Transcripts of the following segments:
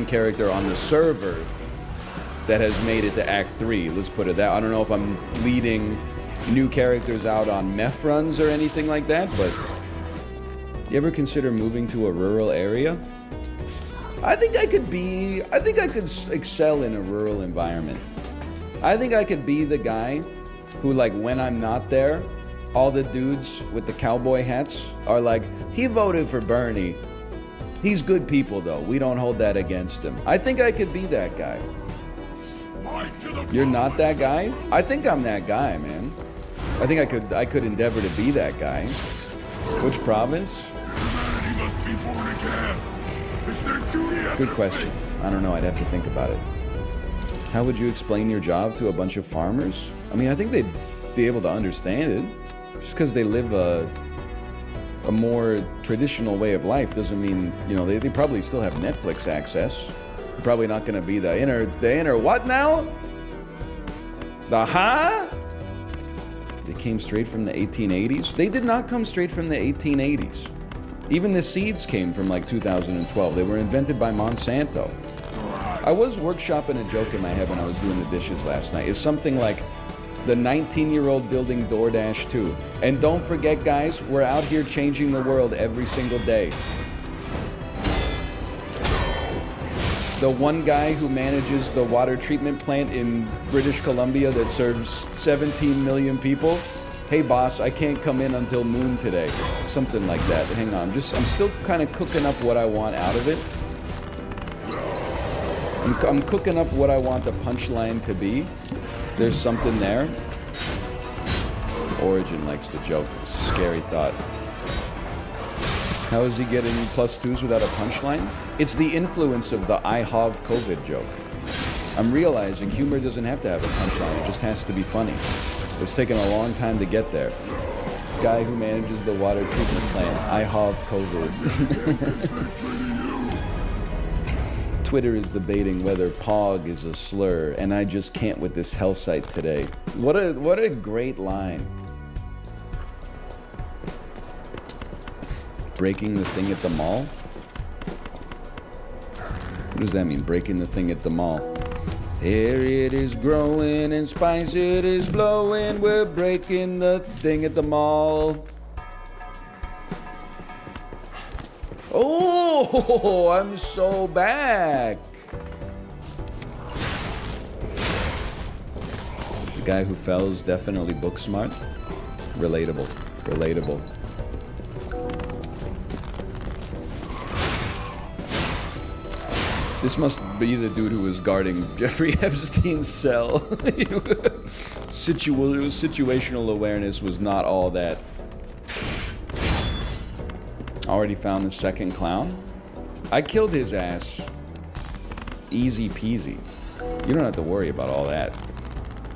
character on the server that has made it to Act 3. Let's put it that. I don't know if I'm leading new characters out on meth runs or anything like that, but you ever consider moving to a rural area? I think I could excel in a rural environment. I think I could be the guy who, like, when I'm not there, all the dudes with the cowboy hats are like, he voted for Bernie. He's good people, though. We don't hold that against him. I think I could be that guy. You're not that guy? I think I'm that guy, man. I think I could endeavor to be that guy. Which province? Good question. I don't know. I'd have to think about it. How would you explain your job to a bunch of farmers? I mean, I think they'd be able to understand it. Just because they live a more traditional way of life doesn't mean, you know, they probably still have Netflix access. They're probably not going to be the inner what now? The huh? They came straight from the 1880s? They did not come straight from the 1880s. Even the seeds came from like 2012. They were invented by Monsanto. I was workshopping a joke in my head when I was doing the dishes last night. It's something like the 19-year-old building DoorDash 2. And don't forget, guys, we're out here changing the world every single day. The one guy who manages the water treatment plant in British Columbia that serves 17 million people. Hey boss, I can't come in until noon today. Something like that. Hang on, I'm still kind of cooking up what I want out of it. I'm cooking up what I want the punchline to be. There's something there. Origin likes the joke. It's a scary thought. How is he getting +2s without a punchline? It's the influence of the I have COVID joke. I'm realizing humor doesn't have to have a punchline. It just has to be funny. It's taken a long time to get there. Guy who manages the water treatment plant. I have COVID. Twitter is debating whether POG is a slur, and I just can't with this hell site today. What a great line. Breaking the thing at the mall? What does that mean, breaking the thing at the mall? Here it is growing and spice it is flowing. We're breaking the thing at the mall. Oh, I'm so back. The guy who fell is definitely book smart. Relatable. Relatable. This must be the dude who was guarding Jeffrey Epstein's cell. Situational awareness was not all that. Already found the second clown? I killed his ass. Easy peasy. You don't have to worry about all that.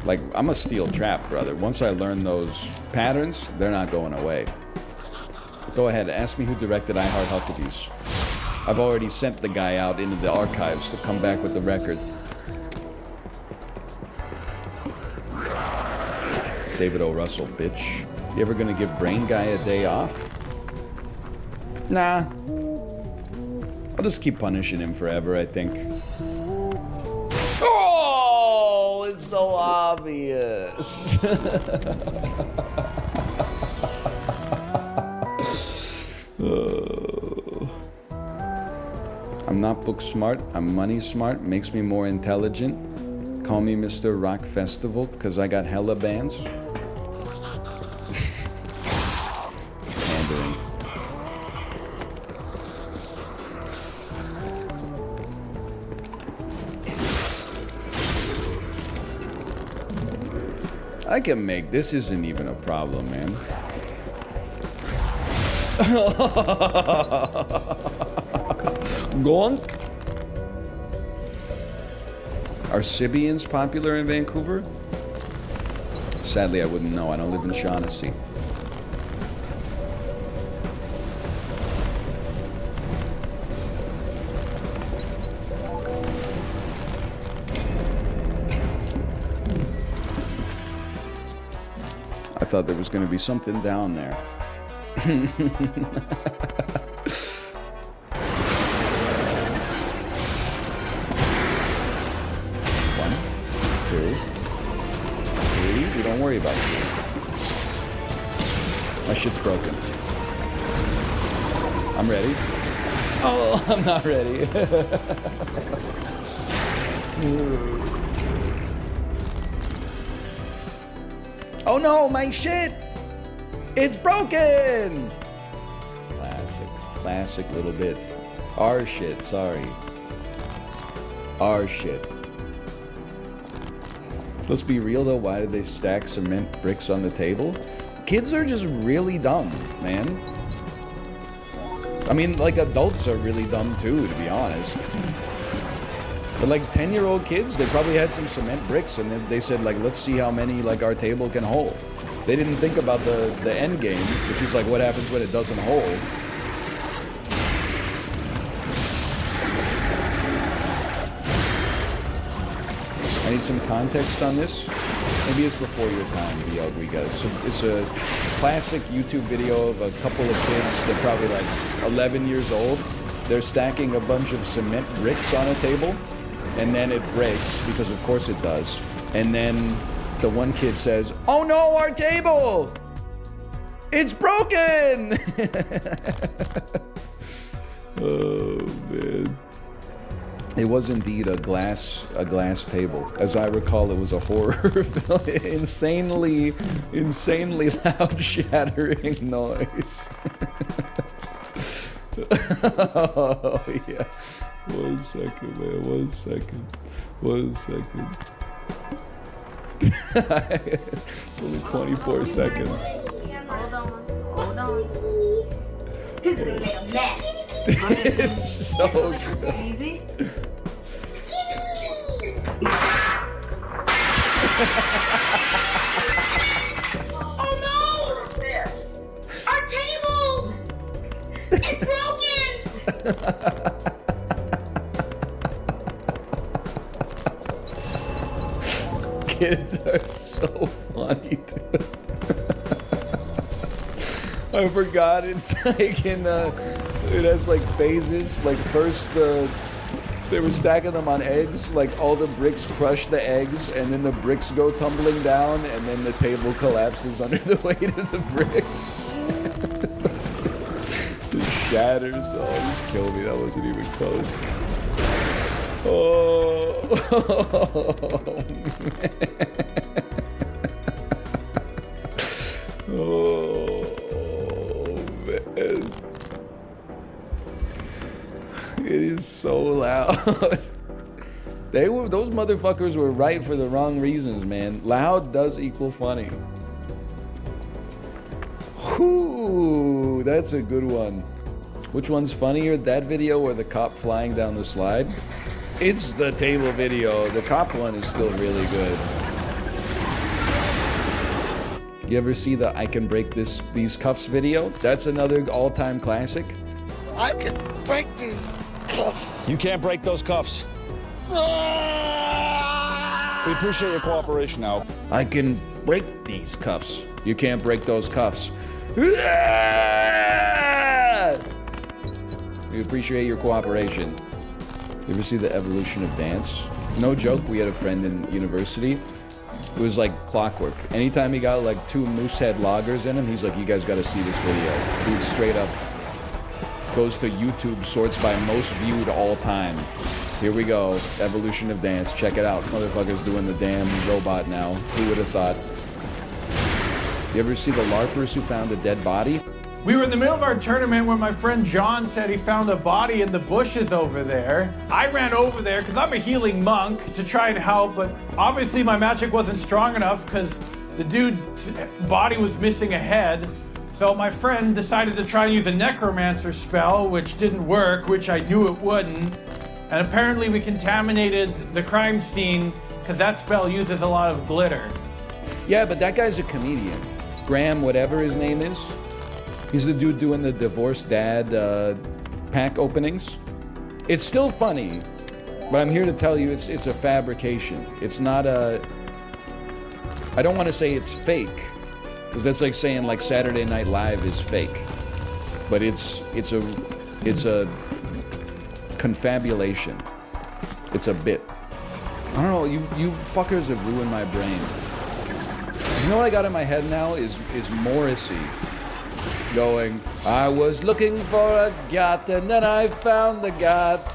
Like, I'm a steel trap, brother. Once I learn those patterns, they're not going away. Go ahead, ask me who directed I Heart Huckabees. I've already sent the guy out into the archives to come back with the record. David O. Russell, bitch. You ever gonna give Brain Guy a day off? Nah. I'll just keep punishing him forever, I think. Oh, it's so obvious. I'm not book smart, I'm money smart, makes me more intelligent. Call me Mr. Rock Festival, cause I got hella bands. It's pandering. I can make, this isn't even a problem, man. Gonk? Are Sibians popular in Vancouver? Sadly, I wouldn't know. I don't live in Shaughnessy. I thought there was going to be something down there. true. See? We don't worry about it. My shit's broken. I'm ready. Oh, I'm not ready. Oh no, my shit! It's broken! Classic little bit. Our shit, sorry. Our shit. Let's be real though, why did they stack cement bricks on the table? Kids are just really dumb, man. I mean, like, adults are really dumb too, to be honest. But like 10-year-old kids, they probably had some cement bricks and then they said, like, let's see how many, like, our table can hold. They didn't think about the end game, which is like what happens when it doesn't hold. I need some context on this. Maybe it's before your time, the ugly guys. So it's a classic YouTube video of a couple of kids. They're probably like 11 years old. They're stacking a bunch of cement bricks on a table, and then it breaks, because of course it does. And then the one kid says, "Oh no, our table! It's broken!" Oh man. It was indeed a glass table. As I recall, it was a horror film. insanely loud shattering noise. Oh yeah. 1 second, man. 1 second. 1 second. It's only 24 seconds. Hold on. This is a mess. It's so good. Easy. Oh no! Our table! It's broken! Kids are so funny, dude. I forgot it's like in it has like phases. Like first they were stacking them on eggs, like all the bricks crush the eggs and then the bricks go tumbling down and then the table collapses under the weight of the bricks. It shatters. Oh, just kill me. That wasn't even close. Oh, man. Oh, man. It is so loud. Those motherfuckers were right for the wrong reasons, man. Loud does equal funny. Whew, that's a good one. Which one's funnier, that video or the cop flying down the slide? It's the table video. The cop one is still really good. You ever see the I can break these cuffs video? That's another all-time classic. I can break these cuffs. You can't break those cuffs. We appreciate your cooperation now. I can break these cuffs. You can't break those cuffs. We appreciate your cooperation. You ever see the evolution of dance? No joke, we had a friend in university. It was like clockwork. Anytime he got like 2 Moosehead lagers in him, he's like, you guys gotta see this video. Dude straight up goes to YouTube, sorts by most viewed all time. Here we go, evolution of dance. Check it out. Motherfucker's doing the damn robot now. Who would have thought? You ever see the LARPers who found a dead body? We were in the middle of our tournament when my friend John said he found a body in the bushes over there. I ran over there because I'm a healing monk to try and help, but obviously my magic wasn't strong enough because the dude's body was missing a head. So my friend decided to try and use a necromancer spell, which didn't work, which I knew it wouldn't. And apparently we contaminated the crime scene because that spell uses a lot of glitter. Yeah, but that guy's a comedian. Graham, whatever his name is. He's the dude doing the divorced dad pack openings. It's still funny, but I'm here to tell you it's a fabrication. It's not a... I don't want to say it's fake, because that's like saying like Saturday Night Live is fake. But it's a confabulation. It's a bit. I don't know, you fuckers have ruined my brain. You know what I got in my head now is Morrissey going, I was looking for a yacht and then I found the yacht.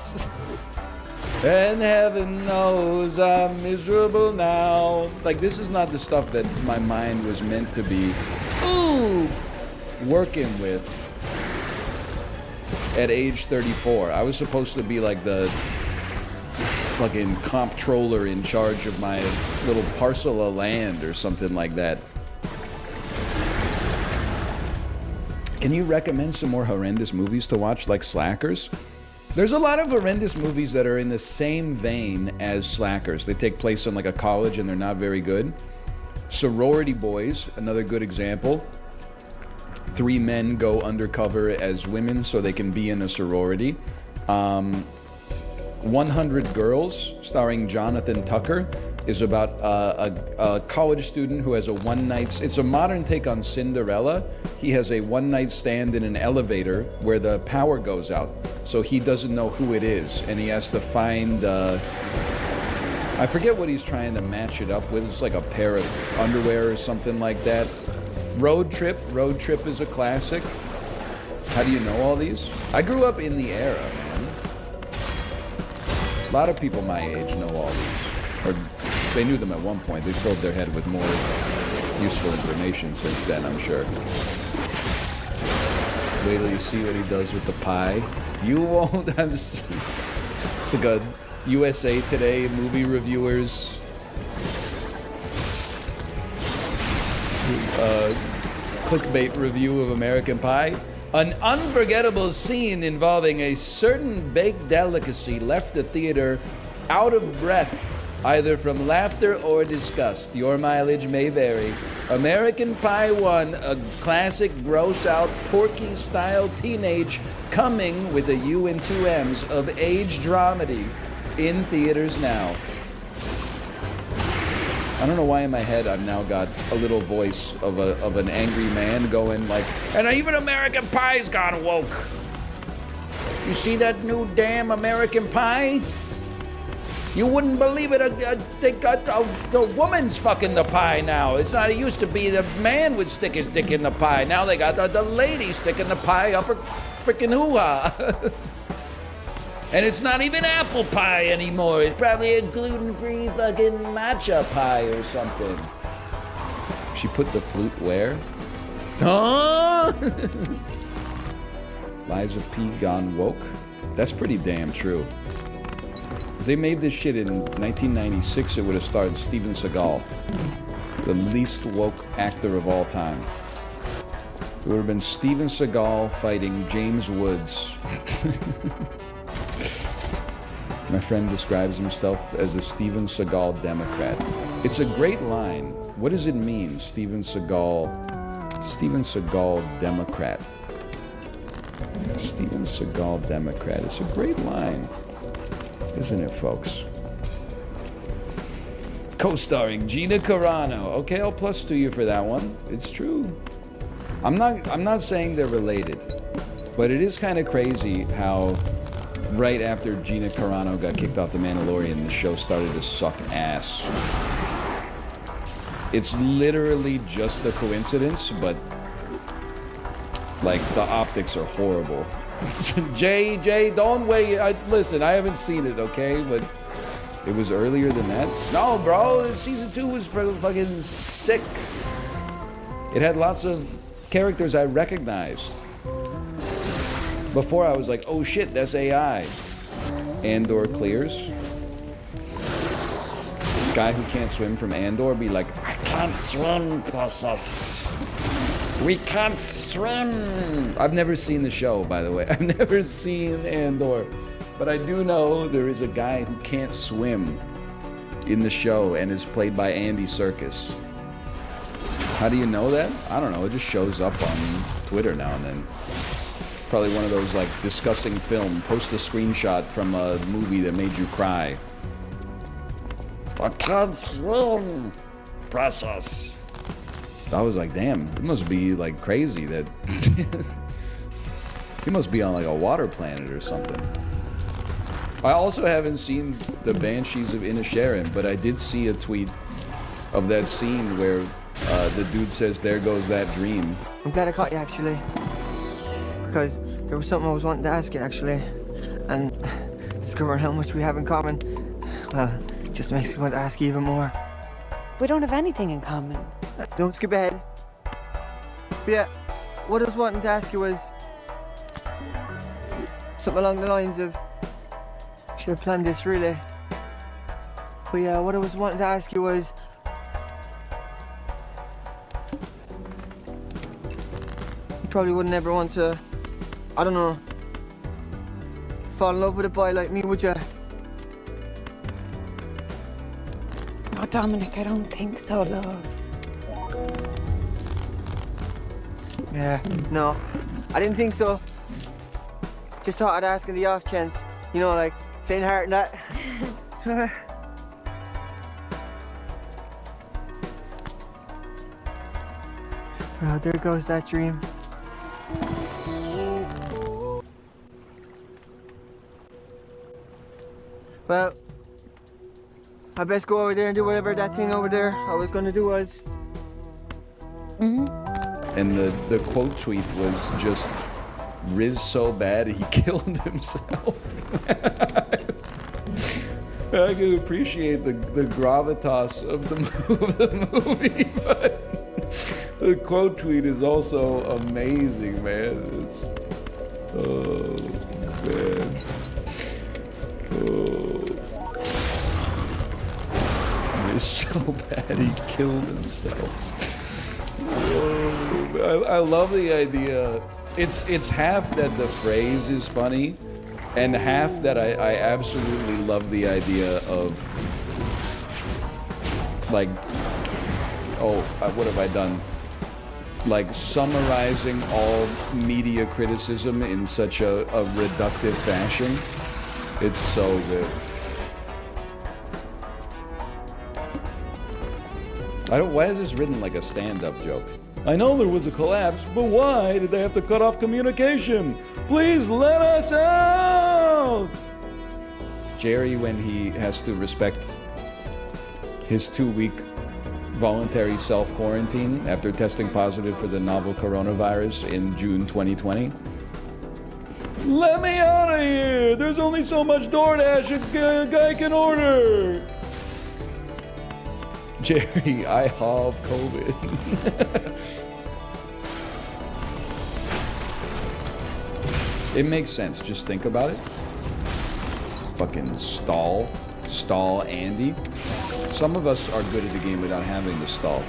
And heaven knows I'm miserable now. Like, this is not the stuff that my mind was meant to be working with at age 34. I was supposed to be like the fucking comptroller in charge of my little parcel of land or something like that. Can you recommend some more horrendous movies to watch, like Slackers? There's a lot of horrendous movies that are in the same vein as Slackers. They take place in like a college and they're not very good. Sorority Boys, another good example. 3 men go undercover as women so they can be in a sorority. 100 Girls, starring Jonathan Tucker, is about a college student who has a one-night... It's a modern take on Cinderella. He has a one-night stand in an elevator where the power goes out. So he doesn't know who it is, and he has to find... I forget what he's trying to match it up with. It's like a pair of underwear or something like that. Road Trip. Road Trip is a classic. How do you know all these? I grew up in the era, man. A lot of people my age know all these. Or they knew them at one point. They filled their head with more useful information since then, I'm sure. Wait till you see what he does with the pie. You won't. It's like a USA Today movie reviewers clickbait review of American Pie. An unforgettable scene involving a certain baked delicacy left the theater out of breath, either from laughter or disgust. Your mileage may vary. American Pie 1, a classic gross-out, Porky-style teenage coming with a U and 2 M's of age dramedy in theaters now. I don't know why in my head I've now got a little voice of an angry man going like, and even American Pie's gone woke. You see that new damn American Pie? You wouldn't believe it. The woman's fucking the pie now. It's not. It used to be the man would stick his dick in the pie. Now they got the lady sticking the pie up her freaking hoo-ha. And it's not even apple pie anymore. It's probably a gluten-free fucking matcha pie or something. She put the flute where? Huh? Liza P. gone woke? That's pretty damn true. If they made this shit in 1996, it would have starred Steven Seagal, the least woke actor of all time. It would have been Steven Seagal fighting James Woods. My friend describes himself as a Steven Seagal Democrat. It's a great line. What does it mean, Steven Seagal Democrat? Steven Seagal Democrat. It's a great line, isn't it, folks? Co-starring Gina Carano. Okay, I'll +2 you for that one. It's true. I'm not saying they're related, but it is kind of crazy how right after Gina Carano got kicked off The Mandalorian, the show started to suck ass. It's literally just a coincidence, but like the optics are horrible. Jay, don't wait. Listen, I haven't seen it, okay? But it was earlier than that. No, bro, season 2 was fucking sick. It had lots of characters I recognized. Before I was like, oh shit, that's AI. Andor clears. Guy who can't swim from Andor be like, I can't swim, process. We can't swim. I've never seen the show, by the way. I've never seen Andor. But I do know there is a guy who can't swim in the show and is played by Andy Serkis. How do you know that? I don't know. It just shows up on Twitter now and then. Probably one of those like discussing film. Post a screenshot from a movie that made you cry. I can't swim. Process. I was like, damn, it must be like crazy that he must be on like a water planet or something. I also haven't seen the Banshees of Inisherin, but I did see a tweet of that scene where the dude says, "There goes that dream." I'm glad I caught you, actually. Because there was something I was wanting to ask you, actually. And discovering how much we have in common, well, it just makes me want to ask you even more. We don't have anything in common. Don't skip ahead. But yeah, what I was wanting to ask you was something along the lines of, should have planned this really. But yeah, what I was wanting to ask you was, you probably wouldn't ever want to, I don't know, fall in love with a boy like me, would you? No, Dominic, I don't think so, love. Yeah, no, I didn't think so. Just thought I'd ask on the off chance, you know, like faint heart and that. Well, there goes that dream. Well, I best go over there and do whatever that thing over there I was gonna do was. And the quote tweet was just, "Riz so bad he killed himself." I can appreciate the gravitas of the movie, but the quote tweet is also amazing, man. It's, oh man. Oh. Riz so bad he killed himself. Oh, I love the idea. It's half that the phrase is funny, and half that I absolutely love the idea of, like, oh, what have I done? Like summarizing all media criticism in such a reductive fashion. It's so good. Why is this written like a stand-up joke? I know there was a collapse, but why did they have to cut off communication? Please let us out! Jerry, when he has to respect his 2-week voluntary self-quarantine after testing positive for the novel coronavirus in June 2020. Let me out of here! There's only so much DoorDash a guy can order! Jerry, I have COVID. It makes sense. Just think about it. Fucking stall Andy. Some of us are good at the game without having to stall.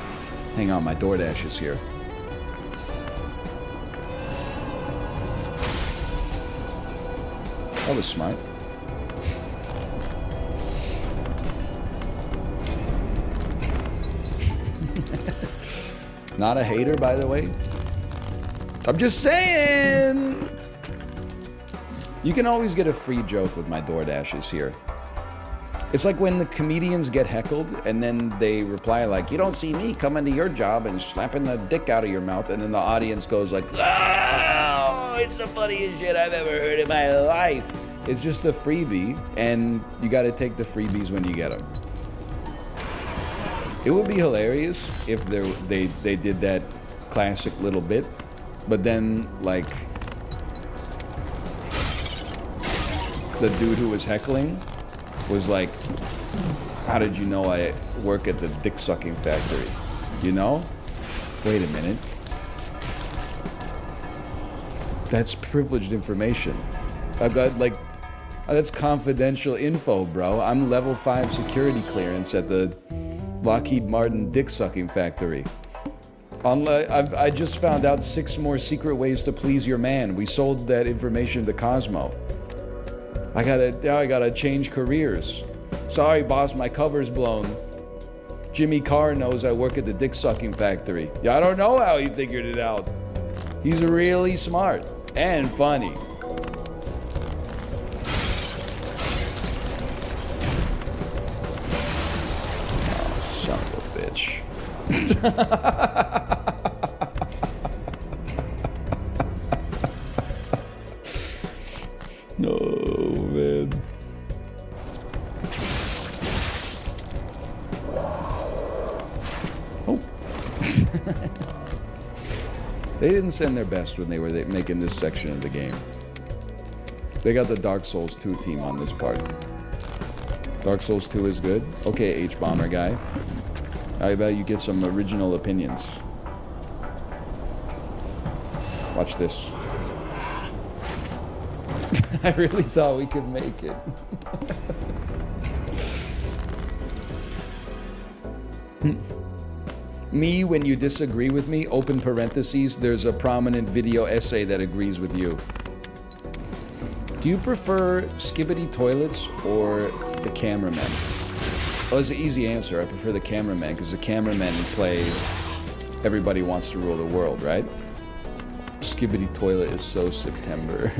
Hang on, my DoorDash is here. That was smart. Not a hater, by the way. I'm just saying! You can always get a free joke with my DoorDashes here. It's like when the comedians get heckled and then they reply like, "You don't see me coming to your job and slapping the dick out of your mouth," and then the audience goes like, "Oh, it's the funniest shit I've ever heard in my life." It's just a freebie, and you gotta take the freebies when you get them. It would be hilarious if they did that classic little bit, but then like the dude who was heckling was like, "How did you know I work at the dick sucking factory? You know? Wait a minute. That's privileged information. I've got like, that's confidential info, bro. I'm level 5 security clearance at the Lockheed Martin dick sucking factory. I just found out 6 more secret ways to please your man. We sold that information to Cosmo. Now I gotta change careers. Sorry, boss, my cover's blown. Jimmy Carr knows I work at the dick sucking factory. Yeah, I don't know how he figured it out. He's really smart and funny." Oh, son of a bitch. Oh, man. Oh. They didn't send their best when they were making this section of the game. They got the Dark Souls 2 team on this part. Dark Souls 2 is good. Okay, H-Bomber guy. I bet you get some original opinions. Watch this. I really thought we could make it. Me, when you disagree with me, open parentheses, there's a prominent video essay that agrees with you. Do you prefer skibbity toilets or the cameraman? Well, it's an easy answer. I prefer the cameraman because the cameramen play Everybody Wants to Rule the World, right? Skibbity toilet is so September.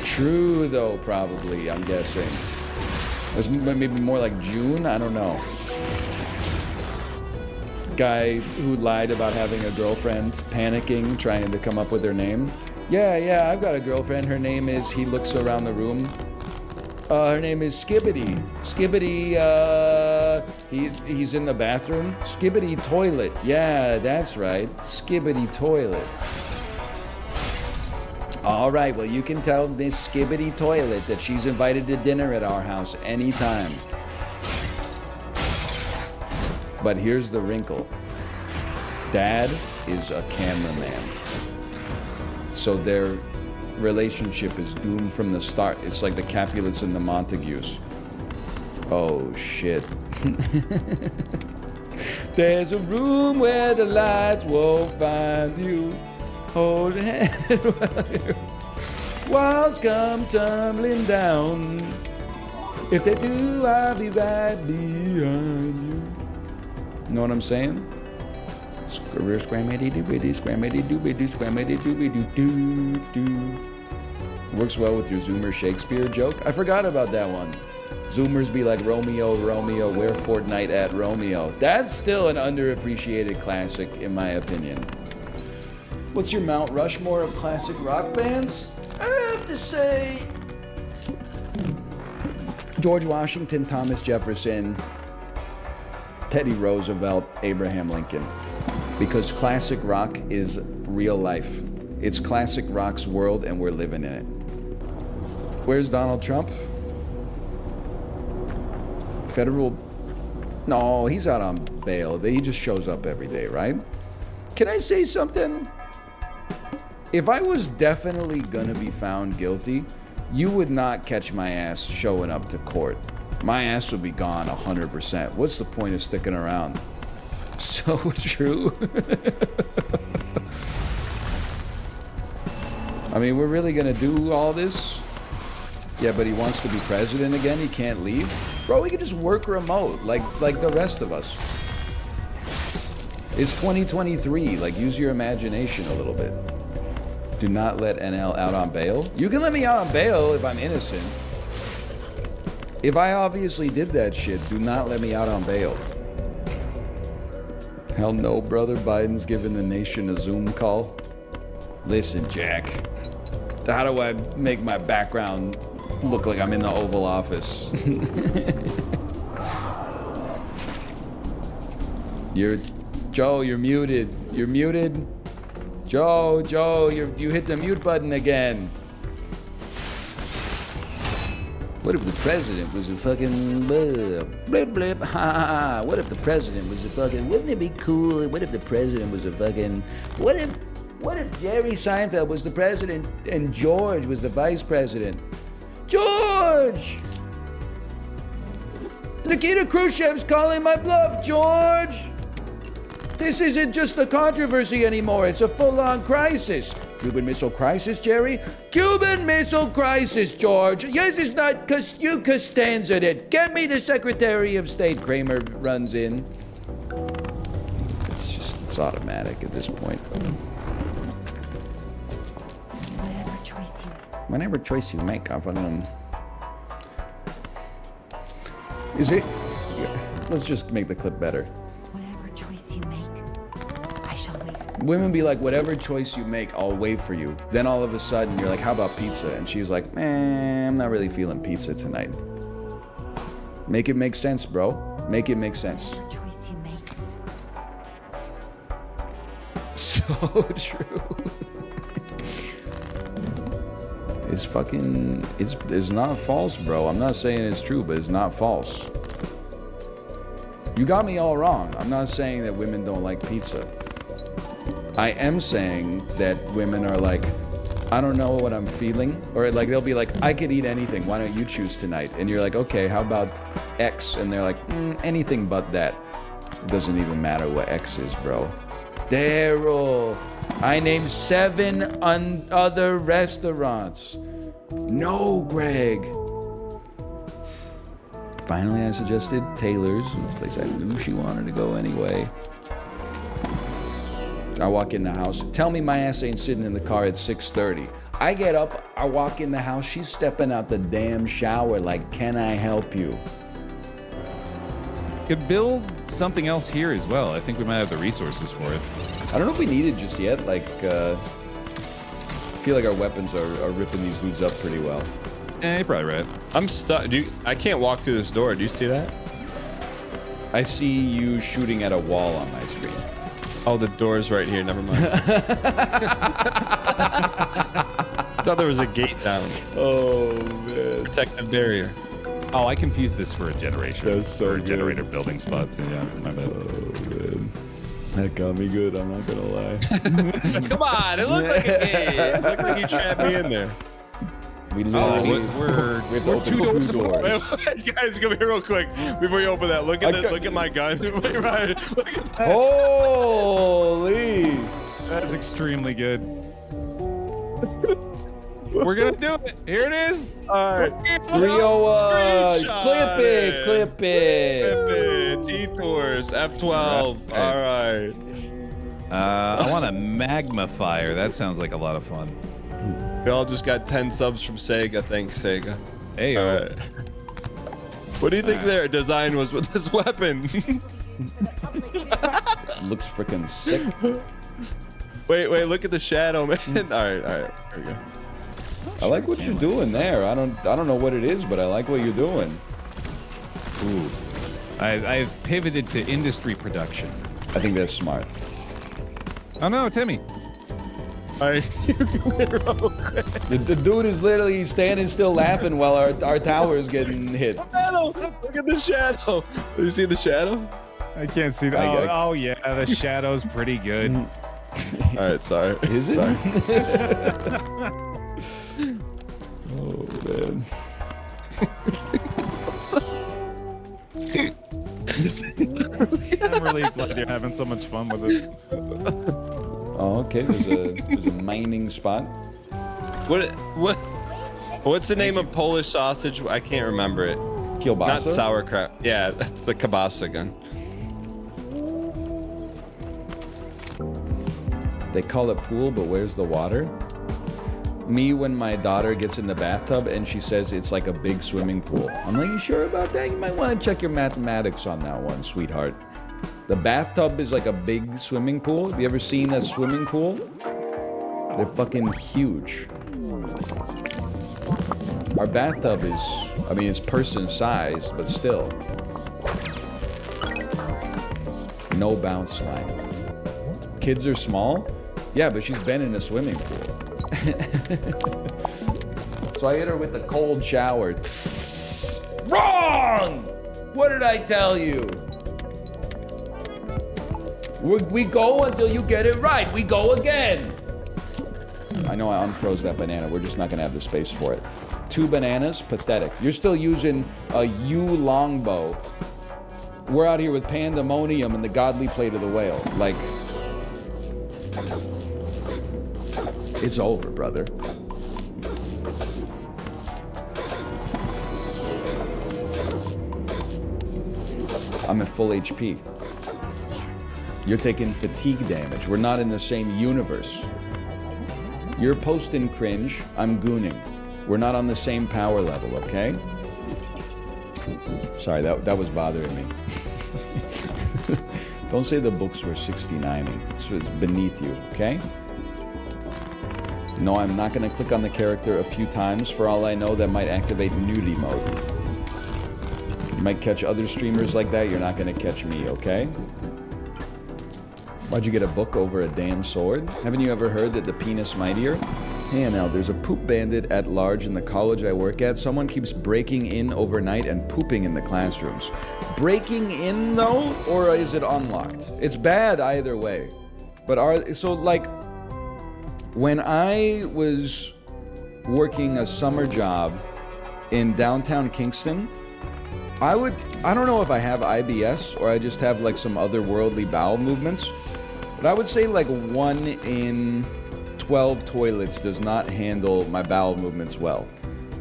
True, though, probably, I'm guessing. It's maybe more like June? I don't know. Guy who lied about having a girlfriend, panicking, trying to come up with her name. Yeah, I've got a girlfriend. Her name is, he looks around the room. Her name is Skibbity. Skibbity, he's in the bathroom. Skibbity toilet. Yeah, that's right. Skibbity toilet. All right, well, you can tell Miss Skibbity Toilet that she's invited to dinner at our house anytime. But here's the wrinkle. Dad is a cameraman. So their relationship is doomed from the start. It's like the Capulets and the Montagues. Oh, shit. There's a room where the lights won't find you. Hold hand while your walls come tumbling down. If they do, I'll be right behind you. Know what I'm saying? Scrammy doobity, scrammy doobity, scrammy doobity doo doo. Works well with your Zoomer Shakespeare joke. I forgot about that one. Zoomers be like, Romeo, Romeo, where Fortnite at Romeo? That's still an underappreciated classic, in my opinion. What's your Mount Rushmore of classic rock bands? I have to say George Washington, Thomas Jefferson, Teddy Roosevelt, Abraham Lincoln. Because classic rock is real life. It's classic rock's world and we're living in it. Where's Donald Trump? Federal... No, he's out on bail. He just shows up every day, right? Can I say something? If I was definitely gonna be found guilty, you would not catch my ass showing up to court. My ass would be gone 100%. What's the point of sticking around? So true. I mean, we're really gonna do all this? Yeah, but he wants to be president again? He can't leave? Bro, he can just work remote, like the rest of us. It's 2023, like use your imagination a little bit. Do not let NL out on bail. You can let me out on bail if I'm innocent. If I obviously did that shit, do not let me out on bail. Hell no, brother. Biden's giving the nation a Zoom call. Listen, Jack. How do I make my background look like I'm in the Oval Office? Joe, you're muted. You're muted. Joe, you hit the mute button again. What if the president was a fucking blip blip, ha ha ha. What if the president was a fucking, wouldn't it be cool? What if the president was a fucking, what if Jerry Seinfeld was the president and George was the vice president? George! Nikita Khrushchev's calling my bluff, George! This isn't just a controversy anymore, it's a full-on crisis. Cuban Missile Crisis, Jerry? Cuban Missile Crisis, George. Yes, it's not you Costanza'd it. Get me the Secretary of State. Kramer runs in. It's automatic at this point. Whatever choice you make, I fucking... Is it... Let's just make the clip better. Whatever choice you make, I shall wait. Women be like, whatever choice you make, I'll wait for you. Then all of a sudden, you're like, how about pizza? And she's like, I'm not really feeling pizza tonight. Make it make sense, bro. Make it make sense. Choice you make. So true. It's fucking... It's not false, bro. I'm not saying it's true, but it's not false. You got me all wrong. I'm not saying that women don't like pizza. I am saying that women are like, I don't know what I'm feeling. Or like they'll be like, I could eat anything. Why don't you choose tonight? And you're like, okay, how about X? And they're like, anything but that. It doesn't even matter what X is, bro. Daryl, I named 7 other restaurants. No, Greg. Finally, I suggested Taylor's, a place I knew she wanted to go anyway. I walk in the house. Tell me my ass ain't sitting in the car at 6:30. I get up, I walk in the house, she's stepping out the damn shower like, can I help you? Could build something else here as well. I think we might have the resources for it. I don't know if we need it just yet. Like, I feel like our weapons are ripping these dudes up pretty well. You're probably right. I'm stuck. I can't walk through this door. Do you see that? I see you shooting at a wall on my screen. Oh, the door's right here. Never mind. I thought there was a gate down. Oh, man. Protective barrier. Oh, I confused this for a generation. That's so for a good. generator building spot. So yeah, my bad. Oh, man. That got me good, I'm not gonna lie. Come on, it looked like a game. It looked like you trapped me in there. We literally, we're we have to open two doors. Wait, guys, come here real quick before you open that. Look at my gun. Wait, Ryan, look at that. Holy! That's extremely good. We're gonna do it. Here it is. All right. 301. Clip it. Clip it. T-Tours. F12. Right. All right. I want a magma fire. That sounds like a lot of fun. We all just got 10 subs from Sega. Thanks, Sega. Hey. All right. What do you think their design was with this weapon? Looks freaking sick. Wait, look at the shadow, man. All right. Here we go. I like what you're doing there. I don't know what it is, but I like what you're doing. Ooh. I've pivoted to industry production. I think that's smart. Oh no, Timmy. All right. The dude is literally standing still laughing while our tower is getting hit. Shadow. Look at the shadow. Do you see the shadow? I can't see that. Oh yeah, the shadow's pretty good. All right, sorry. Is it? Sorry. Oh, man. I'm really glad you're having so much fun with it. Oh, okay. There's a mining spot. What's the name of Polish sausage? I can't remember it. Kielbasa? Not sauerkraut. Yeah, that's the kielbasa gun. They call it pool, but where's the water? Me, when my daughter gets in the bathtub and she says it's like a big swimming pool. I'm like, you sure about that? You might want to check your mathematics on that one, sweetheart. The bathtub is like a big swimming pool. Have you ever seen a swimming pool? They're fucking huge. Our bathtub is, I mean, it's person-sized, but still. No bounce line. Kids are small? Yeah, but she's been in a swimming pool. So I hit her with the cold shower. Wrong! What did I tell you? We go until you get it right. We go again. I know I unfroze that banana. We're just not gonna have the space for it. 2 bananas? Pathetic. You're still using a U longbow. We're out here with pandemonium and the godly plate of the whale. Like, it's over, brother. I'm at full HP. You're taking fatigue damage. We're not in the same universe. You're posting cringe, I'm gooning. We're not on the same power level, okay? Sorry, that was bothering me. Don't say the books were 69ing. It's beneath you, okay? No, I'm not gonna click on the character a few times. For all I know, that might activate nudity mode. You might catch other streamers like that. You're not gonna catch me, okay? Why'd you get a book over a damn sword? Haven't you ever heard that the penis mightier? Hey, now there's a poop bandit at large in the college I work at. Someone keeps breaking in overnight and pooping in the classrooms. Breaking in though, or is it unlocked? It's bad either way. But so like, when I was working a summer job in downtown Kingston, I don't know if I have IBS or I just have like some otherworldly bowel movements, but I would say like 1 in 12 toilets does not handle my bowel movements well.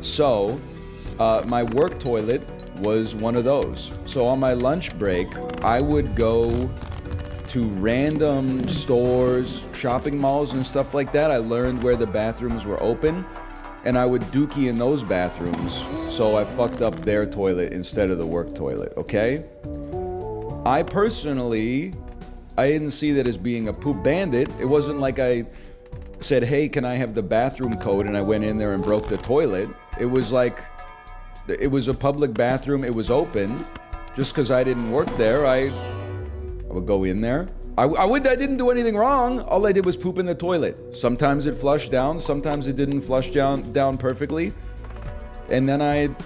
So, my work toilet was one of those. So on my lunch break, I would go to random stores, shopping malls and stuff like that. I learned where the bathrooms were open, and I would dookie in those bathrooms, so I fucked up their toilet instead of the work toilet, okay? I personally, I didn't see that as being a poop bandit. It wasn't like I said, hey, can I have the bathroom code? And I went in there and broke the toilet. It was like, it was a public bathroom, it was open. Just because I didn't work there, I would go in there. I didn't do anything wrong. All I did was poop in the toilet. Sometimes it flushed down, sometimes it didn't flush down perfectly. And then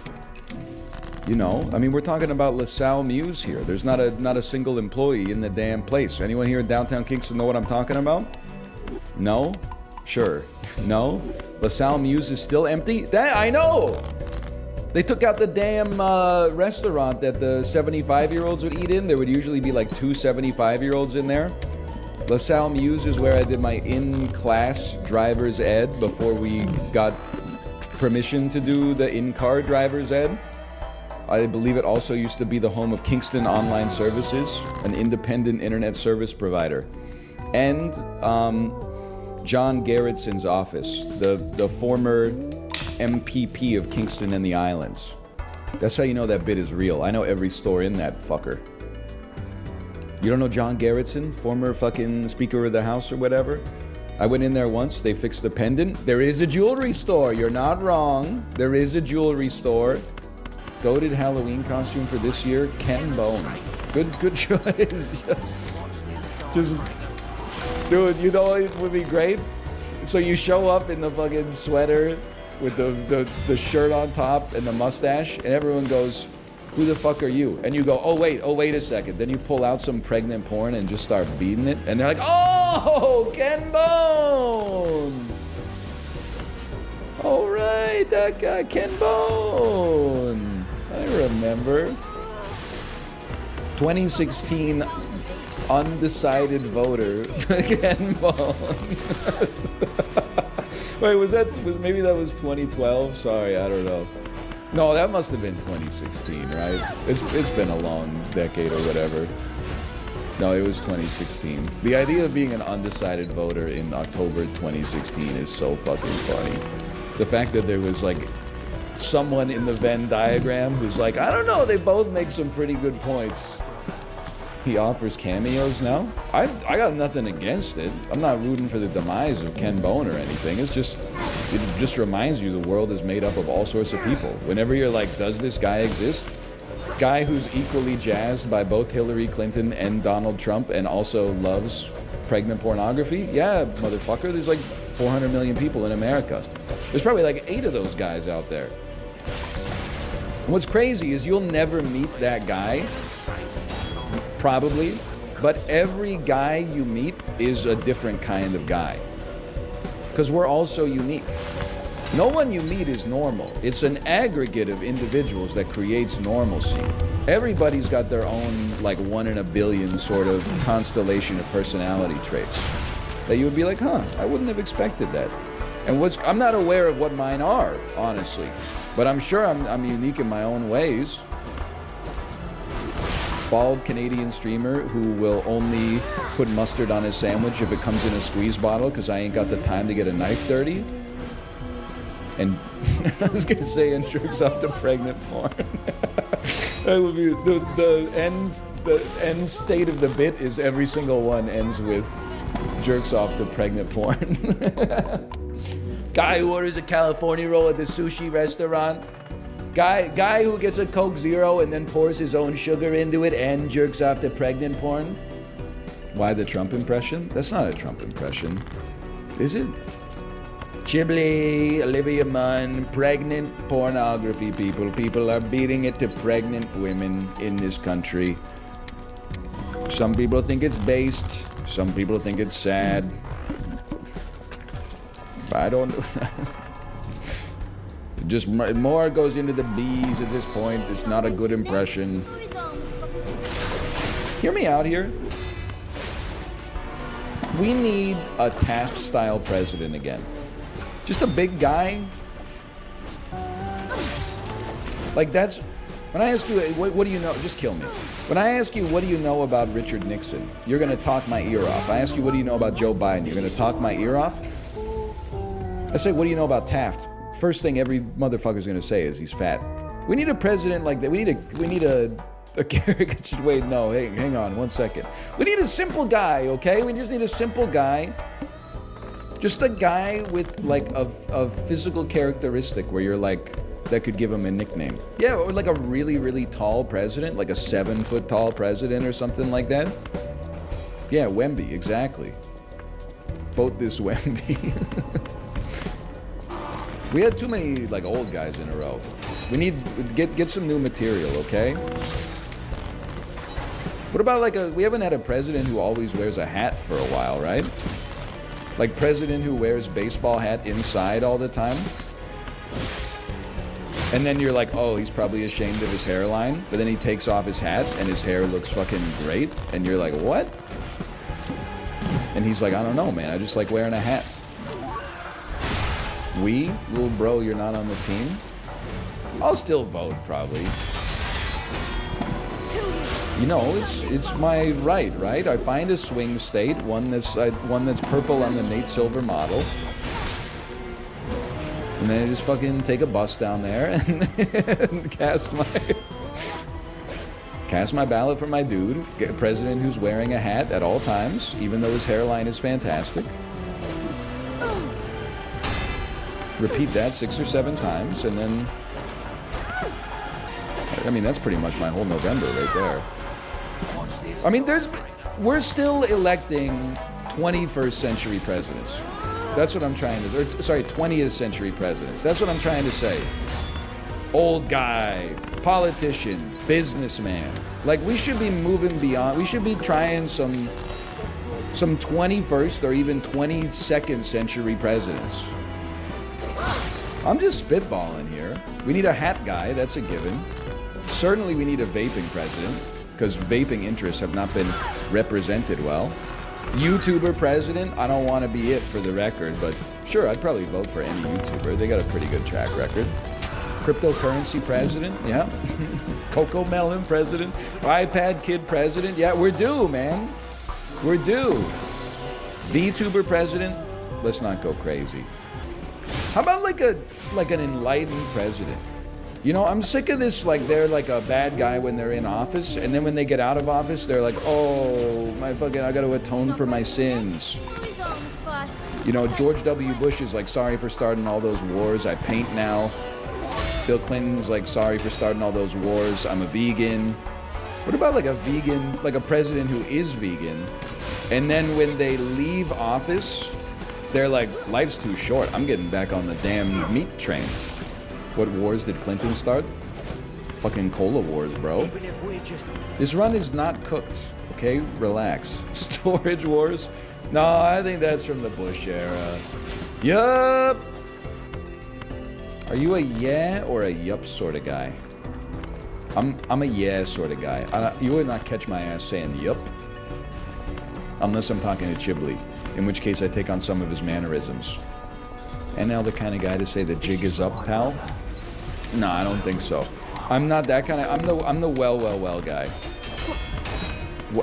you know, I mean, we're talking about LaSalle Muse here. There's not a single employee in the damn place. Anyone here in downtown Kingston know what I'm talking about? No? Sure. No? LaSalle Muse is still empty? That I know! They took out the damn restaurant that the 75-year-olds would eat in. There would usually be like 2 75-year-olds in there. LaSalle Muse is where I did my in-class driver's ed before we got permission to do the in-car driver's ed. I believe it also used to be the home of Kingston Online Services, an independent internet service provider. And John Gerritson's office, the former MPP of Kingston and the Islands. That's how you know that bit is real. I know every store in that fucker. You don't know John Gerritson, former fucking Speaker of the House or whatever? I went in there once, they fixed the pendant. There is a jewelry store, you're not wrong. There is a jewelry store. Goated Halloween costume for this year, Ken Bone. Good choice. Just, dude, you know it would be great? So you show up in the fucking sweater with the shirt on top and the mustache, and everyone goes, who the fuck are you? And you go, oh wait a second. Then you pull out some pregnant porn and just start beating it, and they're like, oh, Ken Bone! All right, that guy, Ken Bone. I remember. 2016 undecided voter, Ken Bone. Wait, maybe that was 2012? Sorry, I don't know. No, that must have been 2016, right? It's been a long decade or whatever. No, it was 2016. The idea of being an undecided voter in October 2016 is so fucking funny. The fact that there was like someone in the Venn diagram who's like, I don't know, they both make some pretty good points. He offers cameos now? I got nothing against it. I'm not rooting for the demise of Ken Bone or anything. It just reminds you the world is made up of all sorts of people. Whenever you're like, does this guy exist? Guy who's equally jazzed by both Hillary Clinton and Donald Trump and also loves pregnant pornography? Yeah, motherfucker, there's like 400 million people in America. There's probably like 8 of those guys out there. And what's crazy is you'll never meet that guy, probably, but every guy you meet is a different kind of guy. Because we're all so unique. No one you meet is normal. It's an aggregate of individuals that creates normalcy. Everybody's got their own, like, 1 in a billion sort of constellation of personality traits that you would be like, huh, I wouldn't have expected that. And I'm not aware of what mine are, honestly, but I'm sure I'm unique in my own ways. Bald Canadian streamer who will only put mustard on his sandwich if it comes in a squeeze bottle because I ain't got the time to get a knife dirty. And I was gonna say, and jerks off to pregnant porn. That would be the end state of the bit is every single one ends with jerks off to pregnant porn. Guy who orders a California roll at the sushi restaurant. Guy who gets a Coke Zero and then pours his own sugar into it and jerks off to pregnant porn. Why the Trump impression? That's not a Trump impression. Is it? Chibli, Olivia Munn, pregnant pornography, people. People are beating it to pregnant women in this country. Some people think it's based. Some people think it's sad. But I don't... Just more goes into the bees at this point. It's not a good impression. Hear me out here. We need a Taft-style president again. Just a big guy. Like that's... When I ask you, what do you know? Just kill me. When I ask you, what do you know about Richard Nixon? You're going to talk my ear off. I ask you, what do you know about Joe Biden? You're going to talk my ear off? I say, what do you know about Taft? First thing every motherfucker's going to say is he's fat. We need a president like that. We need a caricature. Wait, no, hey, hang on 1 second. We need a simple guy, okay? We just need a simple guy. Just a guy with like a physical characteristic where you're like, that could give him a nickname. Yeah, or like a really, really tall president, like a 7-foot tall president or something like that. Yeah, Wemby, exactly. Vote this Wemby. We had too many like old guys in a row. We need get some new material, okay? What about like we haven't had a president who always wears a hat for a while, right? Like president who wears baseball hat inside all the time. And then you're like, oh, he's probably ashamed of his hairline. But then he takes off his hat and his hair looks fucking great. And you're like, what? And he's like, I don't know, man. I just like wearing a hat. Little bro, you're not on the team? I'll still vote, probably. You know, it's my right? I find a swing state, one that's purple on the Nate Silver model. And then I just fucking take a bus down there and cast my ballot for my dude, get a president who's wearing a hat at all times, even though his hairline is fantastic. Repeat that 6 or 7 times, and then... I mean, that's pretty much my whole November right there. I mean, we're still electing 21st century presidents. That's what I'm trying to... sorry, 20th century presidents. That's what I'm trying to say. Old guy, politician, businessman. Like, we should be moving beyond... We should be trying some 21st or even 22nd century presidents. I'm just spitballing here. We need a hat guy, that's a given. Certainly we need a vaping president, because vaping interests have not been represented well. YouTuber president, I don't want to be it for the record, but sure, I'd probably vote for any YouTuber. They got a pretty good track record. Cryptocurrency president, yeah. Coco Melon president. iPad kid president, yeah, we're due, man. We're due. VTuber president, let's not go crazy. How about like an enlightened president? You know, I'm sick of this, like they're like a bad guy when they're in office, and then when they get out of office, they're like, oh, I got to atone for my sins. You know, George W. Bush is like, sorry for starting all those wars, I paint now. Bill Clinton's like, sorry for starting all those wars, I'm a vegan. What about like a vegan, like a president who is vegan, and then when they leave office, they're like, life's too short. I'm getting back on the damn meat train. What wars did Clinton start? Fucking cola wars, bro. This run is not cooked, okay? Relax. Storage wars? No, I think that's from the Bush era. Yup! Are you a yeah or a yup sort of guy? I'm a yeah sort of guy. You would not catch my ass saying yup. Unless I'm talking to Chibli. In which case I take on some of his mannerisms. And now the kind of guy to say the jig is up, pal? No, I don't think so. I'm not that kind of... I'm the well guy.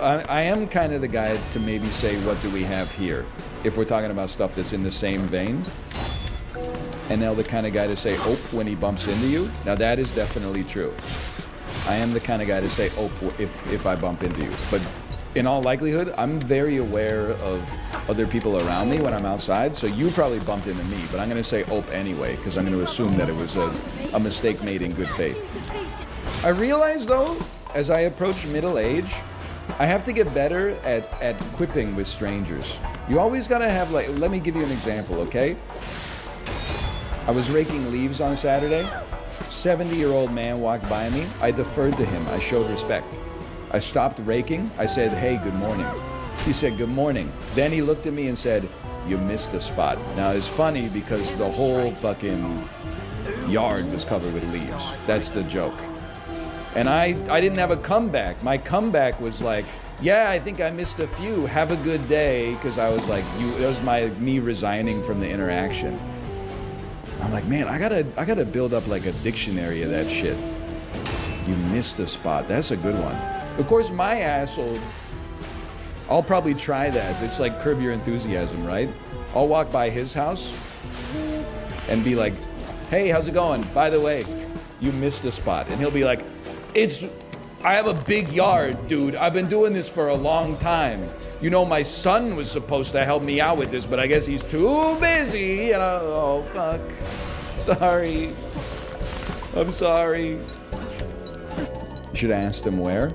I am kind of the guy to maybe say, what do we have here? If we're talking about stuff that's in the same vein. And now the kind of guy to say, ope, when he bumps into you. Now that is definitely true. I am the kind of guy to say, ope, if I bump into you. But in all likelihood, I'm very aware of other people around me when I'm outside, so you probably bumped into me, but I'm going to say ope anyway, because I'm going to assume that it was a mistake made in good faith. I realize, though, as I approach middle age, I have to get better at quipping with strangers. You always got to have, like, let me give you an example, okay? I was raking leaves on Saturday. 70-year-old man walked by me. I deferred to him. I showed respect. I stopped raking. I said, hey, good morning. He said, good morning. Then he looked at me and said, you missed a spot. Now, it's funny because the whole fucking yard was covered with leaves. That's the joke. And I didn't have a comeback. My comeback was like, yeah, I think I missed a few. Have a good day. Because I was like, it was me resigning from the interaction. I'm like, man, I gotta build up like a dictionary of that shit. You missed a spot. That's a good one. Of course, my asshole, I'll probably try that. It's like Curb Your Enthusiasm, right? I'll walk by his house and be like, hey, how's it going? By the way, you missed a spot. And he'll be like, I have a big yard, dude. I've been doing this for a long time. You know, my son was supposed to help me out with this, but I guess he's too busy. And oh, fuck. Sorry. I'm sorry. You should have asked him where.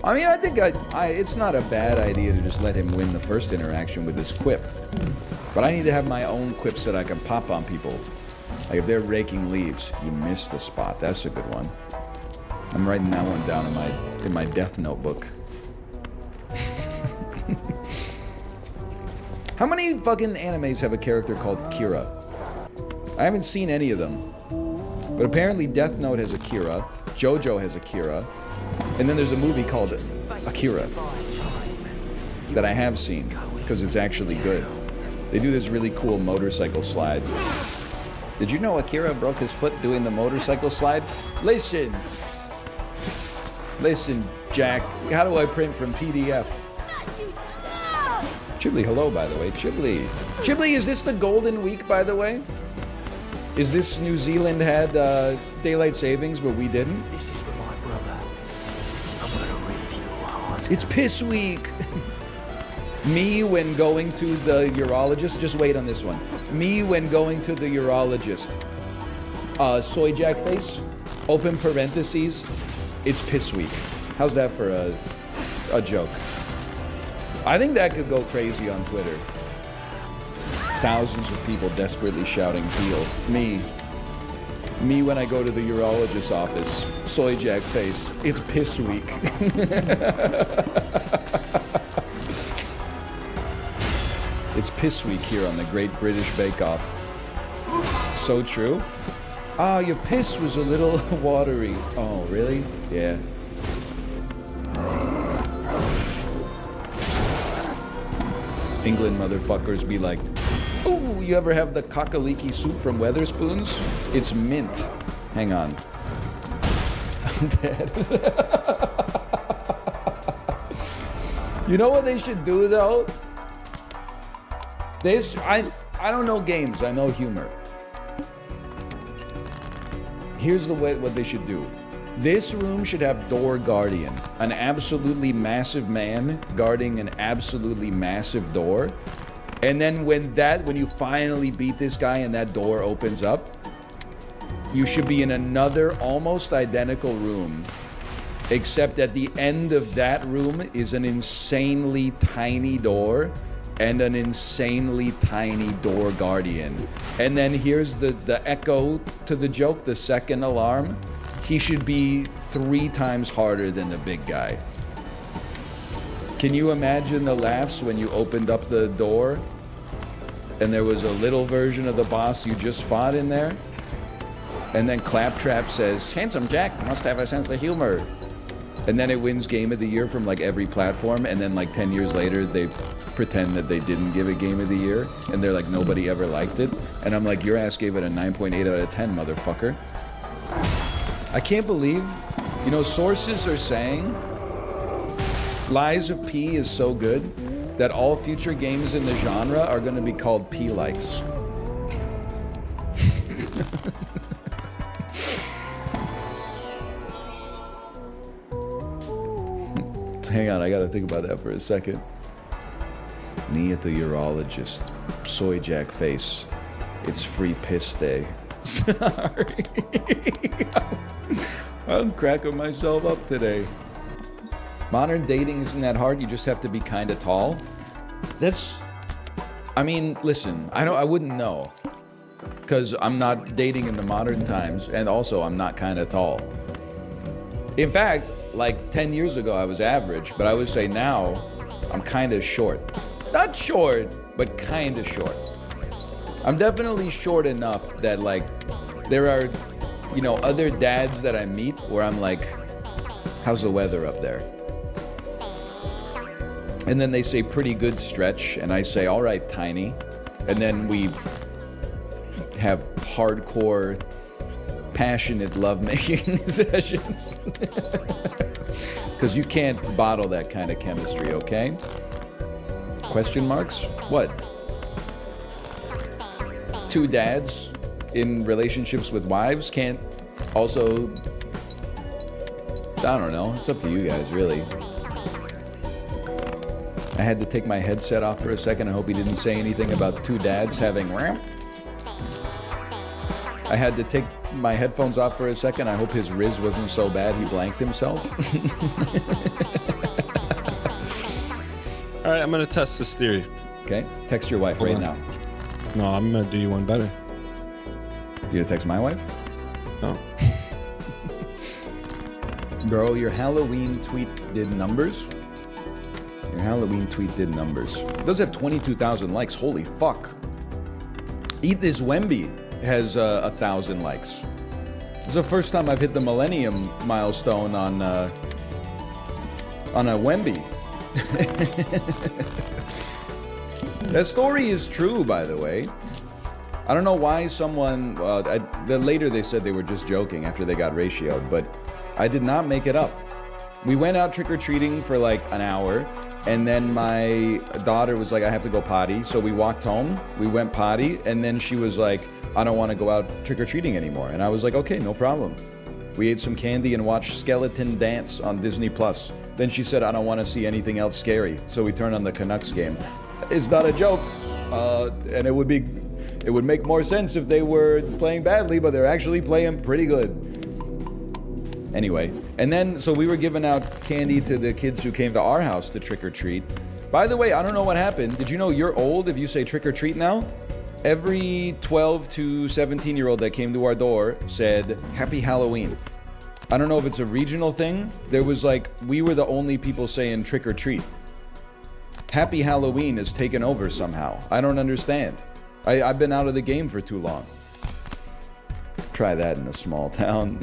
I mean, I think it's not a bad idea to just let him win the first interaction with this quip. But I need to have my own quips that I can pop on people. Like if they're raking leaves, you missed the spot. That's a good one. I'm writing that one down in my death notebook. How many fucking animes have a character called Kira? I haven't seen any of them. But apparently Death Note has Akira, JoJo has Akira, and then there's a movie called Akira that I have seen, because it's actually good. They do this really cool motorcycle slide. Did you know Akira broke his foot doing the motorcycle slide? Listen, Jack, how do I print from PDF? Chibli, hello, by the way. Chibli. Chibli, is this the Golden Week, by the way? Is this New Zealand had daylight savings, but we didn't? This is for my brother. I'm gonna rip you hard. It's piss week. Me when going to the urologist. Just wait on this one. Me when going to the urologist. Soy Jack face. Open parentheses. It's piss week. How's that for a joke? I think that could go crazy on Twitter. Thousands of people desperately shouting heal. Me when I go to the urologist's office. Soy Jack face. It's piss week. It's piss week here on the Great British Bake Off. So true. Ah, your piss was a little watery. Oh, really? Yeah. England motherfuckers be like, ooh, you ever have the cockaliki soup from Weatherspoons? It's mint. Hang on. I'm dead. You know what they should do, though? I don't know games, I know humor. Here's what they should do. This room should have door guardian, an absolutely massive man guarding an absolutely massive door. And then when you finally beat this guy and that door opens up, you should be in another almost identical room, except at the end of that room is an insanely tiny door and an insanely tiny door guardian. And then here's the echo to the joke, the second alarm. He should be 3 times harder than the big guy. Can you imagine the laughs when you opened up the door and there was a little version of the boss you just fought in there? And then Claptrap says, "Handsome Jack must have a sense of humor." And then it wins Game of the Year from like every platform, and then like 10 years later they pretend that they didn't give it Game of the Year, and they're like, nobody ever liked it. And I'm like, your ass gave it a 9.8 out of 10, motherfucker. I can't believe, sources are saying Lies of P is so good that all future games in the genre are going to be called P-likes. Hang on, I gotta think about that for a second. Knee at the urologist. Soy jack face. It's free piss day. Sorry. I'm cracking myself up today. Modern dating isn't that hard. You just have to be kind of tall. I mean, listen, I wouldn't know. Because I'm not dating in the modern times. And also, I'm not kind of tall. In fact, like 10 years ago, I was average. But I would say now, I'm kind of short. Not short, but kind of short. I'm definitely short enough that, like, there are, you know, other dads that I meet where I'm like, how's the weather up there? And then they say pretty good stretch, and I say, all right, tiny. And then we have hardcore, passionate lovemaking sessions. Because you can't bottle that kind of chemistry, okay? Question marks? What? Two dads in relationships with wives can't also... I don't know. It's up to you guys, really. I had to take my headset off for a second. I hope he didn't say anything about two dads having... I had to take my headphones off for a second. I hope his riz wasn't so bad he blanked himself. All right, I'm gonna test this theory. Okay, text your wife right now. No, I'm gonna do you one better. You gonna text my wife? No. Bro, your Halloween tweet did numbers? Your Halloween tweet did numbers. It does have 22,000 likes. Holy fuck. Eat This Wemby has 1,000 likes. It's the first time I've hit the millennium milestone on a Wemby. That story is true, by the way. I don't know why someone... later they said they were just joking after they got ratioed, but I did not make it up. We went out trick-or-treating for like an hour, and then my daughter was like, I have to go potty. So we walked home, we went potty, and then she was like, I don't want to go out trick-or-treating anymore. And I was like, okay, no problem. We ate some candy and watched Skeleton Dance on Disney+. Then she said, I don't want to see anything else scary. So we turned on the Canucks game. It's not a joke. And it would make more sense if they were playing badly, but they're actually playing pretty good. Anyway, and then, so we were giving out candy to the kids who came to our house to trick-or-treat. By the way, I don't know what happened. Did you know you're old if you say trick-or-treat now? Every 12 to 17-year-old that came to our door said, Happy Halloween. I don't know if it's a regional thing. There was like, we were the only people saying trick-or-treat. Happy Halloween is taken over somehow. I don't understand. I've been out of the game for too long. Try that in a small town.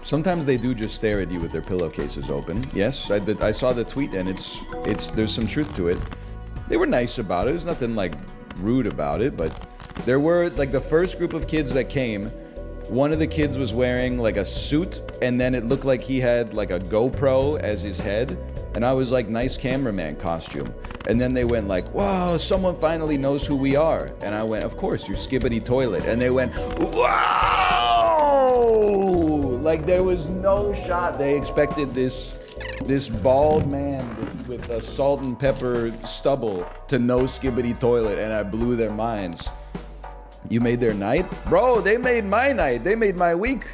Sometimes they do just stare at you with their pillowcases open. Yes, I saw the tweet, and there's some truth to it. They were nice about it. There's nothing like rude about it, but there were like the first group of kids that came. One of the kids was wearing like a suit, and then it looked like he had like a GoPro as his head. And I was like, nice cameraman costume. And then they went like, wow, someone finally knows who we are. And I went, of course, you skibbity toilet. And they went, wow! Like there was no shot. They expected this bald man with a salt and pepper stubble to know skibbity toilet, and I blew their minds. You made their night? Bro, they made my night. They made my week.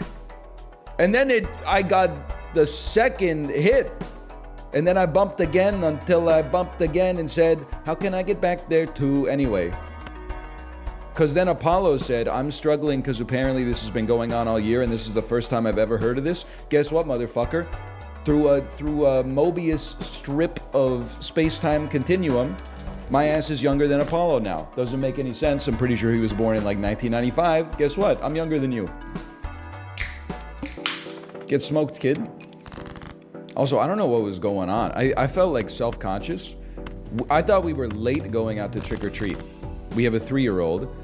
And then I got the second hit. And then I bumped again until I bumped again and said, how can I get back there too? Anyway. Because then Apollo said, I'm struggling because apparently this has been going on all year and this is the first time I've ever heard of this. Guess what, motherfucker? Through a Mobius strip of space-time continuum, my ass is younger than Apollo now. Doesn't make any sense. I'm pretty sure he was born in like 1995. Guess what? I'm younger than you. Get smoked, kid. Also, I don't know what was going on. I felt like self-conscious. I thought we were late going out to trick-or-treat. We have a 3-year-old.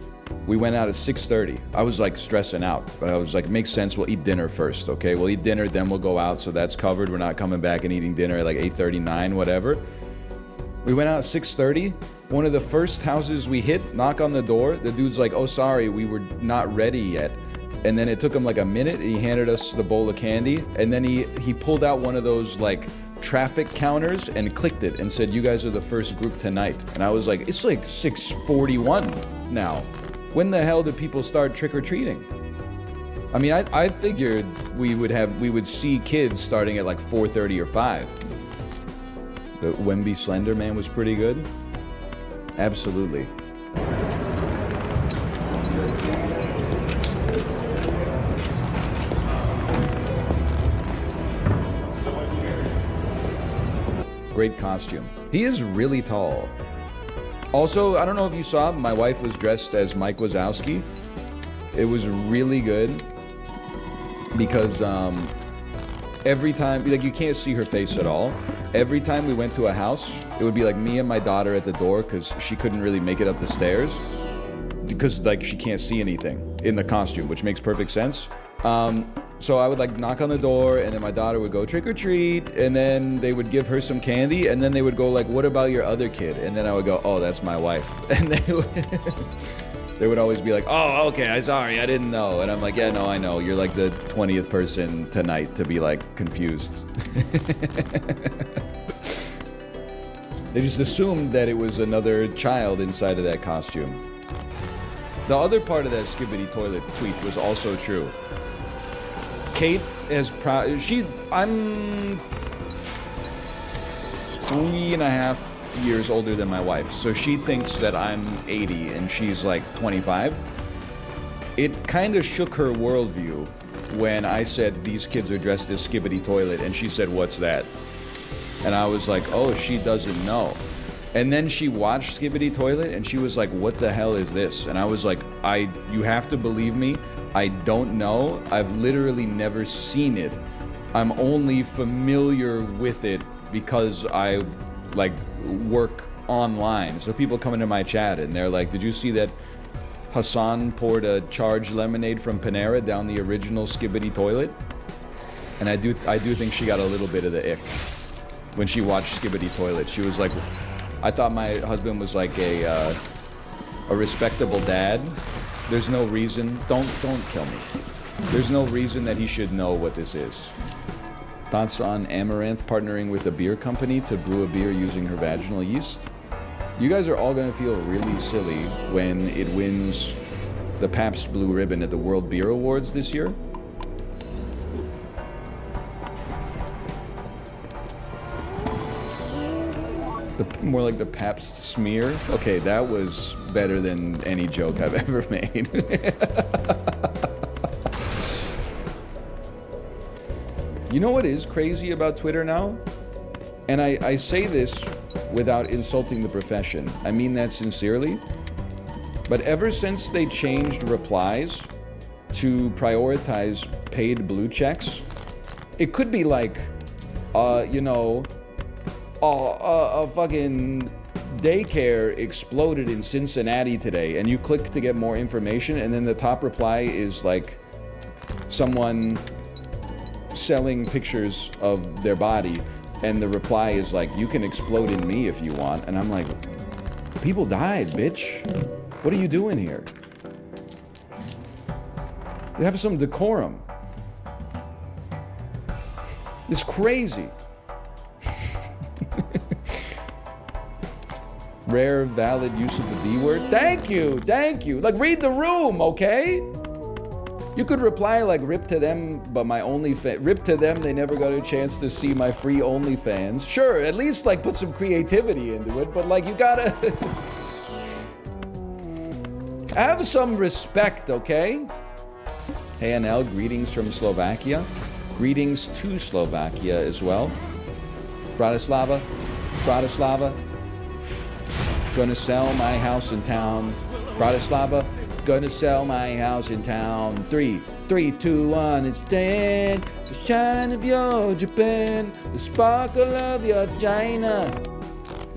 We went out at 6:30. I was like stressing out, but I was like, makes sense. We'll eat dinner first, okay? We'll eat dinner, then we'll go out, so that's covered. We're not coming back and eating dinner at like 8:39, whatever. We went out at 6:30. One of the first houses we hit, knock on the door. The dude's like, oh, sorry, we were not ready yet. And then it took him like a minute, and he handed us the bowl of candy, and then he pulled out one of those like traffic counters and clicked it and said, "You guys are the first group tonight." And I was like, it's like 6:41 now. When the hell did people start trick-or-treating? I mean, I figured we would see kids starting at like 4:30 or 5. The Wemby Slender Man was pretty good. Absolutely. Great costume. He is really tall. Also, I don't know if you saw, my wife was dressed as Mike Wazowski. It was really good because every time, like, you can't see her face at all. Every time we went to a house, it would be like me and my daughter at the door because she couldn't really make it up the stairs because like she can't see anything in the costume, which makes perfect sense. So I would like knock on the door, and then my daughter would go trick or treat, and then they would give her some candy, and then they would go like, "What about your other kid?" And then I would go, "Oh, that's my wife." And they would always be like, "Oh, okay, I'm sorry, I didn't know." And I'm like, "Yeah, no, I know. You're like the 20th person tonight to be like confused." They just assumed that it was another child inside of that costume. The other part of that Skibbity Toilet tweet was also true. Kate is proud. I'm 3.5 years older than my wife, so she thinks that I'm 80 and she's like 25. It kind of shook her worldview when I said these kids are dressed as Skibbity Toilet, and she said, "What's that?" And I was like, "Oh, she doesn't know." And then she watched Skibbity Toilet and she was like, "What the hell is this?" And I was like, you have to believe me. I don't know. I've literally never seen it. I'm only familiar with it because I like work online. So people come into my chat and they're like, "Did you see that Hassan poured a charged lemonade from Panera down the original Skibbity Toilet?" And I do think she got a little bit of the ick when she watched Skibbity Toilet. She was like, "I thought my husband was like a respectable dad. There's no reason, don't kill me. There's no reason that he should know what this is." Thoughts on Amaranth partnering with a beer company to brew a beer using her vaginal yeast? You guys are all gonna feel really silly when it wins the Pabst Blue Ribbon at the World Beer Awards this year. More like the Pabst smear. Okay, that was better than any joke I've ever made. You know what is crazy about Twitter now? And I say this without insulting the profession. I mean that sincerely. But ever since they changed replies to prioritize paid blue checks, it could be like, you know, a fucking daycare exploded in Cincinnati today, and you click to get more information, and then the top reply is like someone selling pictures of their body, and the reply is like, "You can explode in me if you want." And I'm like, people died, bitch. What are you doing here? You have some decorum. It's crazy. Rare, valid use of the B word. Thank you, thank you. Like, read the room, okay? You could reply like, "Rip to them, but my rip to them, they never got a chance to see my free OnlyFans." Sure, at least like put some creativity into it, but like you gotta have some respect, okay? Hey NL, greetings from Slovakia. Greetings to Slovakia as well. Bratislava, Bratislava. Gonna sell my house in town. Bratislava, gonna sell my house in town. 3, 2, 1, it's 10. The shine of your Japan, the sparkle of your China.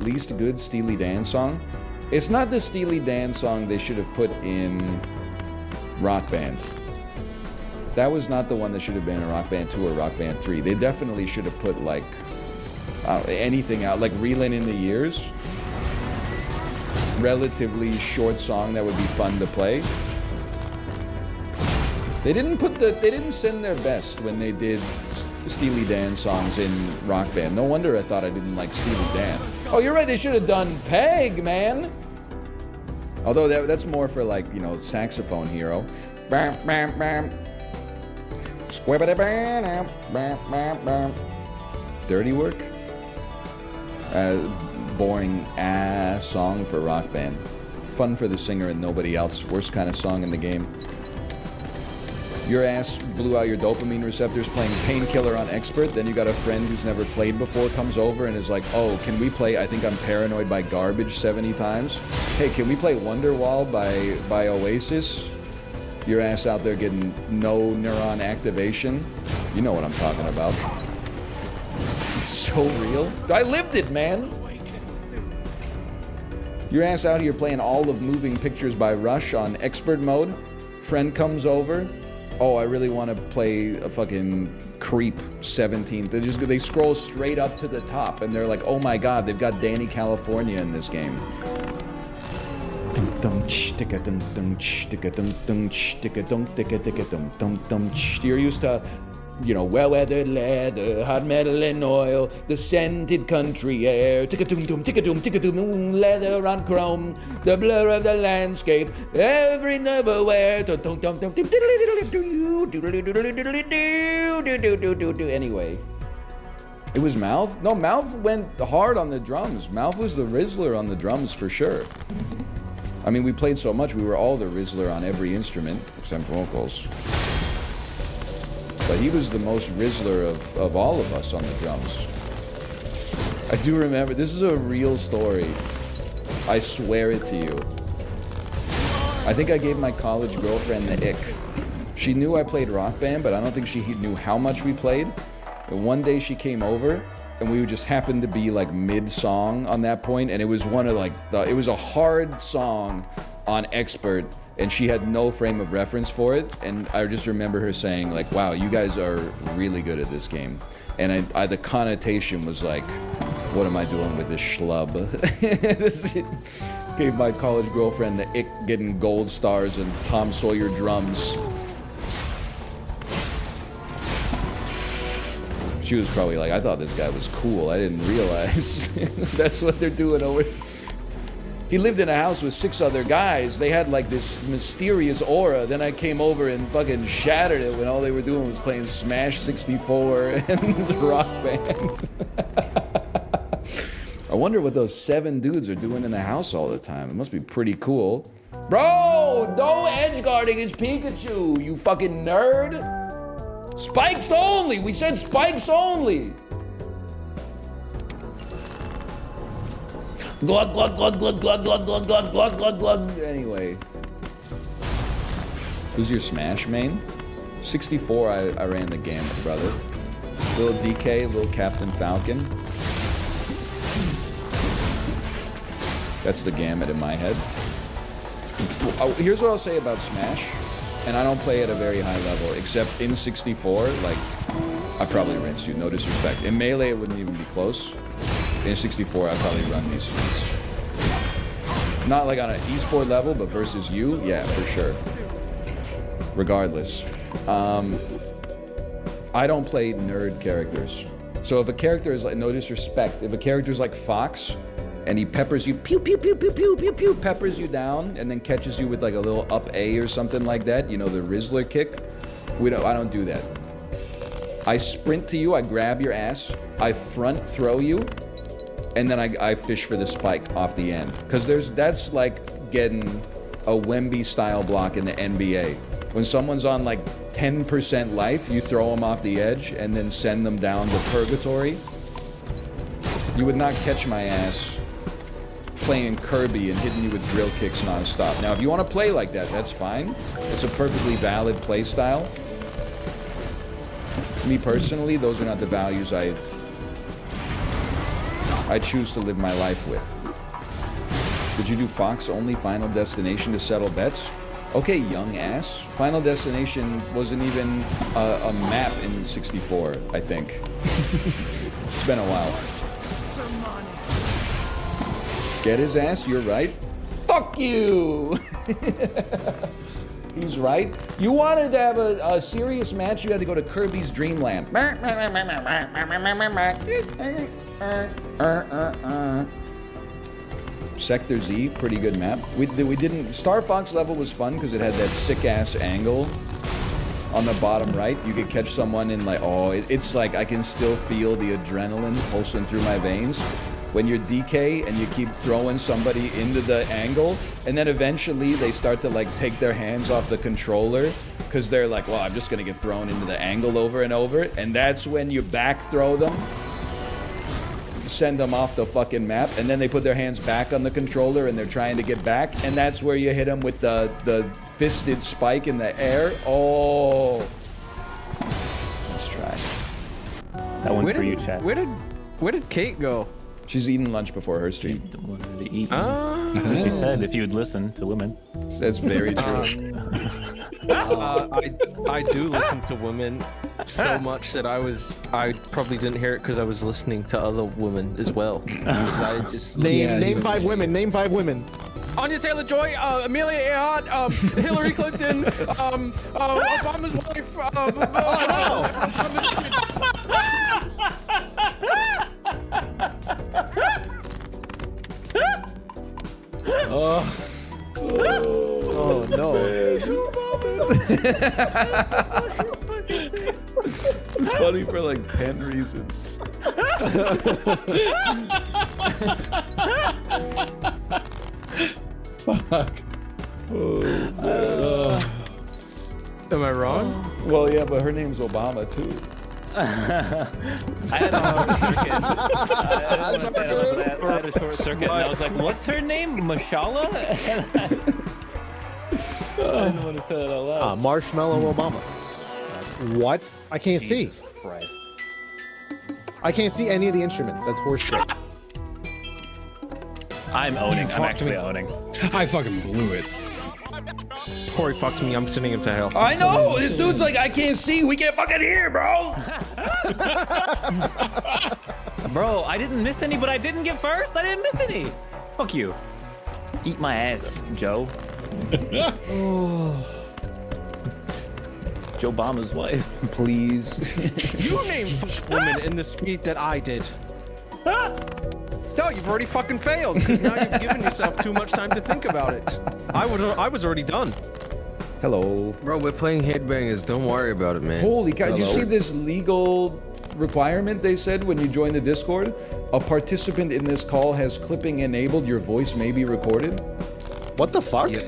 Least good Steely Dan song? It's not the Steely Dan song they should have put in Rock Band. That was not the one that should have been in Rock Band 2 or Rock Band 3. They definitely should have put like anything out, like Reelin' in the Years. Relatively short song that would be fun to play. They didn't send their best when they did Steely Dan songs in Rock Band. No wonder I thought I didn't like Steely Dan. Oh, you're right, they should have done Peg, man. Although that's more for, like, you know, saxophone hero. Bam, bam, bam. Squibbity bam, bam, bam, bam. Dirty Work? Boring ass song for Rock Band. Fun for the singer and nobody else. Worst kind of song in the game. Your ass blew out your dopamine receptors playing Painkiller on Expert, then you got a friend who's never played before comes over and is like, oh, can we play I Think I'm Paranoid by Garbage 70 times? Hey, can we play Wonderwall by Oasis? Your ass out there getting no neuron activation. You know what I'm talking about. It's so real. I lived it, man. Your ass out here playing all of Moving Pictures by Rush on Expert mode. Friend comes over. Oh, I really want to play a fucking Creep 17th. They scroll straight up to the top and they're like, oh my god, they've got Danny California in this game. You're used to, you know, well-weathered leather, hot metal and oil, the scented country air, tick-a-doom-doom, tick-a-doom, tick-a-doom, leather on chrome, the blur of the landscape, every never wear. Anyway, it was Malv? No, Malv went hard on the drums. Malv was the Rizzler on the drums for sure. I mean, we played so much, we were all the Rizzler on every instrument, except vocals. But he was the most Rizzler of all of us on the drums. I do remember, this is a real story. I swear it to you. I think I gave my college girlfriend the ick. She knew I played Rock Band, but I don't think she knew how much we played. And one day she came over, and we just happened to be like mid-song on that point, and it was one of like, it was a hard song on Expert, and she had no frame of reference for it, and I just remember her saying like, wow, you guys are really good at this game. And the connotation was like, what am I doing with this schlub? Gave my college girlfriend the ick getting gold stars and Tom Sawyer drums. She was probably like, I thought this guy was cool. I didn't realize that's what they're doing over. He lived in a house with 6 other guys. They had like this mysterious aura. Then I came over and fucking shattered it when all they were doing was playing Smash 64 and Rock Band. I wonder what those 7 dudes are doing in the house all the time. It must be pretty cool. Bro, no edge guarding his Pikachu, you fucking nerd. Spikes only! We said spikes only! Glug, glug, glug, glug, glug, glug, glug, glug, glug, glug, glug. Anyway. Who's your Smash main? 64, I ran the gamut, brother. Little DK, little Captain Falcon. That's the gamut in my head. Here's what I'll say about Smash. And I don't play at a very high level, except in 64, like, I probably rinse you, no disrespect. In Melee, it wouldn't even be close. In 64, I'd probably run these streets. Not like on an esport level, but versus you, yeah, for sure. Regardless. I don't play nerd characters. So if a character is like, no disrespect, if a character is like Fox, and he peppers you, pew, pew, pew, pew, pew, pew, pew, peppers you down, and then catches you with like a little up A or something like that, you know, the Rizzler kick. I don't do that. I sprint to you, I grab your ass, I front throw you, and then I fish for the spike off the end. Because that's like getting a Wemby style block in the NBA. When someone's on like 10% life, you throw them off the edge and then send them down to purgatory. You would not catch my ass playing Kirby and hitting you with drill kicks non-stop. Now, if you want to play like that, that's fine. It's a perfectly valid play style. Me personally, those are not the values I choose to live my life with. Did you do Fox only Final Destination to settle bets? Okay, young ass. Final Destination wasn't even a map in 64, I think. It's been a while. Get his ass, you're right. Fuck you! He's right. You wanted to have a serious match, you had to go to Kirby's Dream Land. Sector Z, pretty good map. We didn't. Star Fox level was fun because it had that sick ass angle on the bottom right. You could catch someone in like, oh, it's like I can still feel the adrenaline pulsing through my veins when you're DK and you keep throwing somebody into the angle, and then eventually they start to like take their hands off the controller because they're like, well, I'm just gonna get thrown into the angle over and over, and that's when you back throw them. Send them off the fucking map, and then they put their hands back on the controller and they're trying to get back, and that's where you hit them with the fisted spike in the air. Oh, let's try. That one's for you, chat. Where did Kate go? She's eating lunch before her stream. She said if you would listen to women. That's very true. I do listen to women so much that I probably didn't hear it because I was listening to other women as well. I just name 5 women. Name 5 women. Anya Taylor-Joy, Amelia Earhart, Hillary Clinton, Obama's wife. Oh no. It's funny for like 10 reasons. Fuck. Am I wrong? Well, yeah, but her name's Obama too. I had a short circuit, and I was like, what's her name? Mashallah? I didn't want to say that out loud. Marshmallow Obama. What? I can't see. Christ. I can't see any of the instruments. That's horseshit. I'm owning. I'm actually owning. I fucking blew it. Corey fucked me. I'm sending him to hell. I know! This dude's like, I can't see. We can't fucking hear, bro! Bro, I didn't miss any, but I didn't get first. I didn't miss any. Fuck you. Eat my ass, Joe. Joe Obama's wife. Please. You named women in the speed that I did. No, you've already fucking failed because now you've given yourself too much time to think about it. I was already done. Hello. Bro, we're playing headbangers. Don't worry about it, man. Holy cow, did you see this legal requirement they said when you join the Discord? A participant in this call has clipping enabled. Your voice may be recorded. What the fuck? Yeah.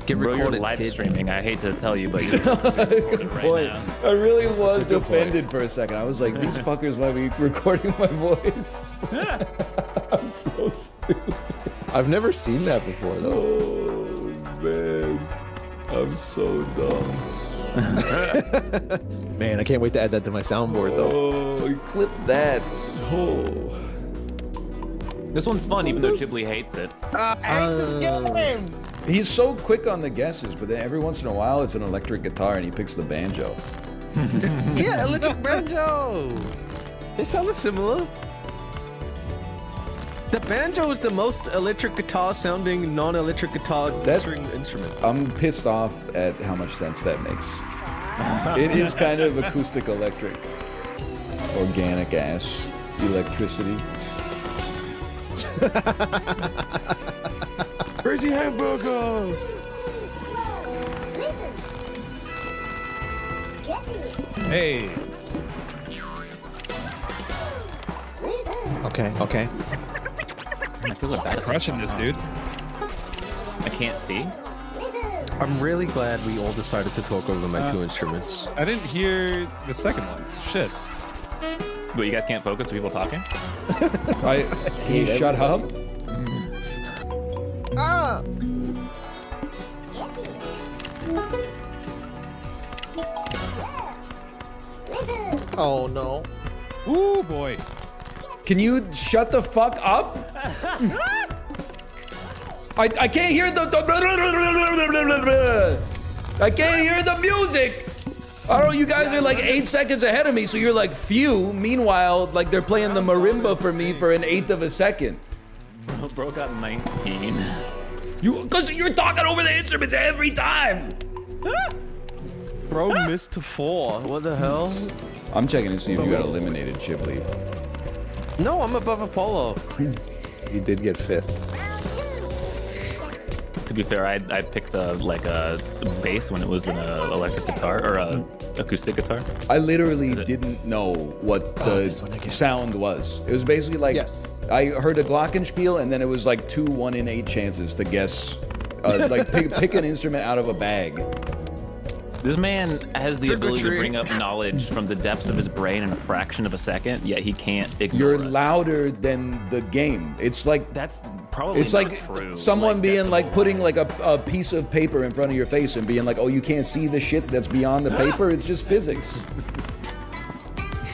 Get Bro, recorded, you're live kid. streaming. I hate to tell you, but you're Good point. now. I really was offended for a second. I was like, these fuckers might be recording my voice. I'm so stupid. I've never seen that before though. Oh man, I'm so dumb. Man, I can't wait to add that to my soundboard though. Oh, clip that. Oh. This one's fun, even though Chibley hates it. I hate this game. He's so quick on the guesses, but then every once in a while it's an electric guitar and he picks the banjo. Yeah, electric banjo. They sound similar. The banjo is the most electric guitar sounding non-electric guitar string instrument. I'm pissed off at how much sense that makes. It is kind of acoustic electric. Organic ass electricity. Crazy hamburger! Hey. Okay. I feel like I'm crushing this, dude. I can't see. I'm really glad we all decided to talk over my 2 instruments. I didn't hear the second one. Shit. But you guys can't focus with people talking? Can you shut up? Ah! Oh no. Ooh boy. Can you shut the fuck up? I can't hear the I can't hear the music. I don't know, you guys are like 8 seconds ahead of me, so you're like, phew. Meanwhile, like they're playing the marimba for me for an 1/8 of a second. Bro got 19. Because you're talking over the instruments every time. Bro missed to 4. What the hell? I'm checking to see if you got eliminated, Chiblee. No, I'm above Apollo. He did get 5th. To be fair, I picked a bass when it was an electric guitar or a acoustic guitar. I literally didn't know what the sound was. It was basically like I heard a glockenspiel and then it was like 2 1 in 8 chances to guess, like pick an instrument out of a bag. This man has the ability to bring up knowledge from the depths of his brain in a fraction of a second, yet he can't ignore You're louder than the game. It's like that's probably it's not like true. someone being like putting like a piece of paper in front of your face and being like, oh, you can't see the shit that's beyond the paper. It's just physics.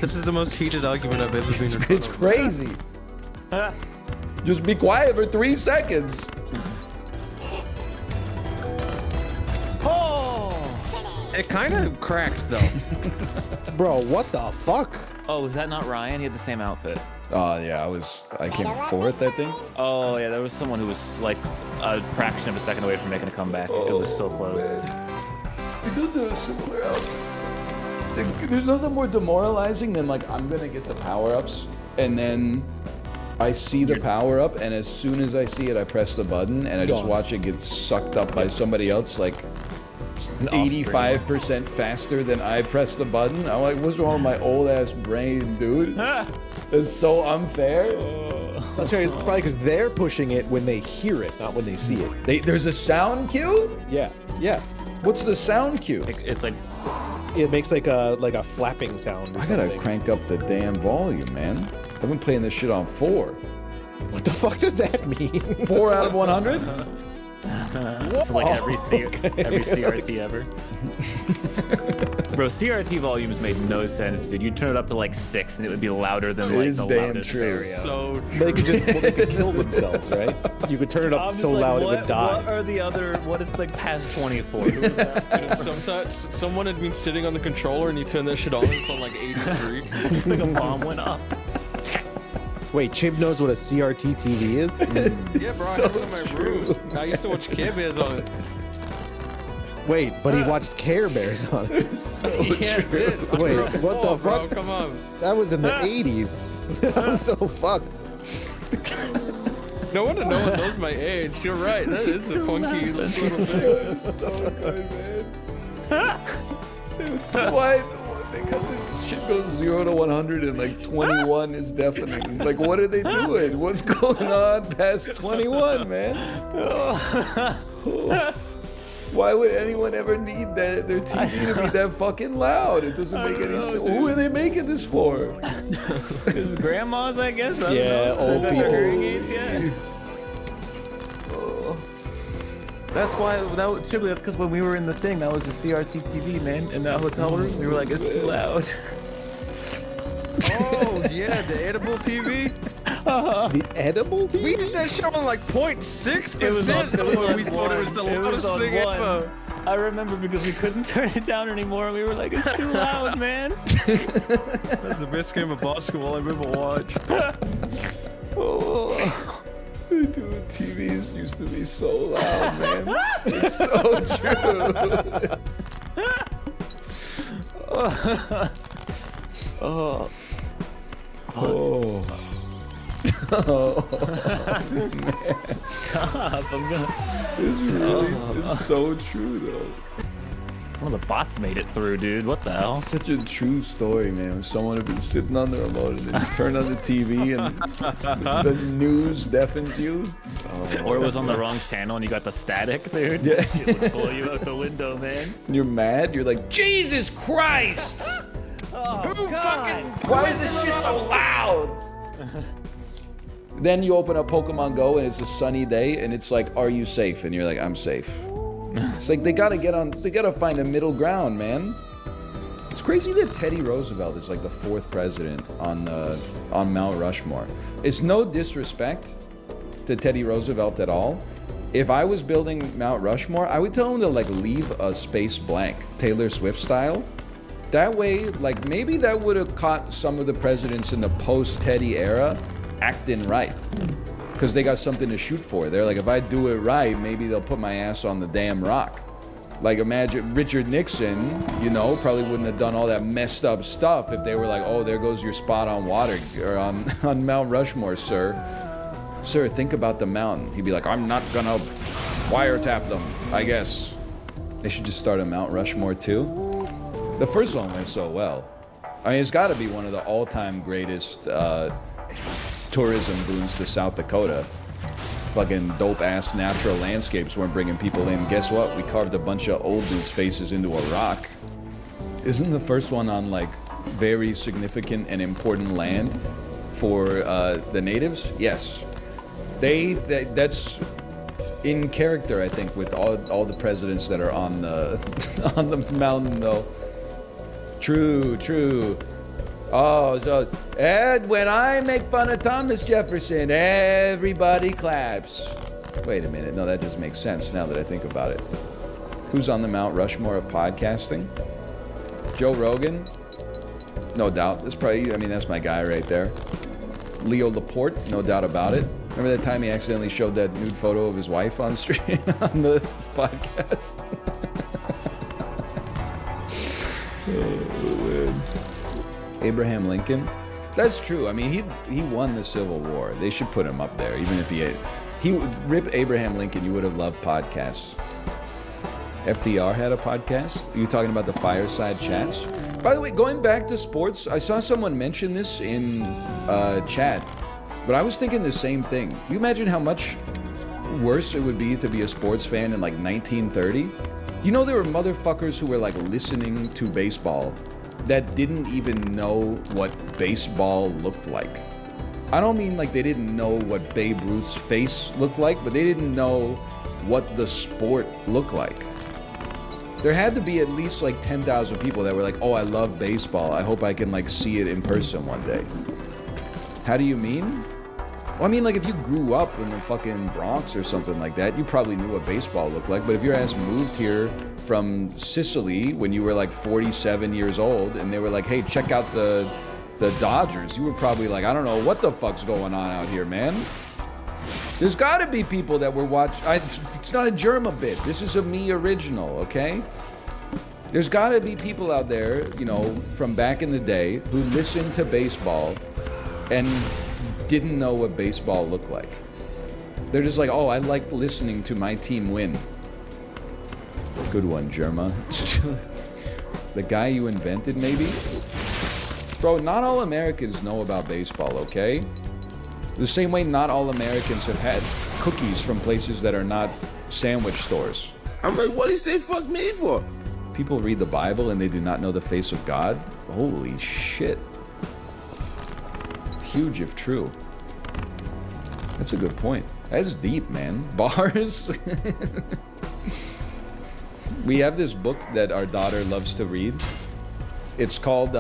This is the most heated argument I've ever been in front It's of. crazy. Just be quiet for 3 seconds. It kind of cracked though. Bro, what the fuck? Oh, was that not Ryan? He had the same outfit. Yeah, I came 4th, I think. Oh yeah, there was someone who was like a fraction of a second away from making a comeback. It was so close. It does have a similar outfit. There's nothing more demoralizing than like I'm gonna get the power-ups and then I see the power-up and as soon as I see it I press the button and I just watch it get sucked up by somebody else like 85% faster than I press the button. I'm like, what's wrong with my old ass brain, dude? It's so unfair. That's probably because they're pushing it when they hear it, not when they see it. There's a sound cue? Yeah, yeah. What's the sound cue? It's like it makes like a flapping sound. I gotta crank up the damn volume, man. I've been playing this shit on 4. What the fuck does that mean? 4 out of 100? It's like every CRT ever. Bro, CRT volumes made no sense, dude. You'd turn it up to like 6 and it would be louder than like the loudest stereo. So they could kill themselves, right? You could turn it up so loud it would die. What are the other? What is like past 24? Who is that? Sometimes someone had been sitting on the controller and you turn that shit on and it's on like 83. It's like a bomb went off. Wait, Chib knows what a CRT TV is? Yeah, bro, I have it in my room. I used to watch Care Bears on it. Wait, but he watched Care Bears on it. Yeah, did. Wait, what the bro, fuck? Come on. That was in the 80s. I'm so fucked. No wonder no one knows my age. You're right. That is a funky little thing. It was so good, man. It was why? Because this shit goes 0 to 100 and like 21 is deafening. Like, what are they doing? What's going on past 21, man? Why would anyone ever need their TV to be that fucking loud? It doesn't make any sense. Who are they making this for? His grandmas, I guess. Yeah, old people. Hearing aids, yeah. That's why Chiblee, that's because when we were in the thing, that was the CRT TV, man, in that hotel room. We were like, it's too loud. Oh, yeah, the edible TV? The edible TV? We did that shit on like 0.6%. It was on we thought it was the loudest thing ever. I remember because we couldn't turn it down anymore. We were like, it's too loud, man. That's the best game of basketball I've ever watched. Dude, TVs used to be so loud, man. It's so true. Oh. Oh. Oh, man. Stop, I'm gonna... It's so true, though. One of the bots made it through, dude. What the hell? It's such a true story, man. Someone had been sitting on the remote and then you turn on the TV and the news deafens you. Oh, or it was on the wrong channel and you got the static, dude. Yeah. It would blow you out the window, man. You're mad. You're like, Jesus Christ! Oh, God. Why is this shit so loud? Then you open up Pokemon Go and it's a sunny day and it's like, are you safe? And you're like, I'm safe. It's like they gotta find a middle ground, man. It's crazy that Teddy Roosevelt is like the 4th president on Mount Rushmore. It's no disrespect to Teddy Roosevelt at all. If I was building Mount Rushmore, I would tell him to like leave a space blank, Taylor Swift style. That way, like maybe that would have caught some of the presidents in the post-Teddy era acting right. because they got something to shoot for. They're like, if I do it right, maybe they'll put my ass on the damn rock. Like, imagine Richard Nixon, you know, probably wouldn't have done all that messed up stuff if they were like, oh, there goes your spot on water, or on Mount Rushmore, sir. Sir, think about the mountain. He'd be like, I'm not gonna wiretap them, I guess. They should just start a Mount Rushmore too. The first one went so well. I mean, it's gotta be one of the all-time greatest tourism boons to South Dakota. Fucking dope-ass natural landscapes weren't bringing people in. Guess what? We carved a bunch of old dudes' faces into a rock. Isn't the first one on, like, very significant and important land for the natives? Yes. That's in character, I think, with all the presidents that are on the on the mountain, though. True. Oh, so, and when I make fun of Thomas Jefferson, everybody claps. Wait a minute, no, that just makes sense now that I think about it. Who's on the Mount Rushmore of podcasting? Joe Rogan? No doubt. That's probably, I mean, that's my guy right there. Leo Laporte, no doubt about it. Remember that time he accidentally showed that nude photo of his wife on stream on this podcast? Abraham Lincoln? That's true. I mean, he won the Civil War. They should put him up there, even if he rip Abraham Lincoln. You would have loved podcasts. FDR had a podcast. Are you talking about the fireside chats? By the way, going back to sports, I saw someone mention this in chat, but I was thinking the same thing. You imagine how much worse it would be to be a sports fan in like 1930? You know, there were motherfuckers who were like listening to baseball that didn't even know what baseball looked like. I don't mean like they didn't know what Babe Ruth's face looked like, but they didn't know what the sport looked like. There had to be at least like 10,000 people that were like, oh, I love baseball. I hope I can like see it in person one day. How do you mean? Well, I mean, like if you grew up in the fucking Bronx or something like that, you probably knew what baseball looked like. But if your ass moved here from Sicily when you were like 47 years old and they were like, hey, check out the Dodgers, you were probably like, I don't know what the fuck's going on out here, man. There's gotta be people that were watching. It's not a Germa bit. This is a me original, okay? There's gotta be people out there, you know, from back in the day who listened to baseball and didn't know what baseball looked like. They're just like, oh, I like listening to my team win. Good one, Germa. The guy you invented, maybe? Bro, not all Americans know about baseball, okay? The same way not all Americans have had cookies from places that are not sandwich stores. I'm like, what did he say fuck me for? People read the Bible and they do not know the face of God? Holy shit. Huge if true. That's a good point. That's deep, man. Bars? We have this book that our daughter loves to read. It's called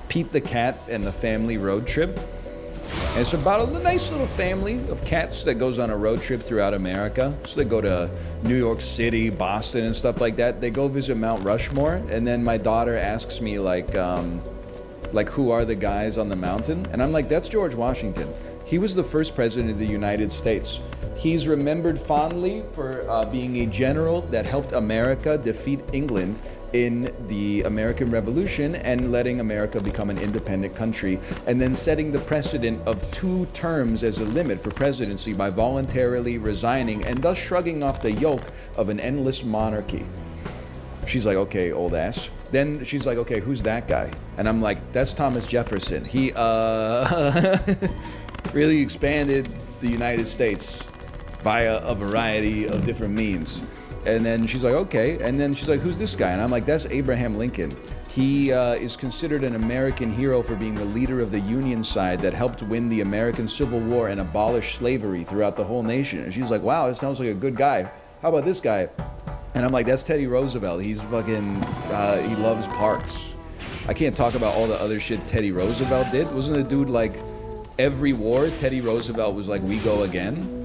Pete the Cat and the Family Road Trip. And it's about a nice little family of cats that goes on a road trip throughout America. So they go to New York City, Boston, and stuff like that. They go visit Mount Rushmore, and then my daughter asks me like who are the guys on the mountain? And I'm like, that's George Washington. He was the first president of the United States. He's remembered fondly for being a general that helped America defeat England in the American Revolution and letting America become an independent country, and then setting the precedent of 2 terms as a limit for presidency by voluntarily resigning and thus shrugging off the yoke of an endless monarchy. She's like, okay, old ass. Then she's like, okay, who's that guy? And I'm like, that's Thomas Jefferson. He really expanded the United States via a variety of different means. And then she's like, okay. And then she's like, who's this guy? And I'm like, that's Abraham Lincoln. He is considered an American hero for being the leader of the Union side that helped win the American Civil War and abolish slavery throughout the whole nation. And she's like, wow, that sounds like a good guy. How about this guy? And I'm like, that's Teddy Roosevelt. He's fucking, he loves parks. I can't talk about all the other shit Teddy Roosevelt did. Wasn't the dude like, every war, Teddy Roosevelt was like, we go again?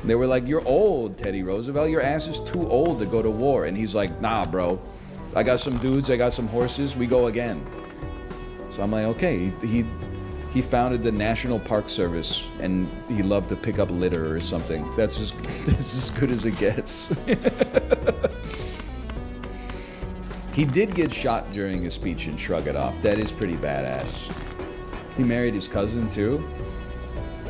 They were like, you're old, Teddy Roosevelt. Your ass is too old to go to war. And he's like, nah, bro. I got some dudes, I got some horses, we go again. So I'm like, okay. He founded the National Park Service, and he loved to pick up litter or something. That's as good as it gets. He did get shot during his speech and shrug it off. That is pretty badass. He married his cousin too.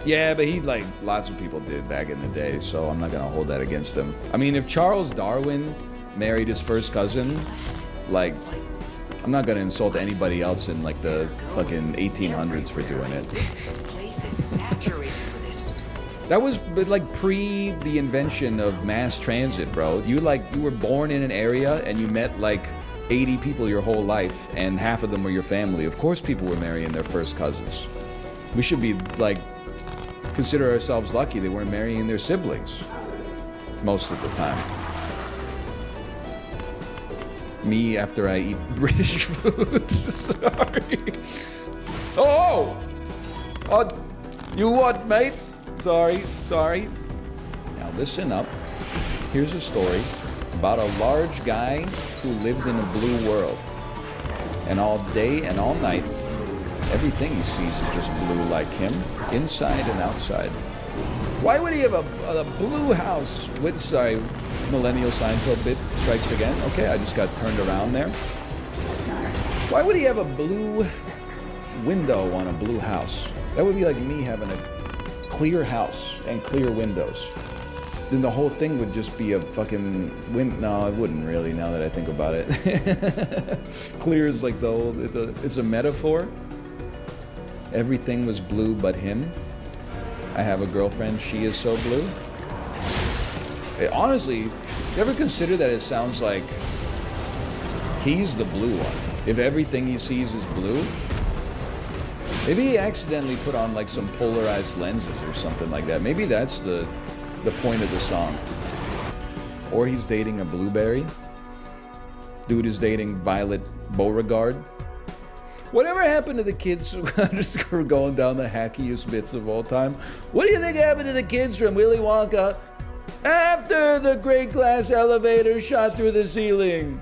Yeah, but he, like, lots of people did back in the day, so I'm not gonna hold that against him. I mean, if Charles Darwin married his first cousin, like, I'm not gonna insult anybody else in, like, the fucking 1800s for doing it. That was, like, pre the invention of mass transit, bro. You were born in an area and you met, like, 80 people your whole life, and half of them were your family. Of course people were marrying their first cousins. We should be, like, consider ourselves lucky they weren't marrying their siblings most of the time. Me after I eat British food. Sorry. Oh! You what, mate? Sorry. Now listen up. Here's a story about a large guy who lived in a blue world. And all day and all night, everything he sees is just blue like him, inside and outside. Why would he have a blue house with, sorry, Millennial Seinfeld bit strikes again. Okay, I just got turned around there. Why would he have a blue window on a blue house? That would be like me having a clear house and clear windows. Then the whole thing would just be a fucking no, it wouldn't really, now that I think about it. Clear is like it's a metaphor. Everything was blue but him. I have a girlfriend, she is so blue. Honestly, you ever consider that it sounds like he's the blue one? If everything he sees is blue? Maybe he accidentally put on like some polarized lenses or something like that. Maybe that's the point of the song. Or he's dating a blueberry. Dude is dating Violet Beauregard. Whatever happened to the kids who just were going down the hackiest bits of all time? What do you think happened to the kids from Willy Wonka after the great glass elevator shot through the ceiling?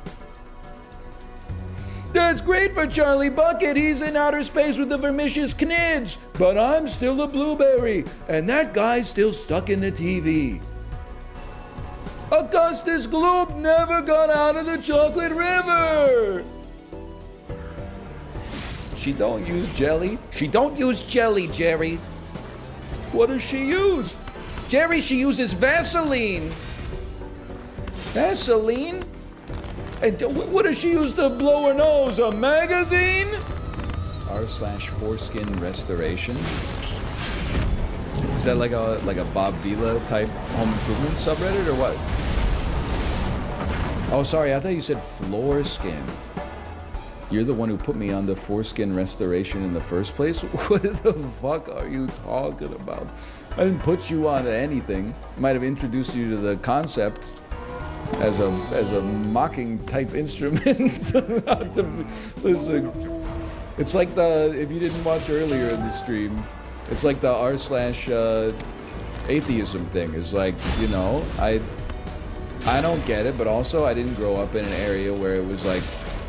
That's great for Charlie Bucket. He's in outer space with the vermicious knids. But I'm still a blueberry, and that guy's still stuck in the TV. Augustus Gloop never got out of the chocolate river. She don't use jelly. She don't use jelly, Jerry. What does she use? Jerry, she uses Vaseline. Vaseline? And what does she use to blow her nose? A magazine? r/foreskin restoration. Is that like a Bob Vila type home improvement subreddit or what? Oh, sorry, I thought you said floor skin. You're the one who put me on the foreskin restoration in the first place? What the fuck are you talking about? I didn't put you on anything. I might have introduced you to the concept as a mocking type instrument. Listen, it's like if you didn't watch earlier in the stream, it's like the r/atheism thing. It's like, you know, I don't get it, but also I didn't grow up in an area where it was like,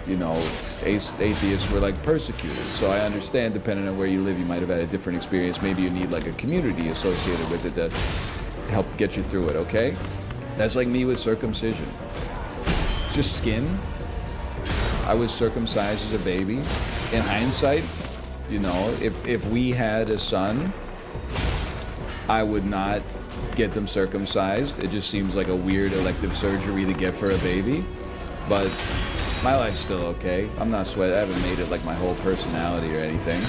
you know, atheists were like persecuted. So I understand, depending on where you live, you might have had a different experience. Maybe you need like a community associated with it to help get you through it, okay? That's like me with circumcision. Just skin. I was circumcised as a baby. In hindsight, you know, if we had a son, I would not get them circumcised. It just seems like a weird elective surgery to get for a baby. But my life's still okay. I'm not sweating. I haven't made it like my whole personality or anything.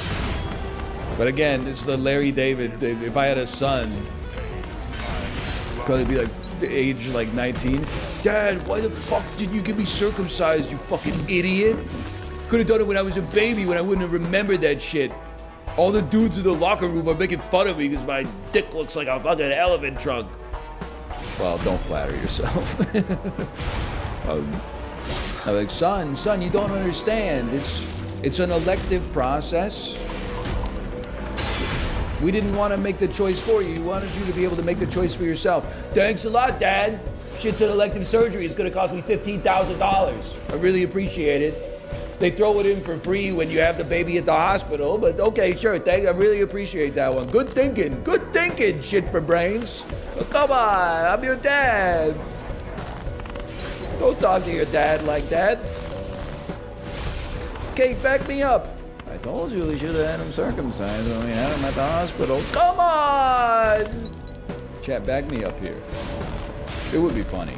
But again, it's the Larry David. If I had a son, I'd probably be like age like 19. Dad, why the fuck did you get me circumcised, you fucking idiot? Could have done it when I was a baby, when I wouldn't have remembered that shit. All the dudes in the locker room are making fun of me because my dick looks like a fucking elephant trunk. Well, don't flatter yourself. I'm like, son, you don't understand. It's an elective process. We didn't want to make the choice for you. We wanted you to be able to make the choice for yourself. Thanks a lot, Dad. Shit's an elective surgery. It's going to cost me $15,000. I really appreciate it. they throw it in for free when you have the baby at the hospital, but okay, sure, I really appreciate that one. Good thinking, shit for brains. But come on, I'm your dad. Don't talk to your dad like that. Kate, back me up. I told you we should have had him circumcised when we had him at the hospital. Come on! Chat, back me up here. It would be funny.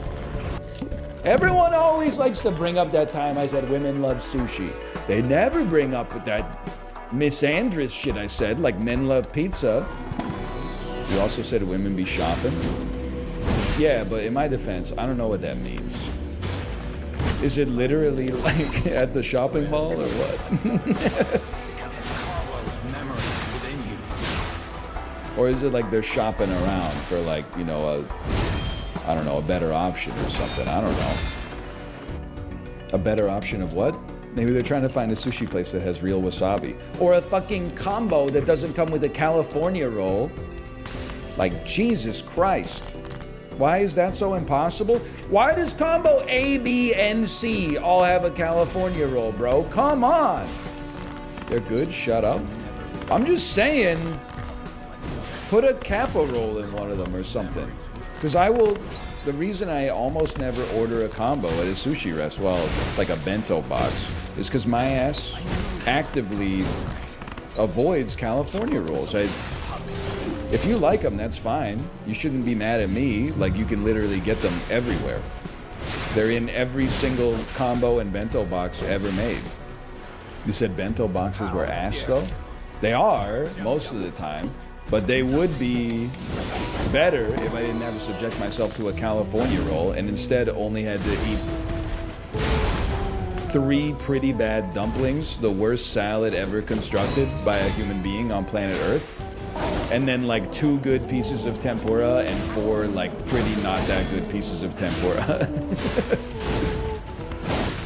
Everyone always likes to bring up that time I said women love sushi. They never bring up that misandrous shit I said, like men love pizza. You also said women be shopping. Yeah, but in my defense, I don't know what that means. Is it literally like at the shopping mall or what? Or is it like they're shopping around for like, you know, I don't know, a better option or something? I don't know. A better option of what? Maybe they're trying to find a sushi place that has real wasabi. Or a fucking combo that doesn't come with a California roll. Like, Jesus Christ. Why is that so impossible? Why does combo A, B, and C all have a California roll, bro? Come on. They're good, shut up. I'm just saying, put a Kappa roll in one of them or something. Because the reason I almost never order a combo at a sushi restaurant, well, like a bento box, is because my ass actively avoids California rolls. If you like them, that's fine. You shouldn't be mad at me. Like, you can literally get them everywhere. They're in every single combo and bento box ever made. You said bento boxes were ass, though? They are, most of the time. But they would be better if I didn't have to subject myself to a California roll and instead only had to eat 3 pretty bad dumplings, the worst salad ever constructed by a human being on planet Earth. And then like 2 good pieces of tempura and 4 like pretty not that good pieces of tempura.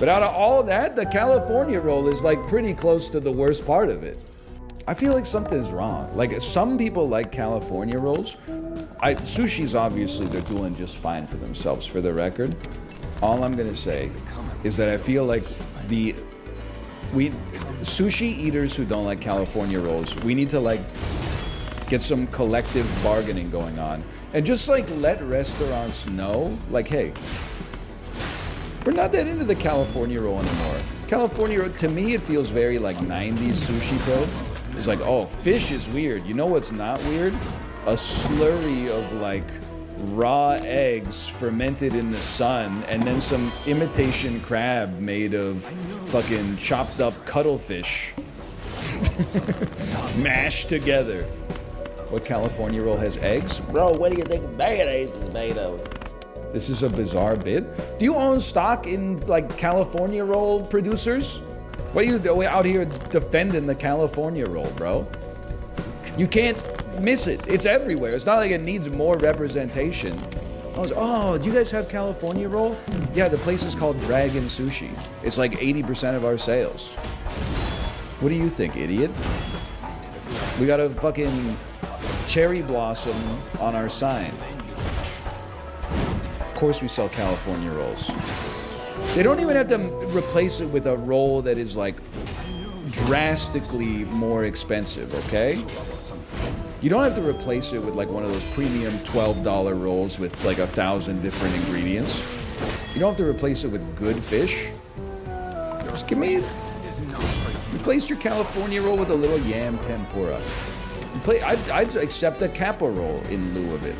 But out of all of that, the California roll is like pretty close to the worst part of it. I feel like something's wrong. Like, some people like California rolls. Sushi's obviously, they're doing just fine for themselves, for the record. All I'm gonna say is that I feel like sushi eaters who don't like California rolls, we need to like get some collective bargaining going on. And just like let restaurants know, like, hey, we're not that into the California roll anymore. California roll, to me, it feels very like 90s sushi pill. It's like, oh, fish is weird. You know what's not weird? A slurry of like raw eggs fermented in the sun and then some imitation crab made of fucking chopped up cuttlefish mashed together. What California roll has eggs? Bro, what do you think mayonnaise is made of? This is a bizarre bit. Do you own stock in like California roll producers? What are you doing out here defending the California roll, bro? You can't miss it. It's everywhere. It's not like it needs more representation. Oh, do you guys have California roll? Yeah, the place is called Dragon Sushi. It's like 80% of our sales. What do you think, idiot? We got a fucking cherry blossom on our sign. Of course we sell California rolls. They don't even have to replace it with a roll that is like drastically more expensive, okay? You don't have to replace it with like one of those premium $12 rolls with like 1,000 different ingredients. You don't have to replace it with good fish. Just replace your California roll with a little yam tempura. I'd accept a Kappa roll in lieu of it.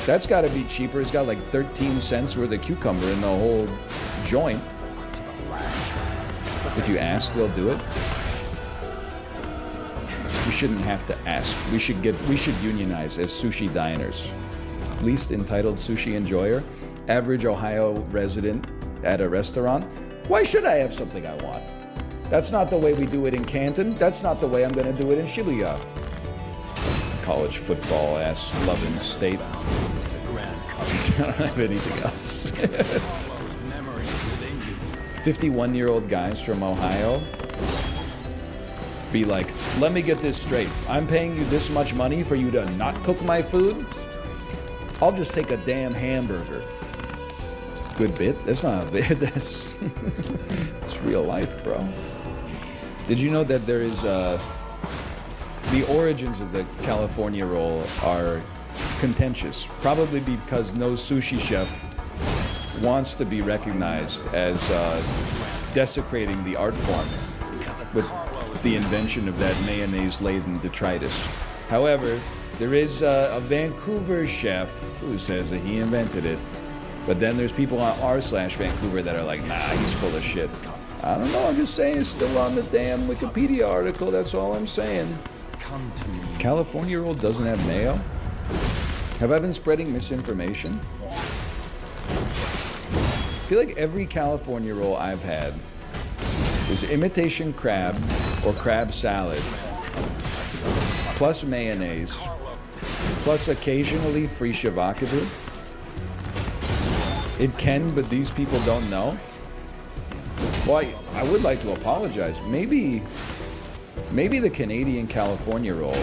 That's got to be cheaper. It's got like 13 cents worth of cucumber in the whole joint. If you ask, they'll do it. We shouldn't have to ask. We should unionize as sushi diners. Least entitled sushi enjoyer, average Ohio resident at a restaurant. Why should I have something I want? That's not the way we do it in Canton. That's not the way I'm going to do it in Shibuya. College football ass loving state. I don't have anything else. 51-year-old guys from Ohio be like, let me get this straight. I'm paying you this much money for you to not cook my food? I'll just take a damn hamburger. good bit. That's not a bit. That's real life, bro. Did you know that there is the origins of the California roll are contentious? Probably because no sushi chef wants to be recognized as desecrating the art form with the invention of that mayonnaise-laden detritus. However, there is a Vancouver chef who says that he invented it, but then there's people on r/Vancouver that are like, nah, he's full of shit. I don't know, I'm just saying it's still on the damn Wikipedia article, that's all I'm saying. California roll doesn't have mayo? Have I been spreading misinformation? I feel like every California roll I've had is imitation crab or crab salad, plus mayonnaise, plus occasionally Freesia Vakadu. It can, but these people don't know. Well, I would like to apologize. Maybe the Canadian California roll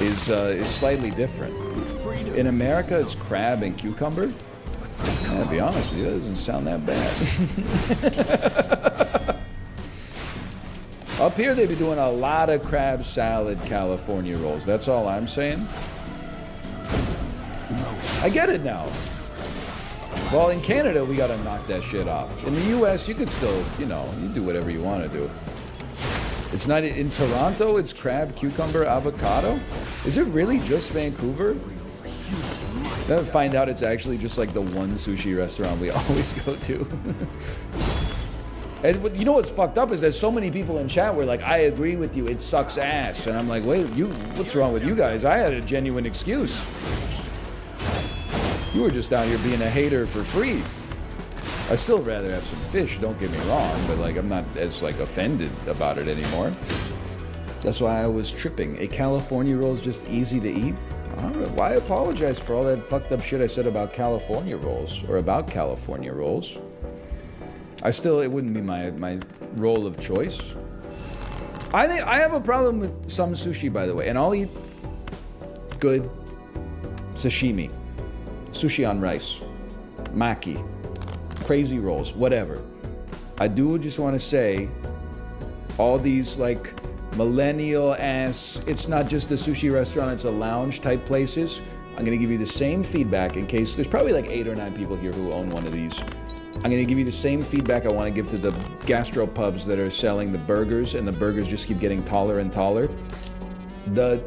is slightly different. In America, it's crab and cucumber. I'll be honest with you, that doesn't sound that bad. Up here, they be doing a lot of crab salad California rolls. That's all I'm saying. I get it now. Well, in Canada, we gotta knock that shit off. In the US, you could still, you do whatever you want to do. It's not in Toronto, it's crab, cucumber, avocado? Is it really just Vancouver? Then find out it's actually just like the one sushi restaurant we always go to. And you know what's fucked up is there's so many people in chat where like, I agree with you, it sucks ass. And I'm like, wait, what's wrong with you guys? I had a genuine excuse. You were just out here being a hater for free. I still rather have some fish, don't get me wrong, but like I'm not as like offended about it anymore. That's why I was tripping. A California roll is just easy to eat. I don't know. Why apologize for all that fucked up shit I said about California rolls or about California rolls? It wouldn't be my roll of choice. I think I have a problem with some sushi, by the way, and I'll eat good sashimi, sushi on rice, maki, crazy rolls, whatever. I do just want to say, all these like millennial ass, it's not just a sushi restaurant, it's a lounge type places. I'm gonna give you the same feedback in case there's probably like 8 or 9 people here who own one of these. I'm gonna give you the same feedback I want to give to the gastropubs that are selling the burgers, and the burgers just keep getting taller and taller. The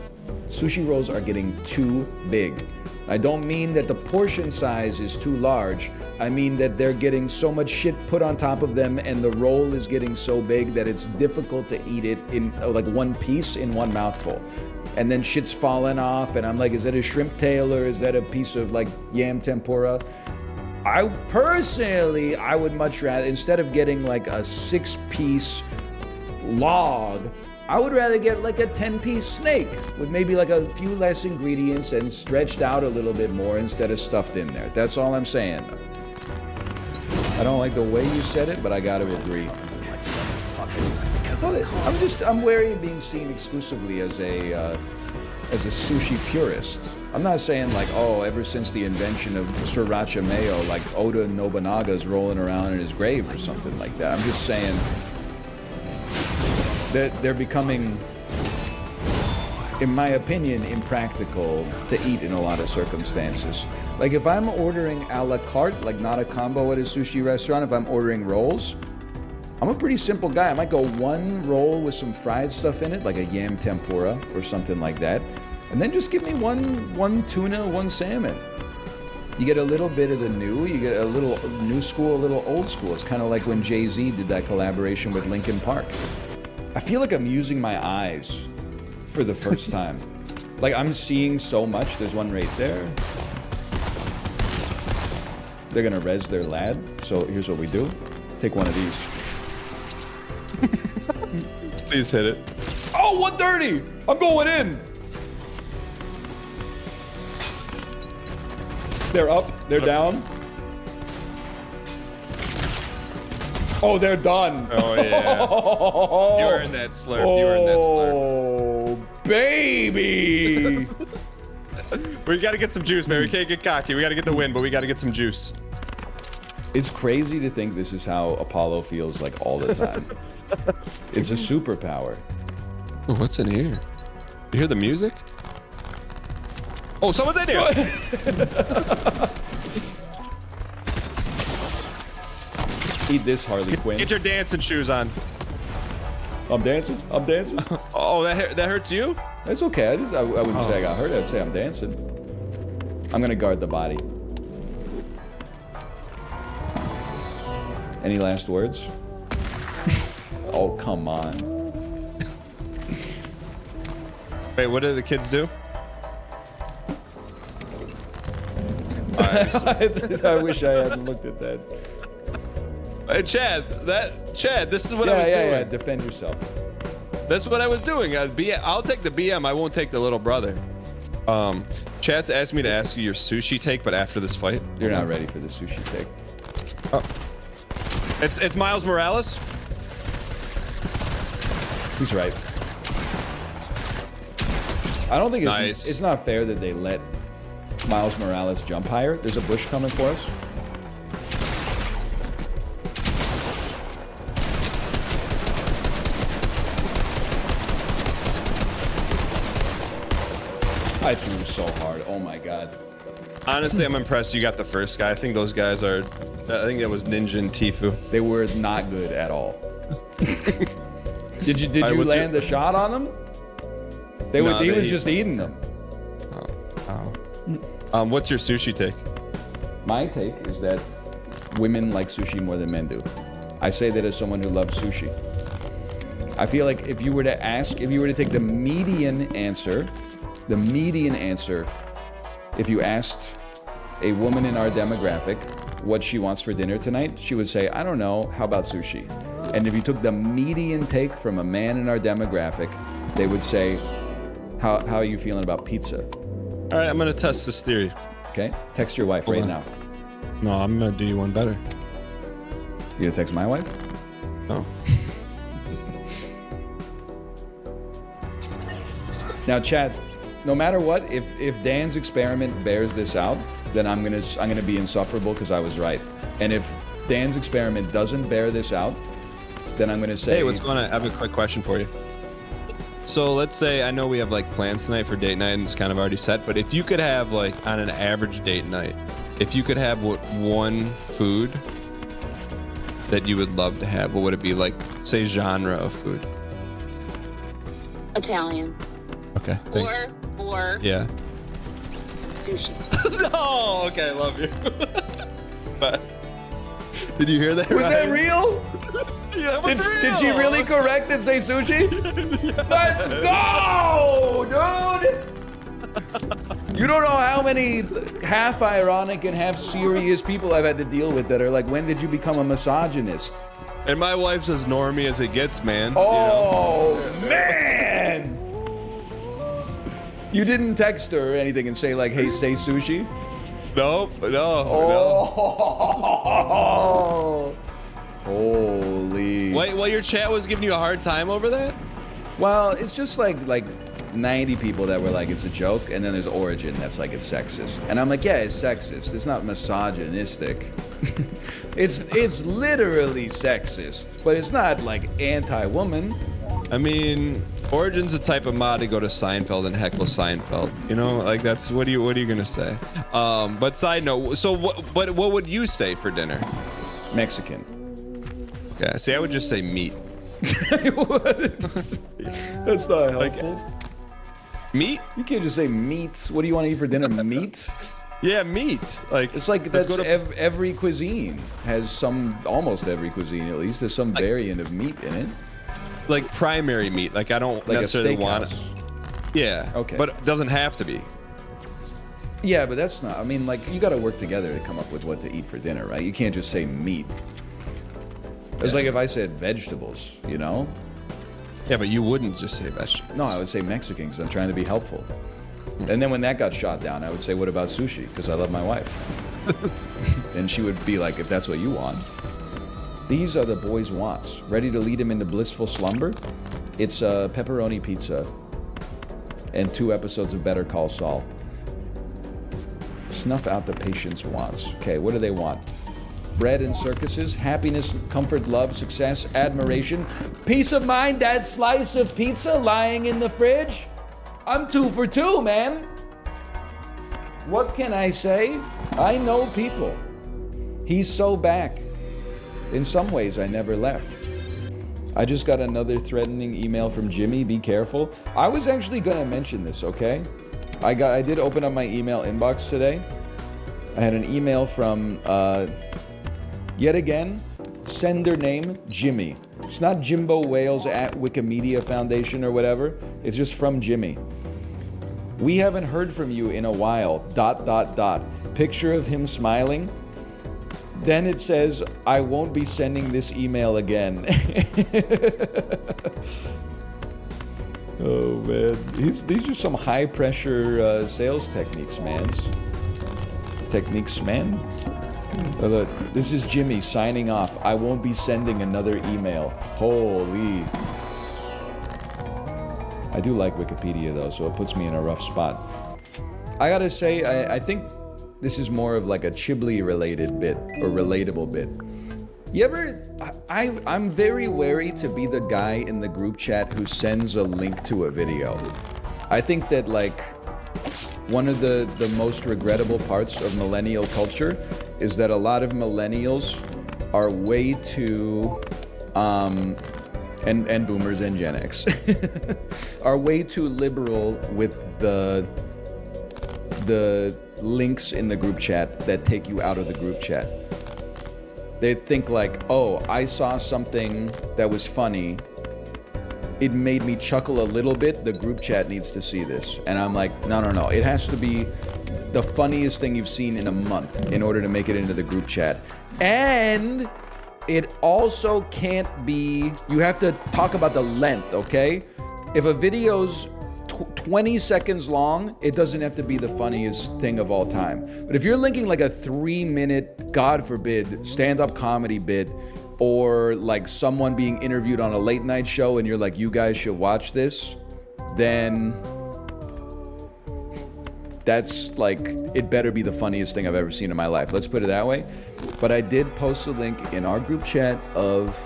sushi rolls are getting too big. I don't mean that the portion size is too large. I mean that they're getting so much shit put on top of them and the roll is getting so big that it's difficult to eat it in like one piece in one mouthful. And then shit's falling off and I'm like, is that a shrimp tail or is that a piece of like yam tempura? I would much rather, instead of getting like a 6-piece log, I would rather get like a 10-piece snake with maybe like a few less ingredients and stretched out a little bit more instead of stuffed in there. That's all I'm saying. I don't like the way you said it, but I gotta agree. I'm wary of being seen exclusively as a sushi purist. I'm not saying like, oh, ever since the invention of sriracha mayo, like Oda Nobunaga's rolling around in his grave or something like that. I'm just saying that they're becoming, in my opinion, impractical to eat in a lot of circumstances. Like if I'm ordering a la carte, like not a combo at a sushi restaurant, if I'm ordering rolls, I'm a pretty simple guy. I might go one roll with some fried stuff in it, like a yam tempura or something like that. And then just give me one tuna, one salmon. You get a little bit of the new, you get a little new school, a little old school. It's kind of like when Jay-Z did that collaboration with Linkin Park. I feel like I'm using my eyes for the first time. Like I'm seeing so much. There's one right there. They're gonna res their lad. So here's what we do. Take one of these. Please hit it. Oh, 130! I'm going in! They're up, they're down. Oh, they're done. Oh, yeah. You earned that slurp. You earned that slurp. Oh, baby! We gotta get some juice, man. We can't get cocky. We gotta get the win, but we gotta get some juice. It's crazy to think this is how Apollo feels like all the time. It's a superpower. Oh, what's in here? You hear the music? Oh, someone's in here! Eat this, Harley Quinn. Get your dancing shoes on. I'm dancing. I'm dancing. Oh, that hurts you? That's okay. I wouldn't say I got hurt. I'd say I'm dancing. I'm gonna guard the body. Any last words? Oh, come on. Wait, what do the kids do? I wish I hadn't looked at that. Hey, Chad, this is what I was doing. Yeah, defend yourself. That's what I was doing. I'll take the BM. I won't take the little brother. Chad's asked me to ask you your sushi take, but after this fight. You're not ready for the sushi take. Oh. It's Miles Morales. He's right. I don't think it's not fair that they let Miles Morales jump higher. There's a bush coming for us. I threw so hard. Oh my god. Honestly, I'm impressed you got the first guy. I think those guys are... I think that was Ninja and Tifu. They were not good at all. Did you land the shot on them? He was just eating them. What's your sushi take? My take is that women like sushi more than men do. I say that as someone who loves sushi. I feel like if you were to take the median answer, if you asked a woman in our demographic what she wants for dinner tonight, she would say, I don't know, how about sushi? And if you took the median take from a man in our demographic, they would say, how are you feeling about pizza? All right, I'm gonna test this theory. Okay, text your wife right now. No, I'm gonna do you one better. You gonna text my wife? No. Now, Chad, no matter what, if Dan's experiment bears this out, then I'm gonna be insufferable because I was right. And if Dan's experiment doesn't bear this out, then I'm gonna say, hey, what's going on? I have a quick question for you. So let's say, I know we have like plans tonight for date night and it's kind of already set, but if you could have like on an average date night, if you could have one food that you would love to have, what would it be? Like, say, genre of food? Italian. Okay. Thanks. Or yeah. Sushi. No, okay, I love you. But did you hear that? Was that real? Yeah, it was real. Did she really correct and say sushi? Yeah. Let's go, dude! You don't know how many half ironic and half serious people I've had to deal with that are like, when did you become a misogynist? And my wife's as normie as it gets, man. Oh, you know? Man! You didn't text her or anything and say like, hey, say sushi? Nope, no. Holy. Wait, well, your chat was giving you a hard time over that? Well, it's just like 90 people that were like, it's a joke, and then there's Origin that's like, it's sexist. And I'm like, yeah, it's sexist. It's not misogynistic. It's literally sexist, but it's not like anti-woman. I mean, Origin's a type of mod to go to Seinfeld and heckle Seinfeld. You know, like that's what are you gonna say? But side note, so what would you say for dinner? Mexican. Okay, see, I would just say meat. That's not helpful. Meat? You can't just say meat. What do you want to eat for dinner? Meat? Yeah, meat. Like it's like that's every cuisine has almost every cuisine at least has some variant of meat in it. Like primary meat. Like I don't like necessarily want it. Yeah. Okay. But it doesn't have to be. Yeah, but that's not. I mean, like you got to work together to come up with what to eat for dinner, right? You can't just say meat. It's like if I said vegetables, you know? Yeah, but you wouldn't just say vegetables. No, I would say Mexican because I'm trying to be helpful. And then when that got shot down, I would say, what about sushi? Because I love my wife. And she would be like, if that's what you want. These are the boys' wants. Ready to lead him into blissful slumber? It's a pepperoni pizza and 2 episodes of Better Call Saul. Snuff out the patient's wants. Okay, what do they want? Bread and circuses, happiness, comfort, love, success, admiration, peace of mind, that slice of pizza lying in the fridge. I'm 2 for 2, man. What can I say? I know people. He's so back. In some ways, I never left. I just got another threatening email from Jimmy. Be careful. I was actually gonna mention this, okay? I did open up my email inbox today. I had an email from, yet again, sender name, Jimmy. It's not Jimbo Wales at Wikimedia Foundation or whatever. It's just from Jimmy. We haven't heard from you in a while, ... Picture of him smiling. Then it says, I won't be sending this email again. Oh man, these are some high pressure sales techniques, man. This is Jimmy signing off. I won't be sending another email. Holy. I do like Wikipedia though, so it puts me in a rough spot. I gotta say, I think this is more of like a Chibli related bit or relatable bit. You ever, I'm very wary to be the guy in the group chat who sends a link to a video. I think that like one of the most regrettable parts of millennial culture is that a lot of millennials are way too, and boomers and Gen X, are way too liberal with the links in the group chat that take you out of the group chat. They think like, oh, I saw something that was funny. It made me chuckle a little bit. The group chat needs to see this. And I'm like, no. It has to be the funniest thing you've seen in a month in order to make it into the group chat. And it also can't be, you have to talk about the length, okay? If a video's 20 seconds long, it doesn't have to be the funniest thing of all time. But if you're linking like a 3-minute, God forbid, stand-up comedy bit, or like someone being interviewed on a late night show and you're like, you guys should watch this, then that's like, it better be the funniest thing I've ever seen in my life. Let's put it that way. But I did post a link in our group chat of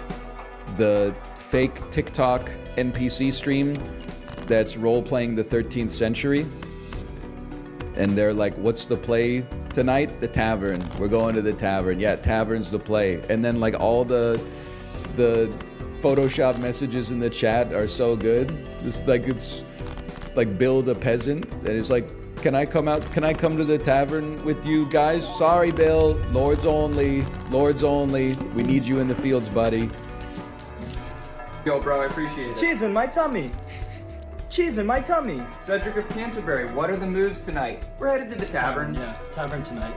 the fake TikTok NPC stream that's role-playing the 13th century. And they're like, what's the play tonight? The tavern. We're going to the tavern. Yeah, tavern's the play. And then like all the Photoshop messages in the chat are so good. It's like Bill the peasant. And it's like, can I come to the tavern with you guys? Sorry, Bill. Lords only. Lords only. We need you in the fields, buddy. Yo, bro, I appreciate it. Cheese in my tummy. Cheese in my tummy. Cedric of Canterbury, what are the moves tonight? We're headed to the tavern. Yeah, tavern tonight.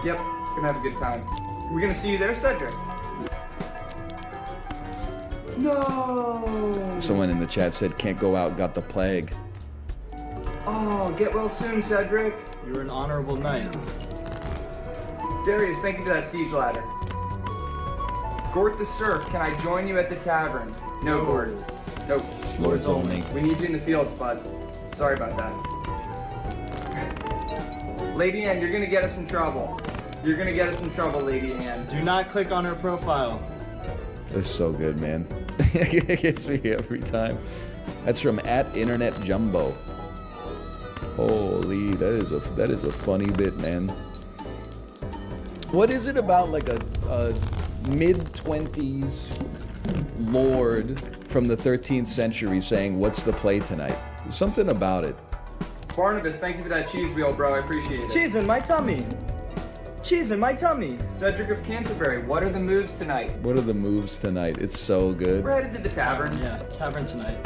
Yep, gonna have a good time. We're gonna see you there, Cedric. No! Someone in the chat said, can't go out, got the plague. Oh, get well soon, Cedric. You're an honorable knight. Darius, thank you for that siege ladder. Gort the Surf, can I join you at the tavern? No, Gort. Nope. It's Lords only. We need you in the fields, bud. Sorry about that. Lady Anne, you're gonna get us in trouble. You're gonna get us in trouble, Lady Anne. Do not click on her profile. That's so good, man. It gets me every time. That's from @InternetJumbo. Holy, that is a funny bit, man. What is it about like a mid-20s lord from the 13th century saying, what's the play tonight? There's something about it. Barnabas, thank you for that cheese wheel, bro. I appreciate it. Cheese in my tummy. Cheese in my tummy. Cedric of Canterbury, what are the moves tonight? What are the moves tonight? It's so good. We're headed to the tavern. Yeah, tavern tonight.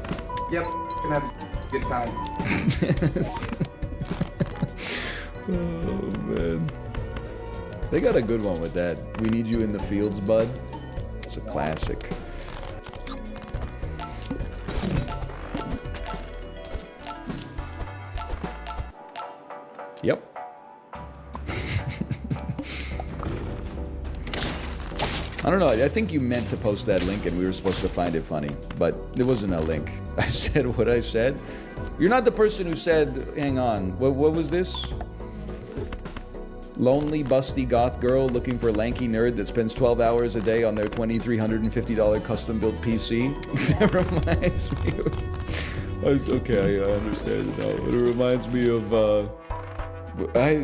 Yep, gonna have a good time. Oh, man. They got a good one with that. We need you in the fields, bud. It's a classic. Yep. I don't know, I think you meant to post that link and we were supposed to find it funny, but there wasn't a link. I said what I said. You're not the person who said, hang on, what was this? Lonely, busty goth girl looking for lanky nerd that spends 12 hours a day on their $2,350 custom-built PC. That reminds me of... Okay, I understand it now. It reminds me of...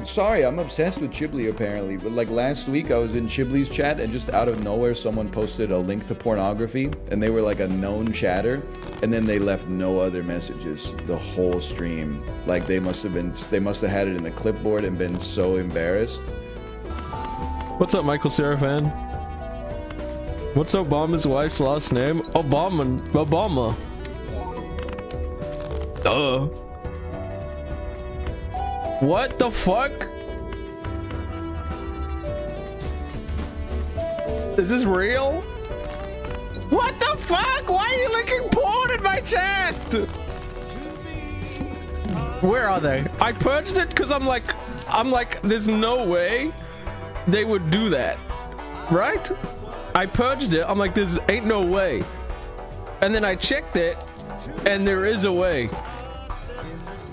Sorry, I'm obsessed with Chibli apparently, but like last week I was in Chibli's chat and just out of nowhere someone posted a link to pornography and they were like a known chatter and then they left no other messages the whole stream. Like they must have had it in the clipboard and been so embarrassed. What's up, Michael Serafan? What's Obama's wife's last name? Obama. Duh. What the fuck? Is this real? What the fuck? Why are you looking porn in my chat? Where are they? I purged it because I'm like, there's no way they would do that, right? I purged it. I'm like, there's ain't no way. And then I checked it, and there is a way.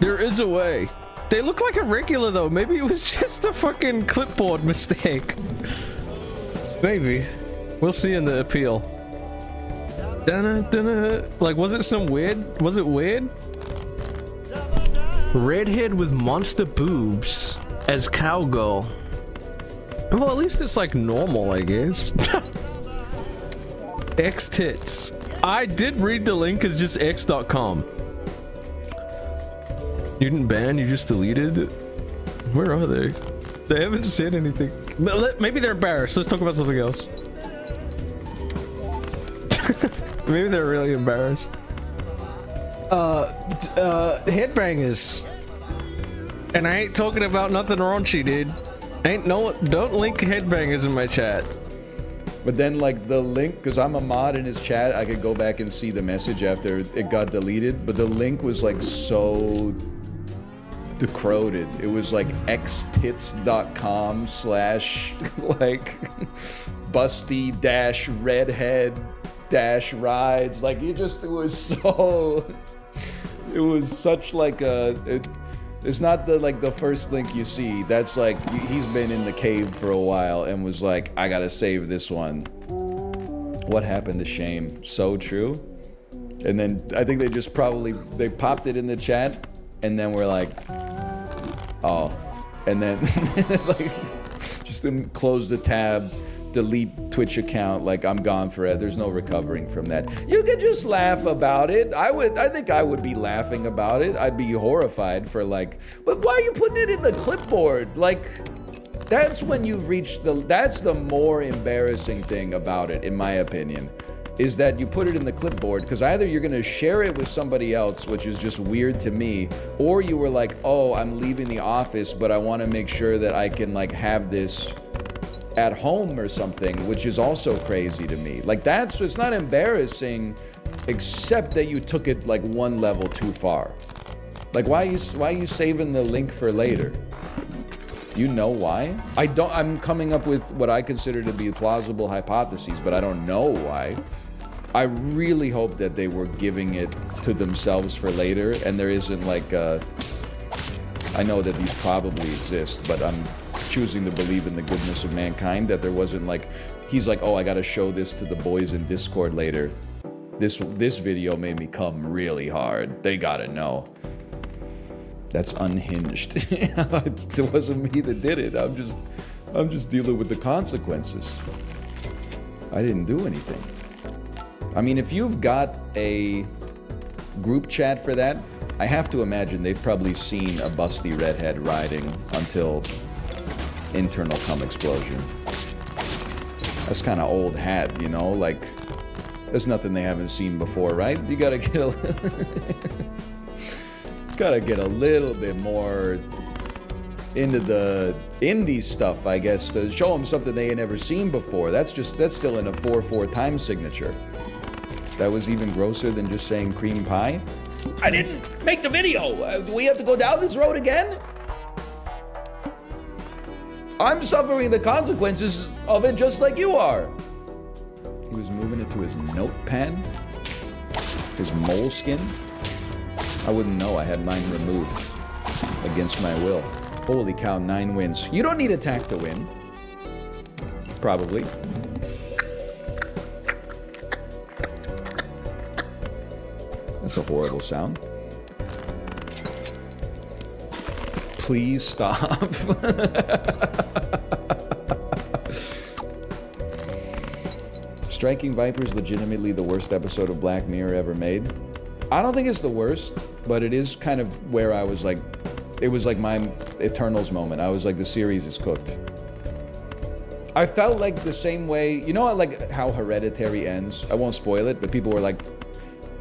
There is a way. They look like a regular though. Maybe it was just a fucking clipboard mistake. Maybe. We'll see in the appeal. Like, was it some weird? Was it weird? Redhead with monster boobs as cowgirl. Well, at least it's like normal, I guess. X tits. I did read the link as just x.com. You didn't ban, you just deleted? Where are they? They haven't said anything. Maybe they're embarrassed. Let's talk about something else. Maybe they're really embarrassed. Headbangers. And I ain't talking about nothing raunchy, dude. Don't link headbangers in my chat. But then like the link, because I'm a mod in his chat, I could go back and see the message after it got deleted, but the link was like so decroded. It was like xtits.com / like busty dash redhead dash rides. Like it was such like a, it's not the first link you see. That's like, he's been in the cave for a while and was like, I gotta save this one. What happened to shame? So true. And then I think they just they popped it in the chat and then we're like, oh. And then like, just then close the tab, delete Twitch account, like I'm gone forever. There's no recovering from that. You could just laugh about it. I think I would be laughing about it. I'd be horrified for like, but why are you putting it in the clipboard? Like, that's when you've reached that's the more embarrassing thing about it, in my opinion, is that you put it in the clipboard, because either you're gonna share it with somebody else, which is just weird to me, or you were like, oh, I'm leaving the office, but I wanna make sure that I can like have this at home or something, which is also crazy to me. Like it's not embarrassing, except that you took it like one level too far. Like why are you saving the link for later? You know why? I'm coming up with what I consider to be plausible hypotheses, but I don't know why. I really hope that they were giving it to themselves for later, and there isn't like I know that these probably exist, but I'm choosing to believe in the goodness of mankind, that there wasn't like, he's like, oh, I gotta show this to the boys in Discord later. This video made me come really hard. They gotta know. That's unhinged. It wasn't me that did it. I'm just dealing with the consequences. I didn't do anything. I mean, if you've got a group chat for that, I have to imagine they've probably seen a busty redhead riding until internal cum explosion. That's kind of old hat, you know? Like, there's nothing they haven't seen before, right? You gotta get a little bit more into the indie stuff, I guess, to show them something they ain't never seen before. That's still in a 4/4 time signature. That was even grosser than just saying cream pie. I didn't make the video. Do we have to go down this road again? I'm suffering the consequences of it just like you are. He was moving it to his notepad, his moleskin. I wouldn't know. I had mine removed against my will. Holy cow, 9 wins. You don't need attack to win. Probably. That's a horrible sound. Please stop. Striking Viper is legitimately the worst episode of Black Mirror ever made. I don't think it's the worst, but it is kind of where I was like, it was like my Eternals moment. I was like, the series is cooked. I felt like the same way, you know, like how Hereditary ends. I won't spoil it, but people were like,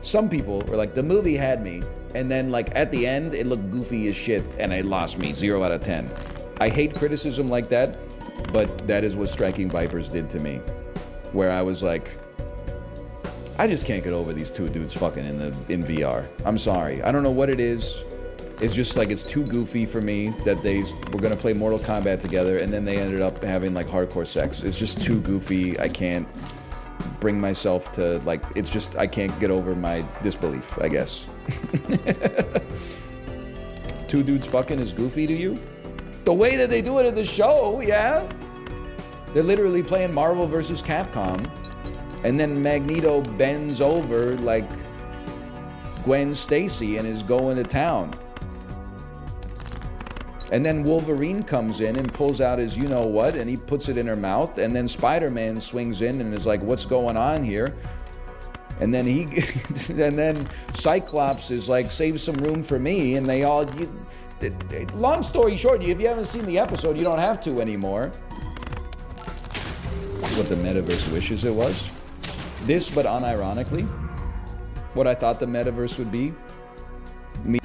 some people were like, the movie had me, and then like at the end, it looked goofy as shit, and it lost me 0 out of 10. I hate criticism like that, but that is what Striking Vipers did to me, where I was like, I just can't get over these two dudes fucking in VR. I'm sorry. I don't know what it is. It's just like, it's too goofy for me that they were gonna play Mortal Kombat together, and then they ended up having like hardcore sex. It's just too goofy. I can't bring myself to, like, it's just, I can't get over my disbelief, I guess. Two dudes fucking is goofy to you? The way that they do it in the show, yeah. They're literally playing Marvel versus Capcom, and then Magneto bends over like Gwen Stacy and is going to town. And then Wolverine comes in and pulls out his you-know-what, and he puts it in her mouth, and then Spider-Man swings in and is like, what's going on here? And then and then Cyclops is like, save some room for me, and they all, long story short, if you haven't seen the episode, you don't have to anymore. That's what the metaverse wishes it was. This, but unironically, what I thought the metaverse would be, me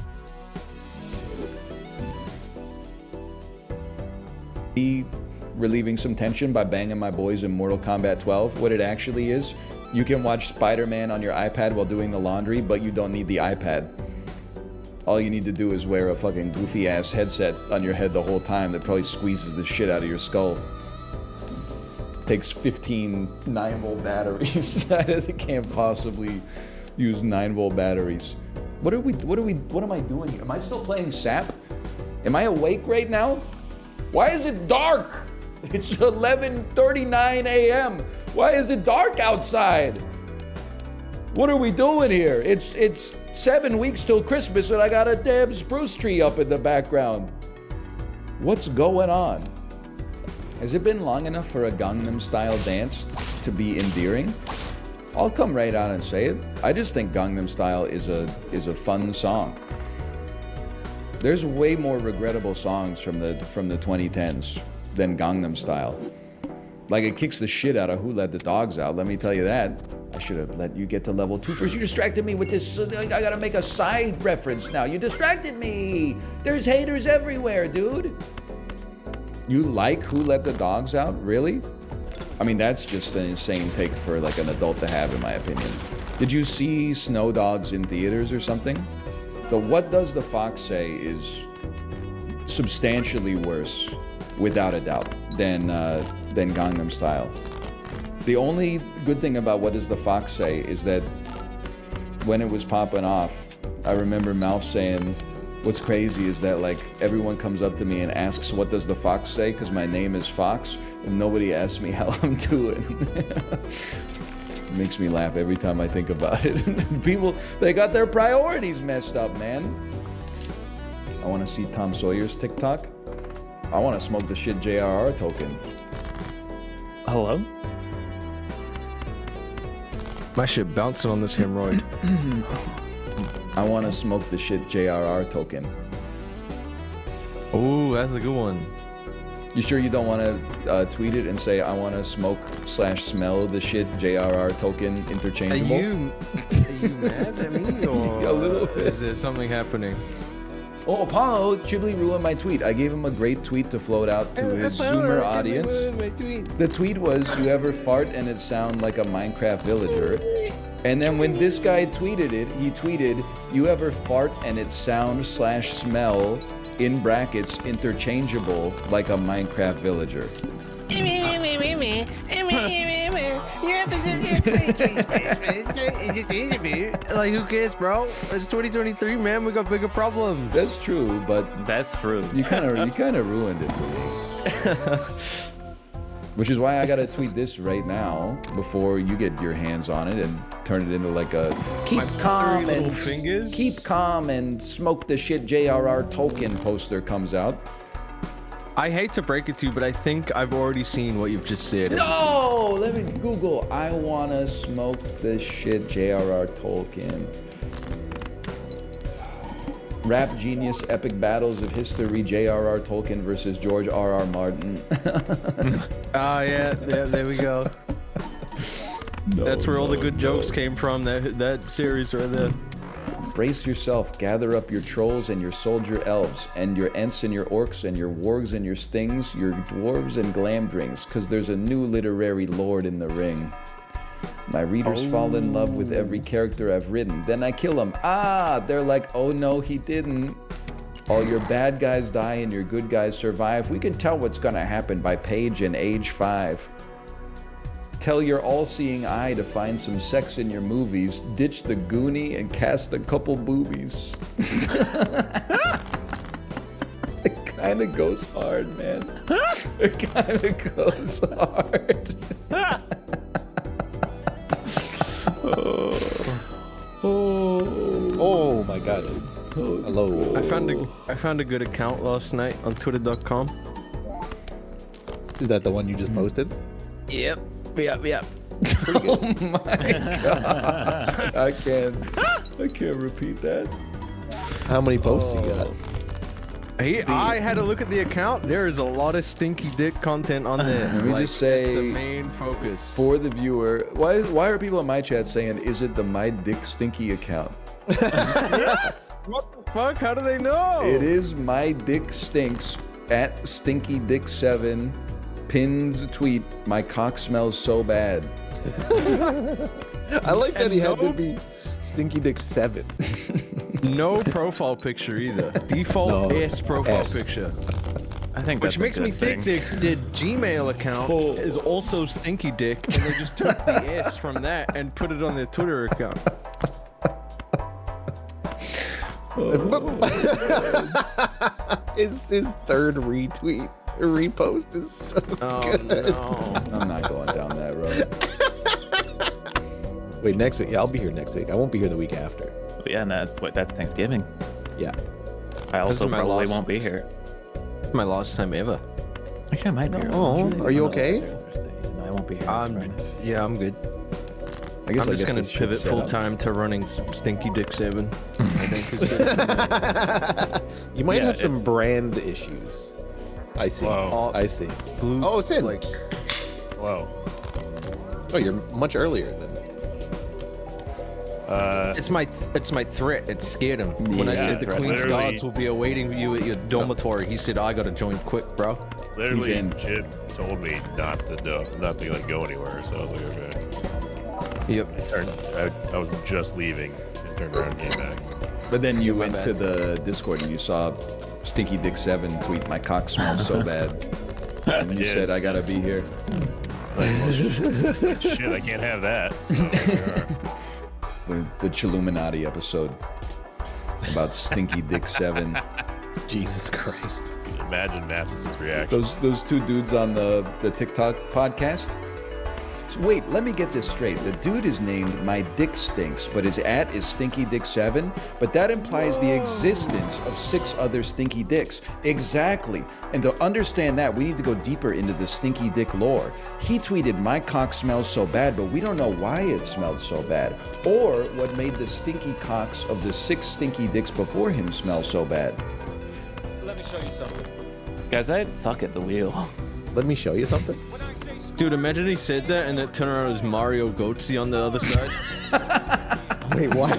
relieving some tension by banging my boys in Mortal Kombat 12. What it actually is, you can watch Spider-Man on your iPad while doing the laundry, but you don't need the iPad. All you need to do is wear a fucking goofy-ass headset on your head the whole time that probably squeezes the shit out of your skull. Takes 15 9-volt batteries. I can't possibly use 9-volt batteries. What am I doing here? Am I still playing SAP? Am I awake right now? Why is it dark? It's 11:39 a.m. Why is it dark outside? What are we doing here? It's 7 weeks till Christmas and I got a damn spruce tree up in the background. What's going on? Has it been long enough for a Gangnam Style dance to be endearing? I'll come right out and say it. I just think Gangnam Style is a fun song. There's way more regrettable songs from the 2010s than Gangnam Style. Like, it kicks the shit out of Who Let the Dogs Out, let me tell you that. I should have let you get to level 2 first. You distracted me with this. I gotta make a side reference now. You distracted me. There's haters everywhere, dude. You like Who Let the Dogs Out? Really? I mean, that's just an insane take for like an adult to have, in my opinion. Did you see Snow Dogs in theaters or something? The What Does the Fox Say is substantially worse, without a doubt, than Gangnam Style. The only good thing about What Does the Fox Say is that when it was popping off, I remember Malf saying, what's crazy is that like everyone comes up to me and asks, what does the fox say? Because my name is Fox, and nobody asks me how I'm doing. It makes me laugh every time I think about it. People, they got their priorities messed up, man. I want to see Tom Sawyer's TikTok. I want to smoke the shit JRR token. Hello? My shit bouncing on this hemorrhoid. I want to smoke the shit JRR token. Ooh, that's a good one. You sure you don't want to tweet it and say, I want to smoke/smell the shit JRR token interchangeable? Are you mad at me, or A little bit. Is there something happening? Oh, Apollo, Chibli ruined my tweet. I gave him a great tweet to float out to his Zoomer audience. The tweet was, you ever fart and it sound like a Minecraft villager? And then when this guy tweeted it, he tweeted, you ever fart and it sound/smell, in brackets, interchangeable, like a Minecraft villager? Like, who cares, bro? It's 2023, man. We got bigger problems. That's true, but that's true. You kind of ruined it for me. Which is why I gotta tweet this right now before you get your hands on it and turn it into like a keep calm and smoke the shit J.R.R. Tolkien poster comes out. I hate to break it to you, but I think I've already seen what you've just said. No! Let me Google. I wanna smoke the shit J.R.R. Tolkien. Rap genius epic battles of history J.R.R. Tolkien versus George R.R. Martin. Oh, yeah, there we go. That's where all the good jokes came from, that series right there. Brace yourself, gather up your trolls and your soldier elves, and your ents and your orcs and your wargs and your stings, your dwarves and glamdrings, cause there's a new literary lord in the ring. My readers fall in love with every character I've written, then I kill them. Ah, they're like, oh no, he didn't. All your bad guys die and your good guys survive. We can tell what's gonna happen by page and age 5. Tell your all-seeing eye to find some sex in your movies, ditch the Goonie and cast a couple boobies. It kinda goes hard, man. It kinda goes hard. Oh my god. Hello. I found a good account last night on twitter.com. Is that the one you just posted? Yep. Oh my god. I can't repeat that. How many posts you got? I had a look at the account. There is a lot of stinky dick content on there. Let me just say, it's the main focus. For the viewer, why are people in my chat saying, is it the My Dick Stinky account? What the fuck? How do they know? It is My Dick Stinks at Stinky Dick 7. Pinned tweet, my cock smells so bad. I like that he had to be Stinky Dick 7. No profile picture either. Default S profile picture. I think Which that's makes a me good think the Gmail account is also Stinky Dick, and they just took the S from that and put it on their Twitter account. His third repost is so good. No. I'm not going down that road. Wait, next week? Yeah, I'll be here next week. I won't be here the week after. Yeah, and that's Thanksgiving. Yeah. I also probably won't be here. My last time ever. Actually, I might be here. Oh, are you okay? No, I won't be here. Yeah, I'm good. I guess I'm I'll just get gonna this shit pivot set full up. time to running Stinky Dick 7. I think is good. You might have some brand issues. I see. Whoa. I see. Blue, Oh, it's in. Whoa. Oh, you're much earlier than me. It's my threat. It scared him. When I said the Queen's literally. Guards will be awaiting you at your dormitory, he said, I gotta join quick, bro. Literally, in. Jim told me not to like go anywhere, so I was like, okay. Yep. I was just leaving and turned around and came back. But then you went to the Discord and you saw Stinky Dick 7 tweet, my cock smells so bad. And you said, I gotta be here. Like, well, shit, I can't have that. So, The Chilluminati episode about Stinky Dick 7. Jesus Christ. imagine Mathis's reaction. Those two dudes on the TikTok podcast. So wait, let me get this straight. The dude is named My Dick Stinks, but his @ is Stinky Dick 7, but that implies the existence of 6 other Stinky Dicks. Exactly. And to understand that, we need to go deeper into the Stinky Dick lore. He tweeted, my cock smells so bad, but we don't know why it smelled so bad, or what made the stinky cocks of the 6 Stinky Dicks before him smell so bad. Let me show you something. Guys, I suck at the wheel. Let me show you something. Dude, imagine he said that and it turned around as Mario Goatsy on the other side. Wait, what?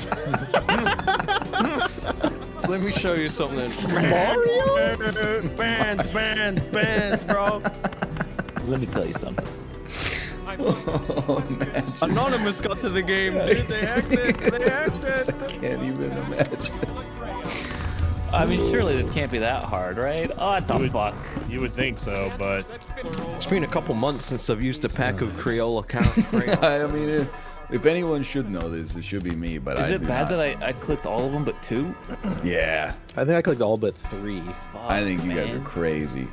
Let me show you something. Mario? Bands, bro. Let me tell you something. Oh, Anonymous got to the game, dude. They acted. I can't even imagine. I mean, surely this can't be that hard, right? Oh, what the fuck? You would think so, but It's been a couple months since I've used a pack of Crayola crayons. I mean, if anyone should know this, it should be me. But Is I it do bad not. that I clicked all of them but 2? Yeah. I think I clicked all but 3. I think you guys are man. crazy.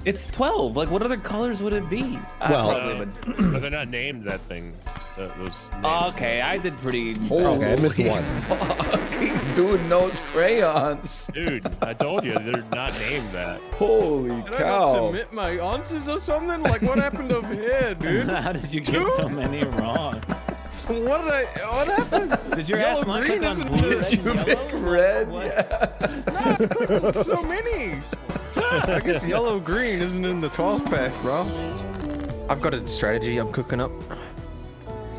It's 12. Like, what other colors would it be? Well, I probably would. but they're not named that thing. Those names. Okay, I did pretty. Okay, I missed one. Dude knows crayons. Dude, I told you they're not named that. Holy Did I cow. not submit my answers or something? Like, what happened over here, dude? How did you get so many wrong? What happened? Did your Yellow ass not green click on isn't blue, it? red, Did you and pick yellow? red? What? Yeah. I clicked on so many. I guess yellow green isn't in the 12 pack, bro. I've got a strategy I'm cooking up.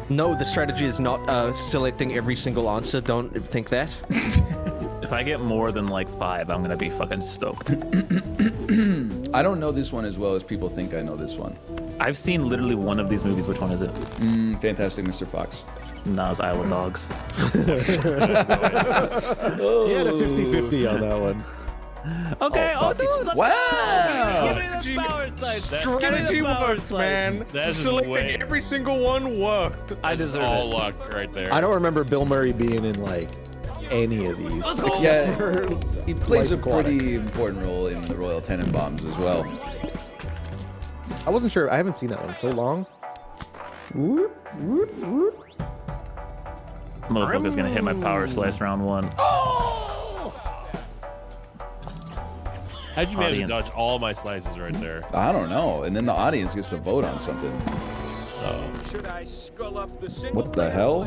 No, the strategy is not selecting every single answer. Don't think that. If I get more than like 5, I'm gonna be fucking stoked. I don't know this one as well as people think I know this one. I've seen literally one of these movies. Which one is it? Fantastic Mr. Fox. No, it's Isle of Dogs. He had a 50-50 on that one. Okay, fuck, dude, it's- let's Wow! Give me the power slice. Strategy worked, man. That is Selecting way- every single one worked. I That's deserve all it. luck right there. I don't remember Bill Murray being in like any of these. Yeah, he plays a Life Aquatic. pretty important role in the Royal Tenenbaums as well. I wasn't sure. I haven't seen that one in so long. Whoop, whoop, whoop. Motherfucker's gonna hit my power slice round 1. How'd you manage to Audience. dodge all my slices right there? I don't know. And then the audience gets to vote on something. Should I skull up the single What the hell?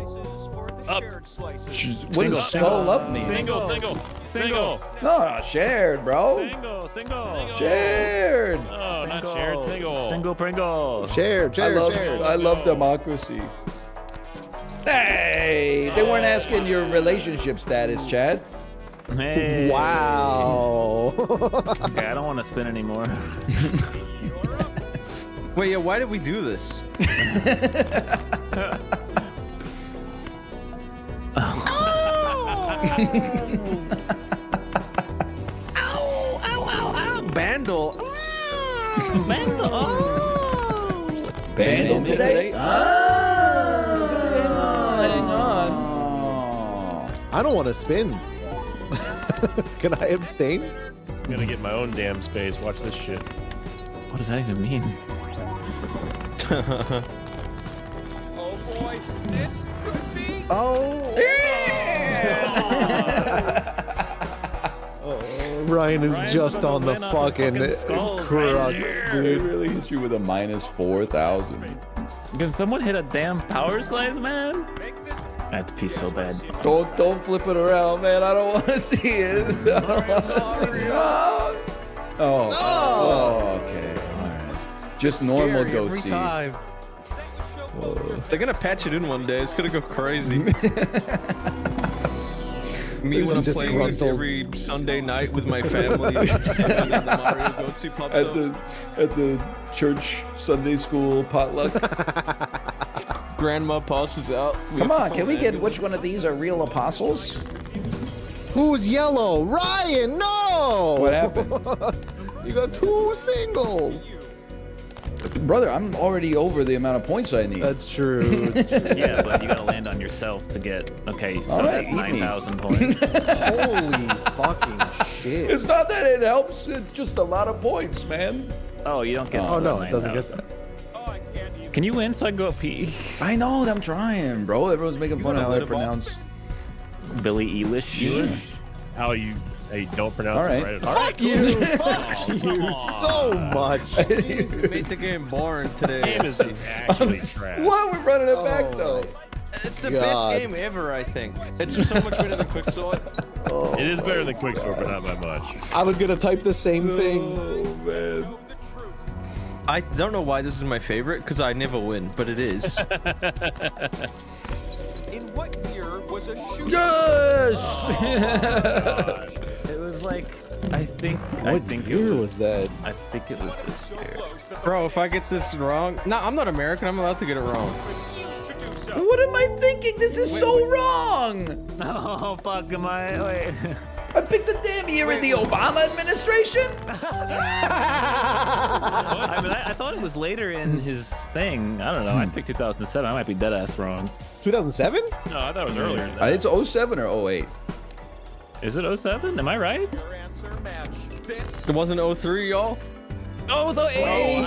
Up. What does skull up mean? Single. No, shared, bro. Single. Shared. Oh, not shared. Single. Single Pringle. Share, share. I love democracy. Hey, they weren't asking your relationship status, Chad. Hey. Wow. Okay, I don't want to spin anymore. Wait, yeah, why did we do this? Bandle. Bandle today? Hang on. I don't want to spin. Can I abstain? I'm gonna get my own damn space. Watch this shit. What does that even mean? Oh boy, this could be. Oh. Ryan is just on the fucking crux, They dude. really hit you with a minus 4,000. Can someone hit a damn power slice, man? I have to pee so bad. Don't flip it around, man. I don't want to see it. I don't wanna see it. Oh, okay. All right. Just normal Scary every goatee. time. They're gonna patch it in one day. It's gonna go crazy. Me when I'm Just playing this gruntled. every Sunday night with my family. And then the Mario Goatsy pops At up. the church Sunday school potluck. Grandma passes out. Come on, can we get which one of these are real apostles? Who's yellow? Ryan, no! What happened? You got 2 singles. Brother, I'm already over the amount of points I need. That's true. Yeah, but you gotta land on yourself to get. Okay, so All right, that's eat me. 9,000 points. Holy fucking shit. It's not that it helps, it's just a lot of points, man. Oh, you don't get. Oh, no, it doesn't 9,000. get that. Can you win so I can go up pee? I know, I'm trying, bro. Everyone's making fun of how I litter ball? pronounce. Billy Eilish. How you don't pronounce All right. it right. Fuck you! Fuck you so much. You made the game boring today. This game is just actually trash. Why are we running it back, though? It's the God. best game ever, I think. It's so much better than Quicksort. It is better than Quicksort, but not by much. I was gonna type the same thing. Oh, man. I don't know why this is my favorite, because I never win, but it is. In what year was a shooting? Yes! It was like, I think What year was that? I think it was this year. Bro, if I get this wrong... No, I'm not American. I'm allowed to get it wrong. What am I thinking? This is so wrong! Oh fuck! Am I? Wait. I picked a damn year in the Obama administration. I mean, I thought it was later in his thing. I don't know. I picked 2007. I might be dead ass wrong. 2007? No, I thought it was earlier. It's 07 or 08. Is it 07? Am I right? It wasn't 03, y'all? Oh, it was 08.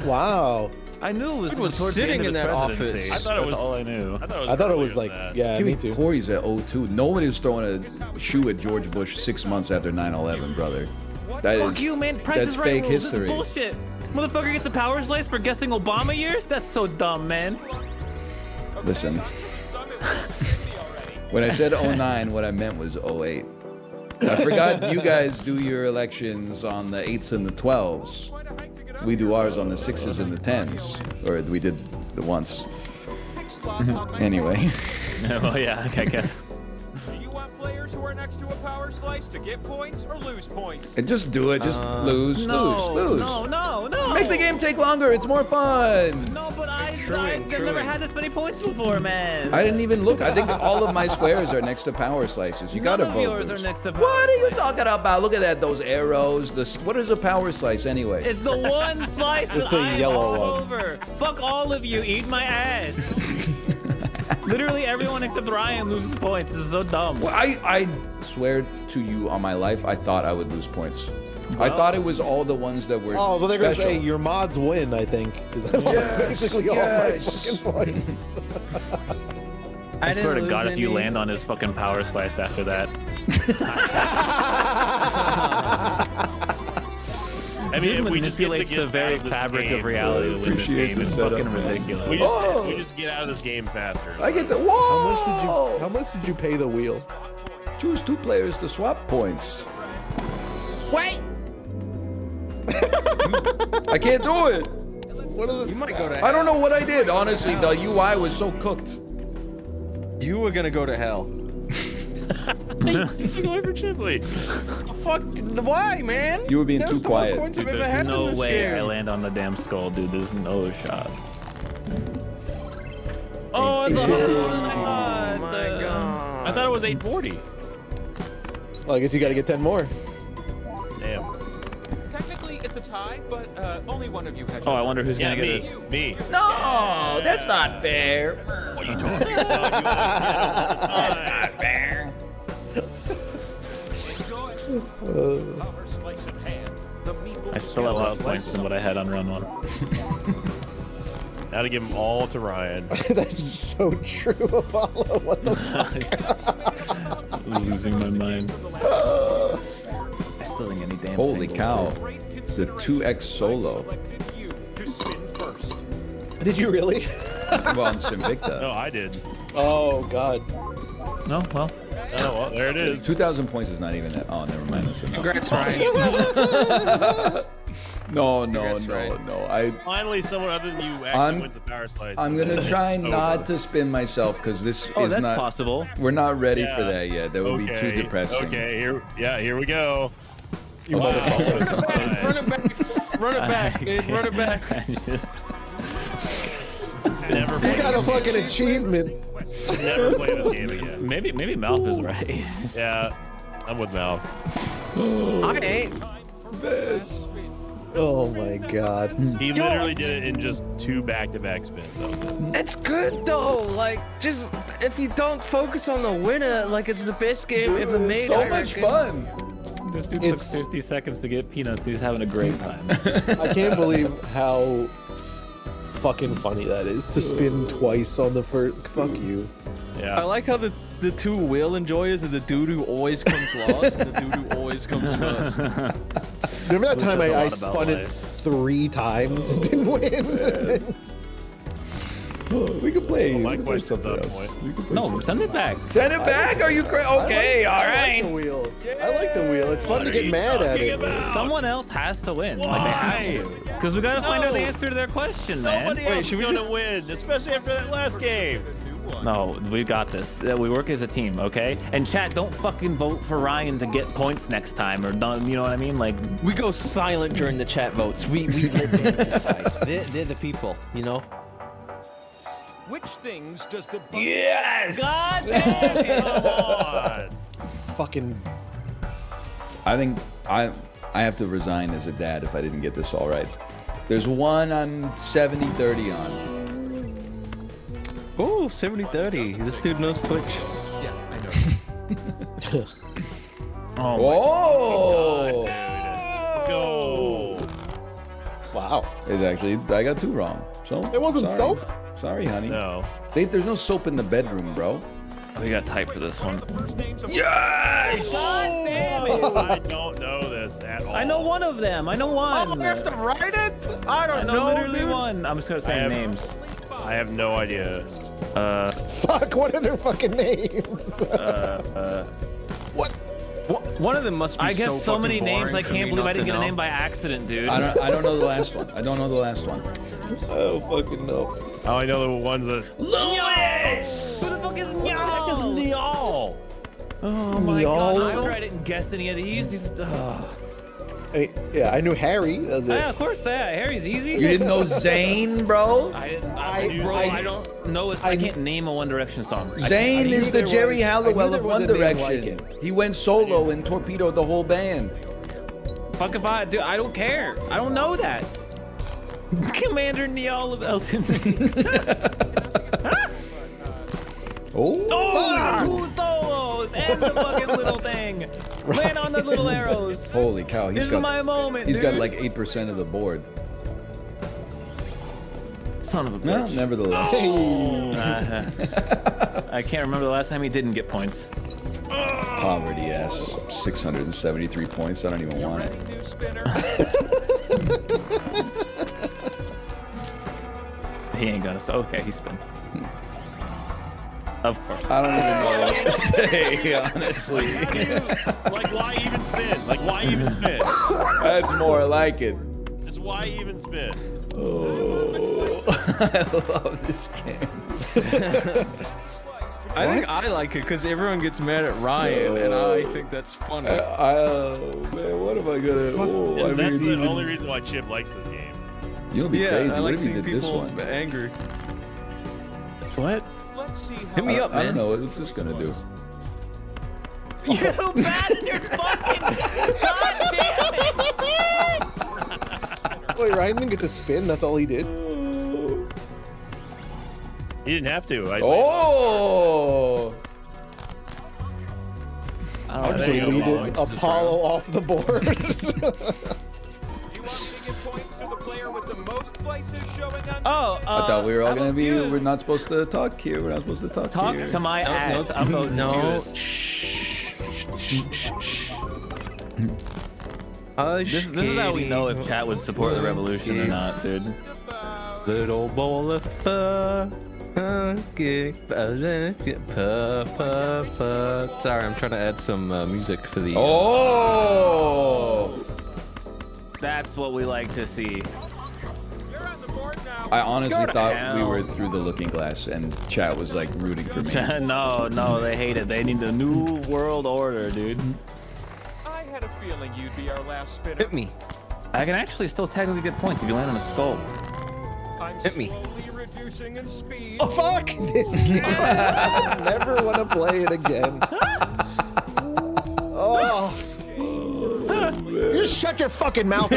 Wow. I knew it was, It was towards the sitting end of in his that presidency. office. I thought it was That's all I knew. I thought it was like, yeah, Give me me too. Corey's at 02. Nobody was throwing a shoe at George Bush 6 months after 9/11, brother. That Fuck is you, man. Price that's is right fake rules. history. This is bullshit. Motherfucker gets a power slice for guessing Obama years? That's so dumb, man. Listen. When I said 09, what I meant was 08. I forgot you guys do your elections on the 8s and the 12s. We do ours on the 6s and the 10s. Or we did the once. Anyway. Well, yeah, I guess. Do you want players who are next to a power slice to get points or lose points? And just do it. Just lose. No, no. Make the game take longer. It's more fun. No, but I've never had this many points before, man. I didn't even look. I think all of my squares are next to power slices. You gotta None of vote. yours Bruce. are next to power What are you talking about? Look at that. Those arrows. What is a power slice anyway? It's the one slice It's that the I'm yellow all one. over. Fuck all of you. Eat my ass. Literally everyone except Ryan loses points. This is so dumb. Well, I swear to you on my life, I thought I would lose points. I thought it was all the ones that were Oh, well, they're going to special. say your mods win, I think. Because I lost basically all my fucking points. I swear to God, if you land on his fucking power slice after that. I mean, if we just get manipulates the very fabric of reality to win this Appreciate game. the It's setup, fucking man. ridiculous. We just get out of this game faster. I get the whoa. How much did you pay the wheel? Choose 2 players to swap points. Wait! I can't do it. What are the You might go to I don't know what I did. Honestly, the UI was so cooked. You were gonna go to hell. He's going for Chipley. Fuck, why, man? You were being That too was the most quiet. points I've Dude, ever there's had in no this way game. I land on the damn skull, dude. There's no shot. Oh, it's a Oh my god. I thought it was 840. Well, I guess you got to get 10 more. Damn. Technically, it's a tie, but only one of you had. Oh, I wonder who's Yeah, gonna me. get it. Me. No, that's not fair. What are you talking about? That's not fair. Power slice in hand. The meeple I still have less points than what I had on run 1. Now to give them all to Ryan. That's so true, Apollo. What the fuck? Losing my mind. I still think any damn Holy singles cow. did. The 2x solo. you to spin first. Did you really? Well, on Sinvicta. No, I did. Oh, God. No, well. Oh, well, there it is. 2,000 points is not even that. Oh, never mind. That's enough. Congrats, Ryan. No. right. I Finally, someone other than you actually I'm- wins a power slice. I'm gonna try It's not over. to spin myself because this Oh, is that's not possible. We're not ready Yeah. for that yet. That would be too depressing. Okay, here we go. You Wow. motherfucker. Run it back. Run it back, dude. Run it back. Never You play got a this fucking achievement. game. Never play this game again. Maybe Malf is right. Yeah, I'm with Mal. I ain't. Oh, my God. He literally did it in just 2 back-to-back spins. Though. It's good though. Like, just if you don't focus on the winner, like it's the best game ever made. So I much reckon. fun. This dude It's- took 50 seconds to get peanuts. He's having a great time. I can't believe how fucking funny that is to spin twice on the first. Fuck you. I Yeah. like how the 2 wheel enjoyers are the dude who always comes last and the dude who always comes first. Remember that Which time says a I lot about spun it life. 3 times and didn't win? We could play. Well, my we could play question's something on else. point. We could play No, something. send it back. Send it back. Are you crazy? Okay, all I right. like the wheel. I like the wheel. It's fun What to are get you mad at talking it. about? Someone else has to win. Like they Why? have to. Because we gotta find out the No. answer to their question, man. Nobody else is gonna win, especially after that last game. No, we got this. We work as a team, okay? And chat, don't fucking vote for Ryan to get points next time, or don't, you know what I mean? Like, We go silent during the chat votes. We let them decide. They're the people, you know. Which things does the Yes. God damn it, come on. It's fucking fucking. I think I have to resign as a dad if I didn't get this all right. There's one I'm 70-30 on. Oh, 70-30. This dude knows Twitch. Yeah, I know. Oh! Let's go. Wow. It's actually, I got 2 wrong. So It wasn't sorry. soap? Sorry, honey. No. There's no soap in the bedroom, bro. We got type for this one. Yes! God damn it! I don't know this at all. I know one of them. I know one. I have to write it? I don't know. Literally dude. one. I'm just gonna say names. I have no idea. Fuck, what are their fucking names? What? One of them must be I guess so many names. I can't believe I didn't get a name by. by accident, dude. I don't know the last one. I don't know the last one. I don't fucking know. I only know the ones that. Louis! Who the fuck is Nyal? Who the heck is Nyal? Oh my god! I don't I didn't guess any of these. I mean, yeah, I knew Harry. That's it. Yeah, of course that. Harry's easy. You didn't know Zayn, bro? I didn't. I don't know. I can't name a One Direction song. Zayn is the Jerry Halliwell of One Direction. Like He went solo and torpedoed the whole band. Fuck if I do. I don't care. I don't know that. Commander Nyal of Elton. Oh! 2 solos and the fucking little thing. Land on the little arrows. Holy cow! This is my moment. He's dude. got like 8% of the board. Son of a bitch. No, nevertheless. I can't remember the last time he didn't get points. Poverty ass. 673 points. I don't even want it. He ain't gonna. Okay, he spun. Of course. I don't even know what to say, honestly. Like, why even spin? Like, why even spin? That's more like it. Just why even spin? Oh, I love this game. I think I like it because everyone gets mad at Ryan, and I think that's funny. Oh man, what am I gonna? Oh, That's the only reason why Chip likes this game. You'll be crazy. I What like if you seeing did this people one? angry. What? Hit me up, I don't man. know. What's this gonna do? You bastard fucking! God damn it! Wait, Ryan didn't get to spin. That's all he did. He didn't have to. Oh! I there you go, deleted Paul. Apollo off the board. Do you want me to give points to the player with the most slices showing on? Oh, I thought we were all gonna be. We're not supposed to talk here. We're not supposed to talk here. to my ass. I'm voting No. This is how we know if chat would support the revolution or not, dude. Little bowl of fur. Sorry, I'm trying to add some music for the. Oh! That's what we like to see. I honestly thought we hell. were through the looking glass, and chat was like rooting for me. No, they hate it. They need the new world order, dude. I had a feeling you'd be our last spinner. Hit me. I can actually still technically get points if you land on a skull. I'm Hit me. slowly reducing in speed. Oh fuck this game! I never want to play it again. Oh. Just shut your fucking mouth.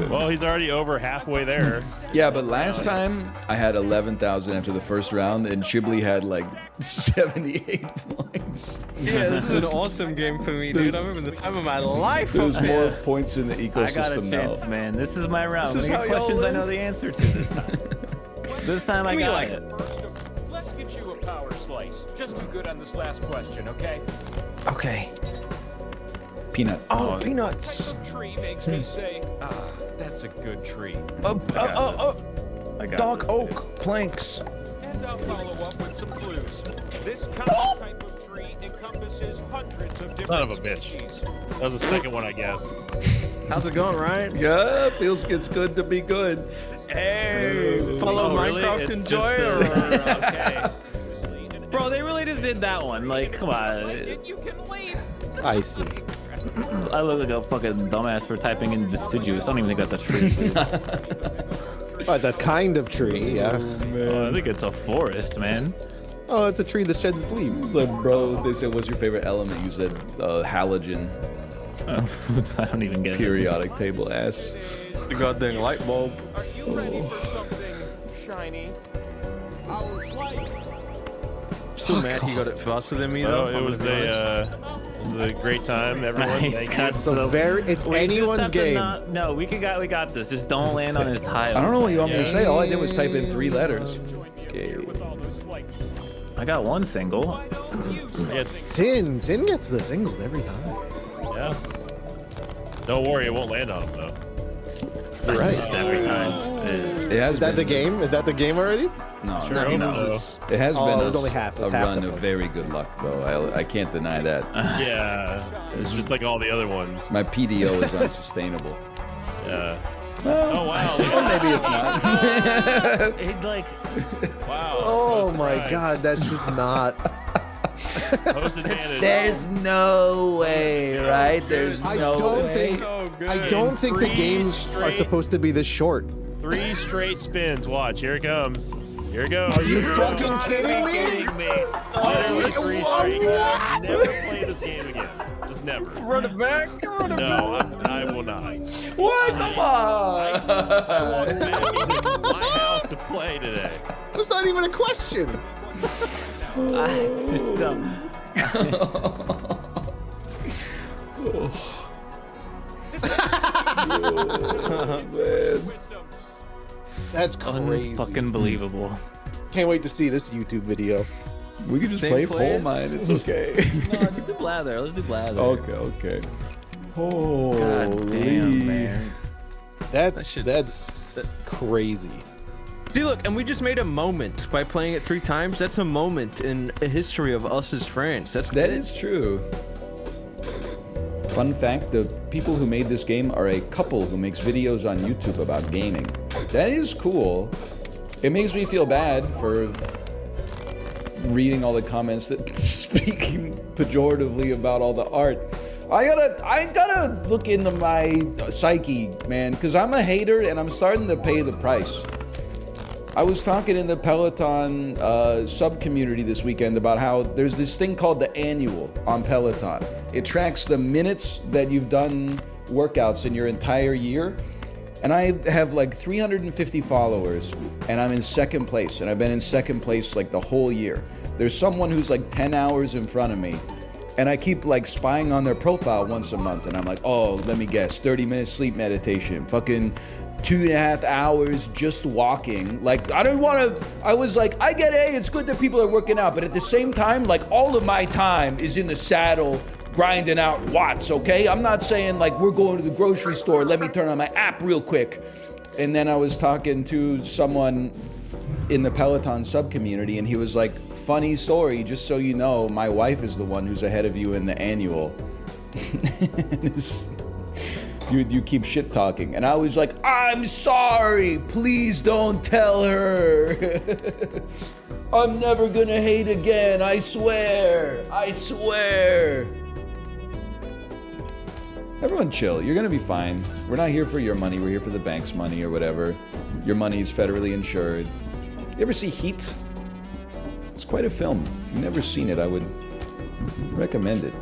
Well, he's already over halfway there. Yeah, but last time I had 11,000 after the first round, and Chiblee had like 78 points. Yeah, this is an awesome game for me, dude. I'm having the time of my life. There's up more there. points in the I got a ecosystem now. chance, man. This is my round. This is When I how get y'all questions I live? know the answer to this time. This time I We got like it. Let's get you a power slice. Just do good on this last question, okay? Okay. Peanut. Oh, peanuts. Tree makes me say, ah, that's a good tree. I got Dark this, oak planks. And I'll follow up with some clues. This common type of tree encompasses hundreds of Son different of a bitch. species. That was the second one, I guess. How's it going, Ryan? Yeah, feels it's good to be good. Hey, follow Minecraft It's Enjoyer. okay. Bro, they really just did that one. Like, come on. You can leave. I see. I look like a fucking dumbass for typing in deciduous. I don't even think that's a tree. Oh, it's a kind of tree, yeah. Oh, I think it's a forest, man. Oh, it's a tree that sheds its leaves. So, bro, they said, what's your favorite element? You said halogen. I don't even get periodic table ass. The goddamn light bulb. Are you ready for something shiny? Our flight. Still mad he got it faster than me Oh, though. it was a great time, everyone. Thank you. It's anyone's game. No, we got this. Just don't land on his tile. I don't know what you want me to say. All I did was type in 3 letters. I got one single. Sin gets the singles every time. Yeah. Don't worry, it won't land on him though. Right. Every time. It has Is that the game? Is that the game already? No, Sure, no. no. It has been it was only half. It a was half run the of very good luck, though. I can't deny that. Yeah, it's just like all the other ones. My PDO is unsustainable. Yeah. Well, Oh wow. well, maybe it's not. It, like, Wow. Oh my god, that's just not. There's no way, right? There's I no don't way. think. I don't think the games are supposed to be this short. 3 straight spins. Watch, here it comes. Here it goes. Are you fucking kidding me? Literally 3 straight. Never play this game again. Just never. Run it back. Run it No, I will not. What? Come on! I walked back into my house to play today. That's not even a question. It's just That's crazy. Fucking believable. Can't wait to see this YouTube video. We can just play coal mine. It's okay. No, let's do blather. Let's do blather. Okay. Holy. God damn, man. That's crazy. See, look, and we just made a moment by playing it 3 times. That's a moment in a history of us as friends. That is true. Fun fact, the people who made this game are a couple who makes videos on YouTube about gaming. That is cool. It makes me feel bad for reading all the comments that speaking pejoratively about all the art. I gotta look into my psyche, man, because I'm a hater and I'm starting to pay the price. I was talking in the Peloton sub-community this weekend about how there's this thing called the annual on Peloton. It tracks the minutes that you've done workouts in your entire year. And I have like 350 followers, and I'm in 2nd place, and I've been in 2nd place like the whole year. There's someone who's like 10 hours in front of me, and I keep like spying on their profile once a month, and I'm like, oh, let me guess, 30 minutes sleep meditation, fucking 2.5 hours just walking. Like, I was like, I get it, it's good that people are working out, but at the same time, like, all of my time is in the saddle grinding out watts, okay? I'm not saying like we're going to the grocery store, let me turn on my app real quick. And then I was talking to someone in the Peloton sub-community, and he was like, funny story, just so you know, my wife is the one who's ahead of you in the annual. You keep shit talking. And I was like, I'm sorry, please don't tell her. I'm never gonna hate again, I swear. Everyone chill, you're gonna be fine. We're not here for your money, we're here for the bank's money or whatever. Your money is federally insured. You ever see Heat? It's quite a film. If you've never seen it, I would recommend it.